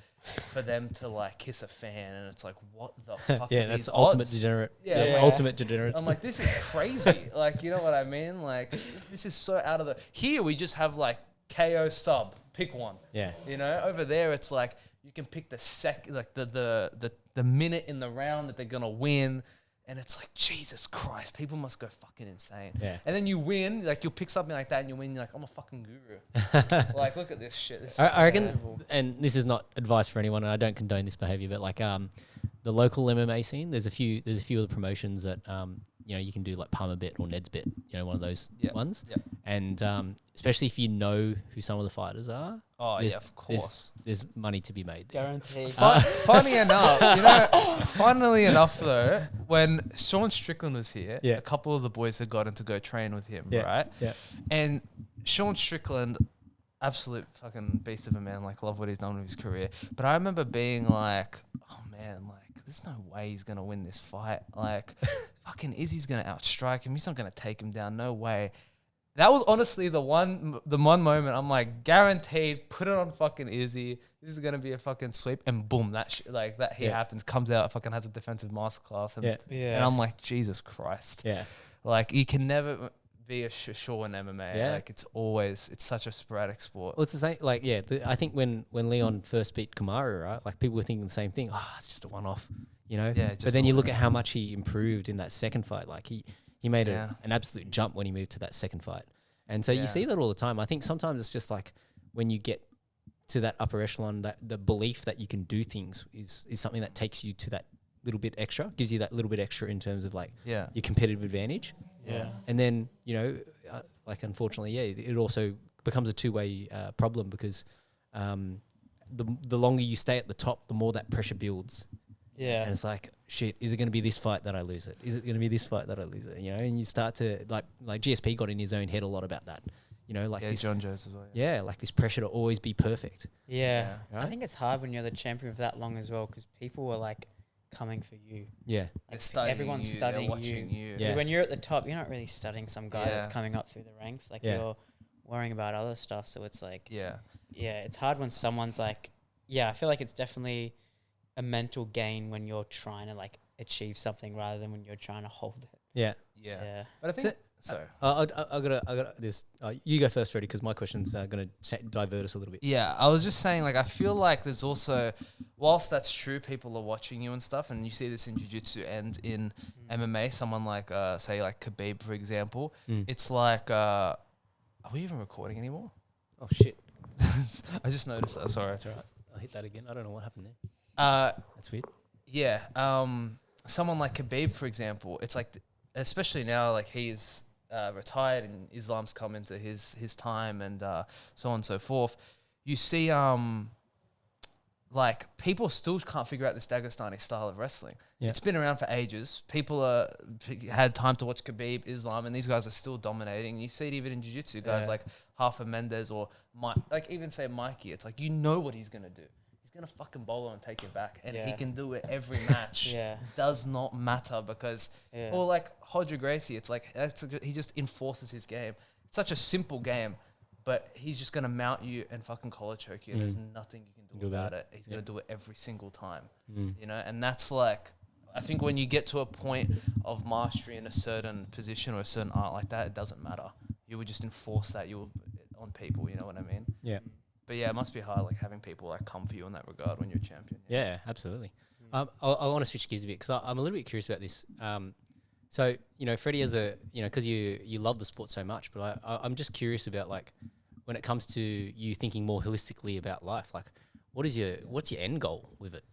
for them to like kiss a fan, and it's like, what the fuck? Yeah, are that's these ultimate odds? degenerate. Yeah, Yeah. Ultimate degenerate. I'm like, this is crazy. Like, you know what I mean? Like, this is so out of the... Here, we just have, like, KO sub. Pick one. Yeah. You know? Over there, it's like, you can pick the minute in the round that they're going to win. And it's like, Jesus Christ, people must go fucking insane. Yeah. And then you win, like, you'll pick something like that and you win, you're like, I'm a fucking guru. Like, look at this shit. This is I reckon, incredible. and this is not advice for anyone, and I don't condone this behavior, but like the local MMA scene, there's a few of the promotions that you can do like Palmer Bet or Ned's Bet, one of those ones. Yeah. And especially if you know who some of the fighters are. Oh, there's- yeah, of course. There's money to be made there. Guaranteed. Funnily enough, though, when Sean Strickland was here, Yeah. a couple of the boys had gotten to go train with him, Yeah. right? Yeah. And Sean Strickland, absolute fucking beast of a man, like love what he's done with his career. But I remember being like, oh man, like there's no way he's gonna win this fight. Like, fucking Izzy's gonna outstrike him. He's not gonna take him down. No way. That was honestly the one moment I'm like, guaranteed, put it on fucking Izzy. This is gonna be a fucking sweep, and boom, that happens, comes out, fucking has a defensive masterclass, and Yeah. and I'm like, Jesus Christ, Yeah. like you can never be sure in MMA. Yeah. Like it's such a sporadic sport. Well, it's the same. Like, yeah, I think when Leon first beat Kamaru, right? Like people were thinking the same thing. Oh, it's just a one-off, Yeah, But just then a you look at one-off. how much he improved in that second fight. Like he made Yeah. an absolute jump when he moved to that second fight. And so Yeah. you see that all the time. I think sometimes it's just like when you get to that upper echelon, that the belief that you can do things is something that takes you to that little bit extra, gives you that little bit extra in terms of like Yeah. your competitive advantage. Yeah. And then, like unfortunately, it also becomes a two-way problem because the longer you stay at the top, the more that pressure builds. Yeah. And it's like, shit, is it going to be this fight that I lose it? Is it going to be this fight that I lose it? And you start to like GSP got in his own head a lot about that. Like Yeah, this, John Jones as well. yeah, like this pressure to always be perfect. Yeah. Yeah. I think it's hard when you're the champion for that long as well because people are like coming for you. Yeah. They're studying everyone's you, studying they're watching you. Yeah. When you're at the top, you're not really studying some guy that's Yeah. coming up through the ranks. Like Yeah. you're worrying about other stuff. So it's like, Yeah. yeah, it's hard when someone's like, I feel like it's definitely a mental gain when you're trying to like achieve something rather than when you're trying to hold it. Yeah. Yeah. Yeah. But I think so. I gotta this. You go first, Freddie, because my question's gonna divert us a little bit. Yeah, I was just saying, like, I feel like there's also, whilst that's true, people are watching you and stuff, and you see this in jiu-jitsu and in MMA, someone like, say, like Khabib, for example, it's like, are we even recording anymore? Oh shit! I just noticed that, sorry. That's all right. I'll hit that again. I don't know what happened there. Uh, That's weird. yeah, someone like Khabib, for example, it's like especially now, like he's retired and Islam's come into his time and so on and so forth. You see, like people still can't figure out this Dagestani style of wrestling. Yeah. It's been around for ages. People had time to watch Khabib, Islam, and these guys are still dominating. You see it even in jiu-jitsu, guys like Rafa Mendes or like even say Mikey. It's like, you know what he's gonna do. He's gonna fucking bolo and take it back, and he can do it every match. Does not matter because, or like Roger Gracie, it's like he just enforces his game. It's such a simple game. But he's just going to mount you and fucking collar choke you. And there's nothing you can do about it. He's going to do it every single time. You know, and that's like, I think when you get to a point of mastery in a certain position or a certain art like that, it doesn't matter. You would just enforce that on people, you know what I mean? Yeah. But yeah, it must be hard, like having people like come for you in that regard when you're a champion. Yeah, absolutely. I want to switch gears a bit because I'm a little bit curious about this. So, you know, Freddie, because you love the sport so much, but I'm just curious about like, when it comes to you thinking more holistically about life, like what's your end goal with it?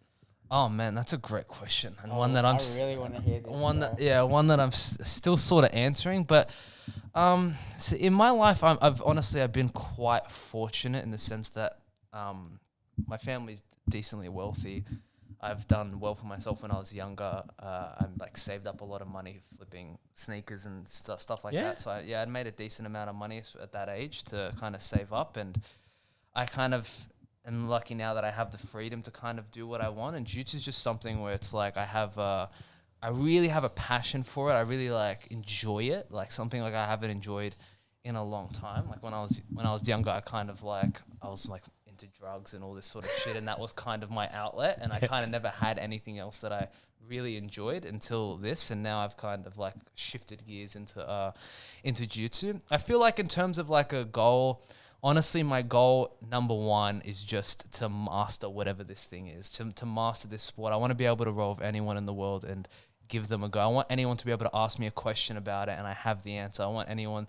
Oh man, that's a great question, and one that I really want to hear this. One that I'm still sort of answering, but so in my life, I've been quite fortunate in the sense that my family's decently wealthy. I've done well for myself when I was younger. I like saved up a lot of money flipping sneakers and stuff like that. So I'd made a decent amount of money at that age to kind of save up, and I kind of am lucky now that I have the freedom to kind of do what I want. And jiu-jitsu is just something where it's like I really have a passion for it. I really like enjoy it, like something like I haven't enjoyed in a long time. Like when I was younger, I was into drugs and all this sort of shit, and that was kind of my outlet, and I kind of never had anything else that I really enjoyed until this, and now I've kind of like shifted gears into jiu-jitsu. I feel like in terms of like a goal, honestly, my goal number one is just to master whatever this thing is, to master this sport. I want to be able to roll with anyone in the world and give them a go. I want anyone to be able to ask me a question about it and I have the answer. I want anyone...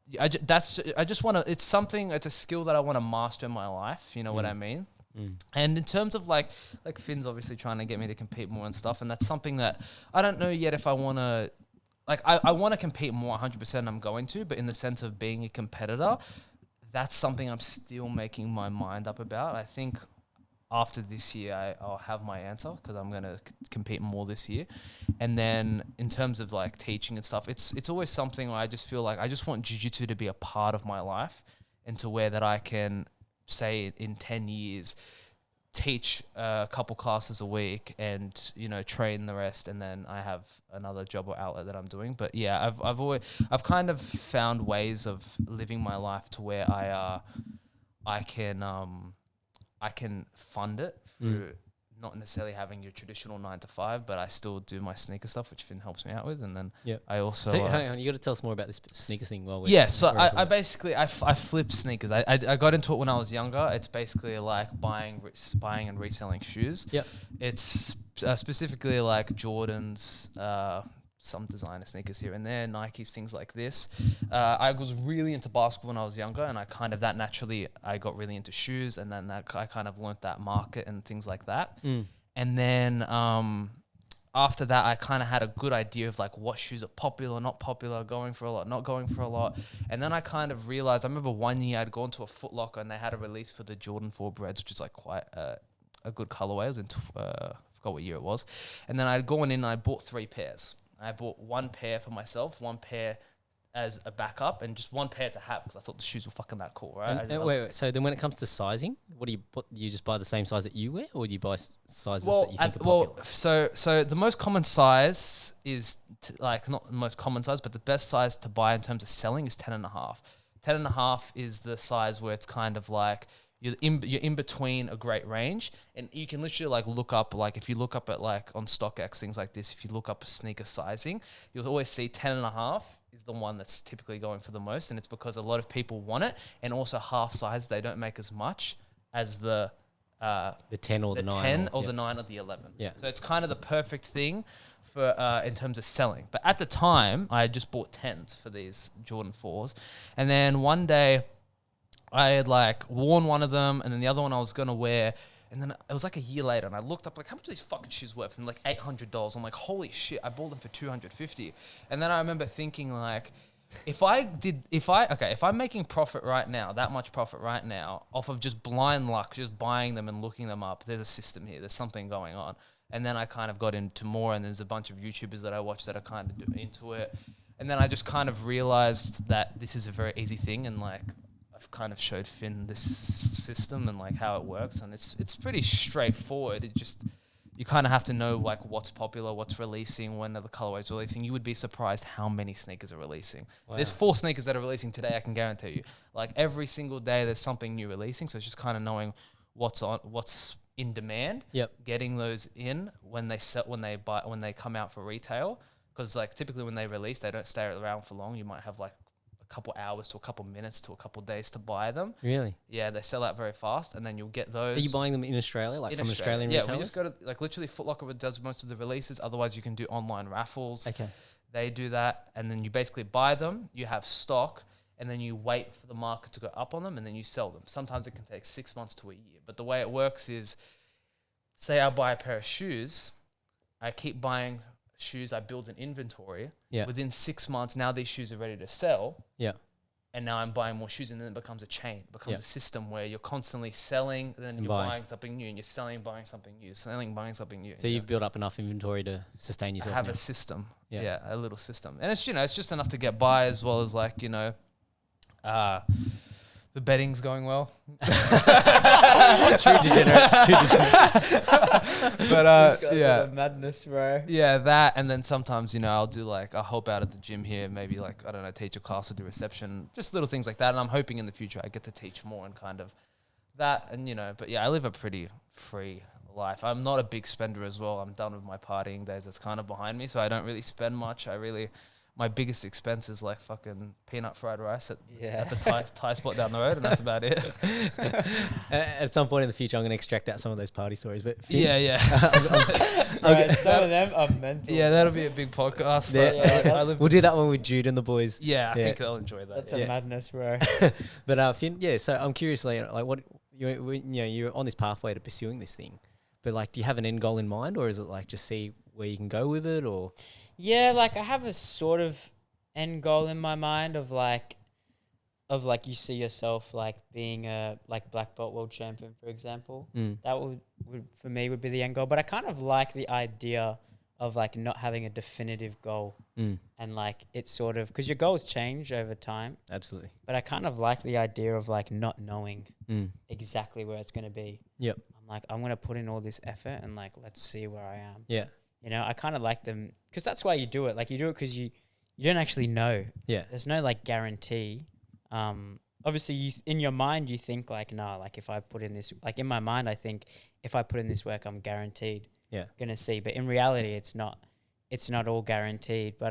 it's a skill that I want to master in my life. You know what I mean? And in terms of like Finn's obviously trying to get me to compete more and stuff. And that's something that I don't know yet if I want to, like, I want to compete more 100%. I'm going to, but in the sense of being a competitor, that's something I'm still making my mind up about. I think after this year, I'll have my answer because I'm going to compete more this year. And then in terms of like teaching and stuff, it's always something where I just feel like I just want jiu-jitsu to be a part of my life and to where that I can say in 10 years, teach a couple classes a week and, you know, train the rest. And then I have another job or outlet that I'm doing. But yeah, I've kind of found ways of living my life to where I can fund it through not necessarily having your traditional 9 to 5, but I still do my sneaker stuff, which Finn helps me out with. And then I also... So hang on, you got to tell us more about this sneakers thing while we're... Yeah, so I basically flip sneakers. I got into it when I was younger. It's basically like buying and reselling shoes. Yeah. It's specifically like Jordans, some designer sneakers here and there, Nikes, things like this. I was really into basketball when I was younger, and I got really into shoes, and then I kind of learnt that market and things like that. And then after that, I kind of had a good idea of like what shoes are popular, not popular, going for a lot, not going for a lot. And then I kind of realized, I remember one year I'd gone to a Foot Locker and they had a release for the Jordan 4 Breads, which is like quite a good colorway. I was in, I forgot what year it was. And then I'd gone in and I bought 3 pairs. I bought 1 pair for myself, 1 pair as a backup, and just 1 pair to have because I thought the shoes were fucking that cool, right? Wait. So then when it comes to sizing, what do you just buy the same size that you wear, or do you buy sizes that you think are popular? So the most common size is not the most common size, but the best size to buy in terms of selling is 10.5. 10.5 is the size where it's kind of like you're in between a great range, and you can literally like look up, like if you look up at like on StockX, things like this, if you look up sneaker sizing, you'll always see 10.5 is the one that's typically going for the most, and it's because a lot of people want it, and also half size they don't make as much as the 10 or the 9 10 or the 9 or the 11. Yeah. So it's kind of the perfect thing for in terms of selling. But at the time, I had just bought 10s for these Jordan 4s, and then one day I had like worn one of them, and then the other one I was gonna wear And then it was like a year later, and I looked up like, how much are these fucking shoes worth? And like $800. I'm like, holy shit, I bought them for $250. And then I remember thinking like, if I'm making profit right now, that much profit right now, off of just blind luck, just buying them and looking them up, there's a system here. There's something going on. And then I kind of got into more, and there's a bunch of YouTubers that I watch that are kind of into it. And then I just kind of realized that this is a very easy thing, and like I've kind of showed Finn this system and like how it works, and it's pretty straightforward. It just, you kind of have to know like what's popular, what's releasing, when are the colorways releasing. You would be surprised how many sneakers are releasing. Wow. There's 4 sneakers that are releasing today, I can guarantee you. Like every single day there's something new releasing, so it's just kind of knowing what's in demand, getting those in when they come out for retail. Because like typically when they release, they don't stay around for long. You might have like a couple hours to a couple minutes to a couple days to buy them. Really? Yeah, they sell out very fast, and then you'll get those. Are you buying them in Australia, like from Australian retailers? Yeah, we just go to like literally Foot Locker does most of the releases. Otherwise, you can do online raffles. Okay. They do that, and then you basically buy them. You have stock, and then you wait for the market to go up on them, and then you sell them. Sometimes it can take 6 months to a year. But the way it works is, say I buy a pair of shoes, I keep buying shoes, I build an inventory. Yeah. Within 6 months, now these shoes are ready to sell. Yeah. And now I'm buying more shoes, and then it becomes a chain. It becomes a system where you're constantly selling, and then you're buying something new, and you're selling, buying something new, selling, buying something new. So you've built up enough inventory to sustain yourself. I have a system. Yeah, a little system. And it's, it's just enough to get by, as well as like, the betting's going well. True degenerate. But yeah, madness, bro. Yeah, that, and then sometimes I'll do like I'll help out at the gym here, maybe like I don't know, teach a class or do reception, just little things like that. And I'm hoping in the future I get to teach more and kind of that. And but yeah, I live a pretty free life. I'm not a big spender as well. I'm done with my partying days. That's kind of behind me, so I don't really spend much. My biggest expense is like fucking peanut fried rice at the Thai spot down the road, and that's about it. At some point in the future, I'm going to extract out some of those party stories. But some of them are mental. Yeah, that'll be a big podcast. We'll do that one with Jude and the boys. Yeah, I think I'll enjoy that. That's a madness, bro. But Finn, so I'm curious, like what you're on this pathway to pursuing this thing, but like, do you have an end goal in mind, or is it like just see where you can go with it, or? Yeah, like I have a sort of end goal in my mind of like you see yourself like being a like black belt world champion, for example. That would for me would be the end goal. But I kind of like the idea of like not having a definitive goal, and like it's sort of, because your goals change over time. Absolutely. But I kind of like the idea of like not knowing exactly where it's going to be. Yep. I'm like, I'm going to put in all this effort and like let's see where I am. Yeah. I kind of like them because that's why you do it. Like you do it because you don't actually know. Yeah. There's no like guarantee. Obviously in your mind you think like, nah, like if I put in this, like in my mind I think if I put in this work I'm guaranteed gonna see. But in reality it's not all guaranteed. But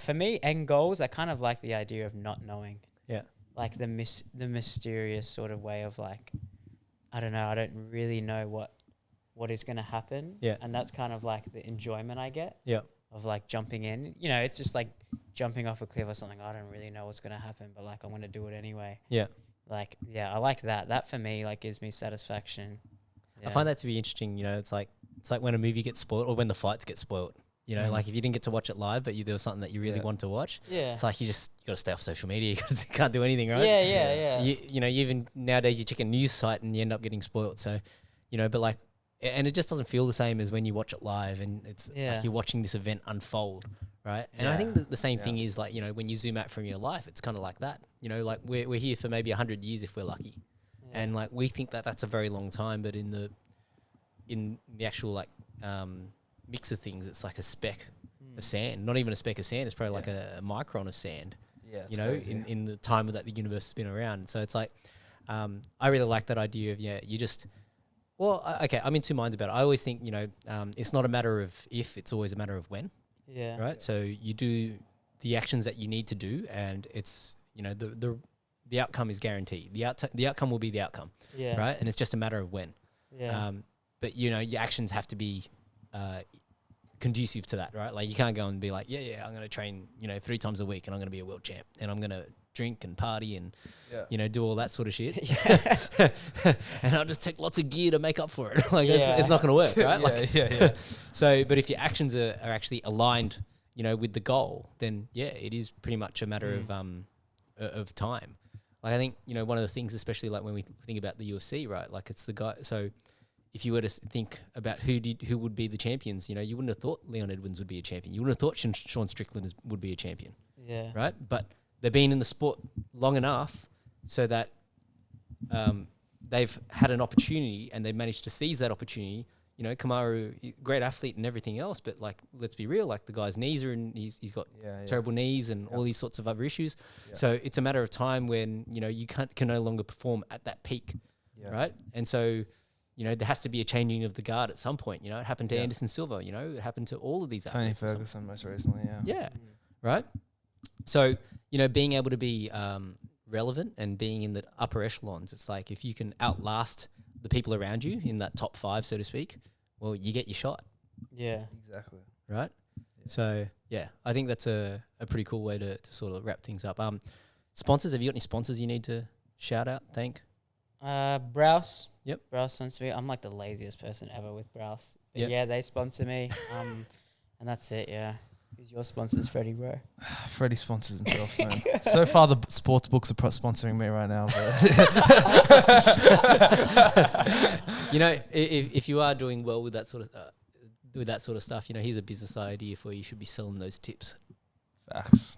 for me, end goals, I kind of like the idea of not knowing. Yeah. Like the mysterious sort of way of like, I don't know, I don't really know what is going to happen. Yeah. And that's kind of like the enjoyment I get of like jumping in. It's just like jumping off a cliff or something. I don't really know what's going to happen, but like I'm going to do it anyway. Yeah. Like, yeah, I like that. That for me like gives me satisfaction. Yeah. I find that to be interesting. It's like when a movie gets spoiled, or when the fights get spoiled. Like if you didn't get to watch it live, but there was something that you really want to watch. Yeah. It's like you got to stay off social media. You can't do anything, right? Yeah. You even nowadays you check a news site and you end up getting spoiled. So, but like, and it just doesn't feel the same as when you watch it live, and it's like you're watching this event unfold, right? And I think the same thing is like, when you zoom out from your life, it's kind of like that. Like we're here for maybe 100 years if we're lucky, and like we think that that's a very long time, but in the actual like mix of things, it's like a speck of sand. Not even a speck of sand. It's probably like a micron of sand. Yeah, in the time that the universe has been around. So it's like, I really like that idea of you just. Well, okay, I'm in two minds about it. I always think, it's not a matter of if, it's always a matter of when. Yeah. Right? So you do the actions that you need to do, and it's, the outcome is guaranteed. The outcome will be the outcome. Yeah. Right? And it's just a matter of when. Yeah. But, your actions have to be conducive to that, right? Like you can't go and be like, yeah, I'm going to train, 3 times a week and I'm going to be a world champ and I'm going to drink and party and, do all that sort of shit. And I'll just take lots of gear to make up for it. Like it's not going to work, right? So, but if your actions are actually aligned, with the goal, then it is pretty much a matter of time. Like I think, one of the things, especially like when we think about the UFC, right? Like it's the guy. So if you were to think about who would be the champions, you wouldn't have thought Leon Edwards would be a champion. You wouldn't have thought Sean Strickland would be a champion. Yeah. Right. But they've been in the sport long enough so that they've had an opportunity and they've managed to seize that opportunity. Kamaru, great athlete and everything else, but like, let's be real, like the guy's knees are he's got terrible knees and all these sorts of other issues. Yeah. So it's a matter of time when, you can no longer perform at that peak, right? And so, there has to be a changing of the guard at some point. It happened to Anderson Silva, it happened to all of these athletes. Tony Ferguson most recently, Yeah, right? So, being able to be relevant and being in the upper echelons, it's like if you can outlast the people around you in that top 5, so to speak, well, you get your shot. Yeah. Exactly. Right? Yeah. So, I think that's a pretty cool way to sort of wrap things up. Sponsors, have you got any sponsors you need to shout out, thank? Browse. Yep. Browse sponsors me. I'm like the laziest person ever with Browse. But they sponsor me. And that's it, Who's your sponsors, Freddie, bro? Freddie sponsors himself, man. So far, the sports books are sponsoring me right now. But if you are doing well with that sort of stuff, here's a business idea for you. You should be selling those tips. Facts.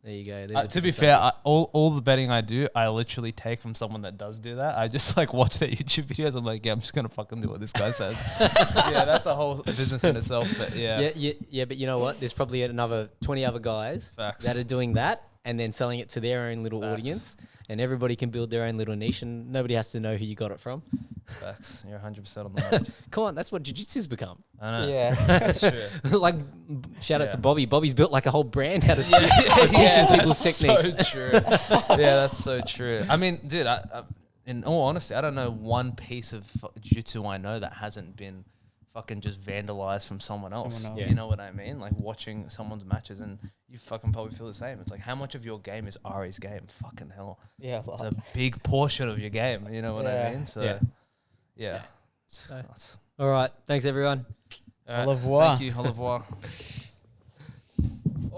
There you go. To be fair, all the betting I do, I literally take from someone that does do that. I just like watch their YouTube videos. I'm like, I'm just gonna fucking do what this guy says. That's a whole business in itself. But but you know what? There's probably another 20 other guys that are doing that and then selling it to their own little audience, and everybody can build their own little niche, and nobody has to know who you got it from. Facts. You're 100% on the money. Come on, that's what jiu-jitsu's become. I know. Yeah. That's true. Like, shout out to Bobby. Bobby's built like a whole brand out of teaching people's techniques. So true. That's so true. I mean, dude, I, in all honesty, I don't know one piece of jiu-jitsu I know that hasn't been fucking just vandalized from someone else. You know what I mean? Like watching someone's matches, and you fucking probably feel the same. It's like, how much of your game is Ari's game? Fucking hell. Yeah. It's a big portion of your game. You know what I mean? So, all right. Thanks, everyone. Au revoir. Thank you. Au revoir.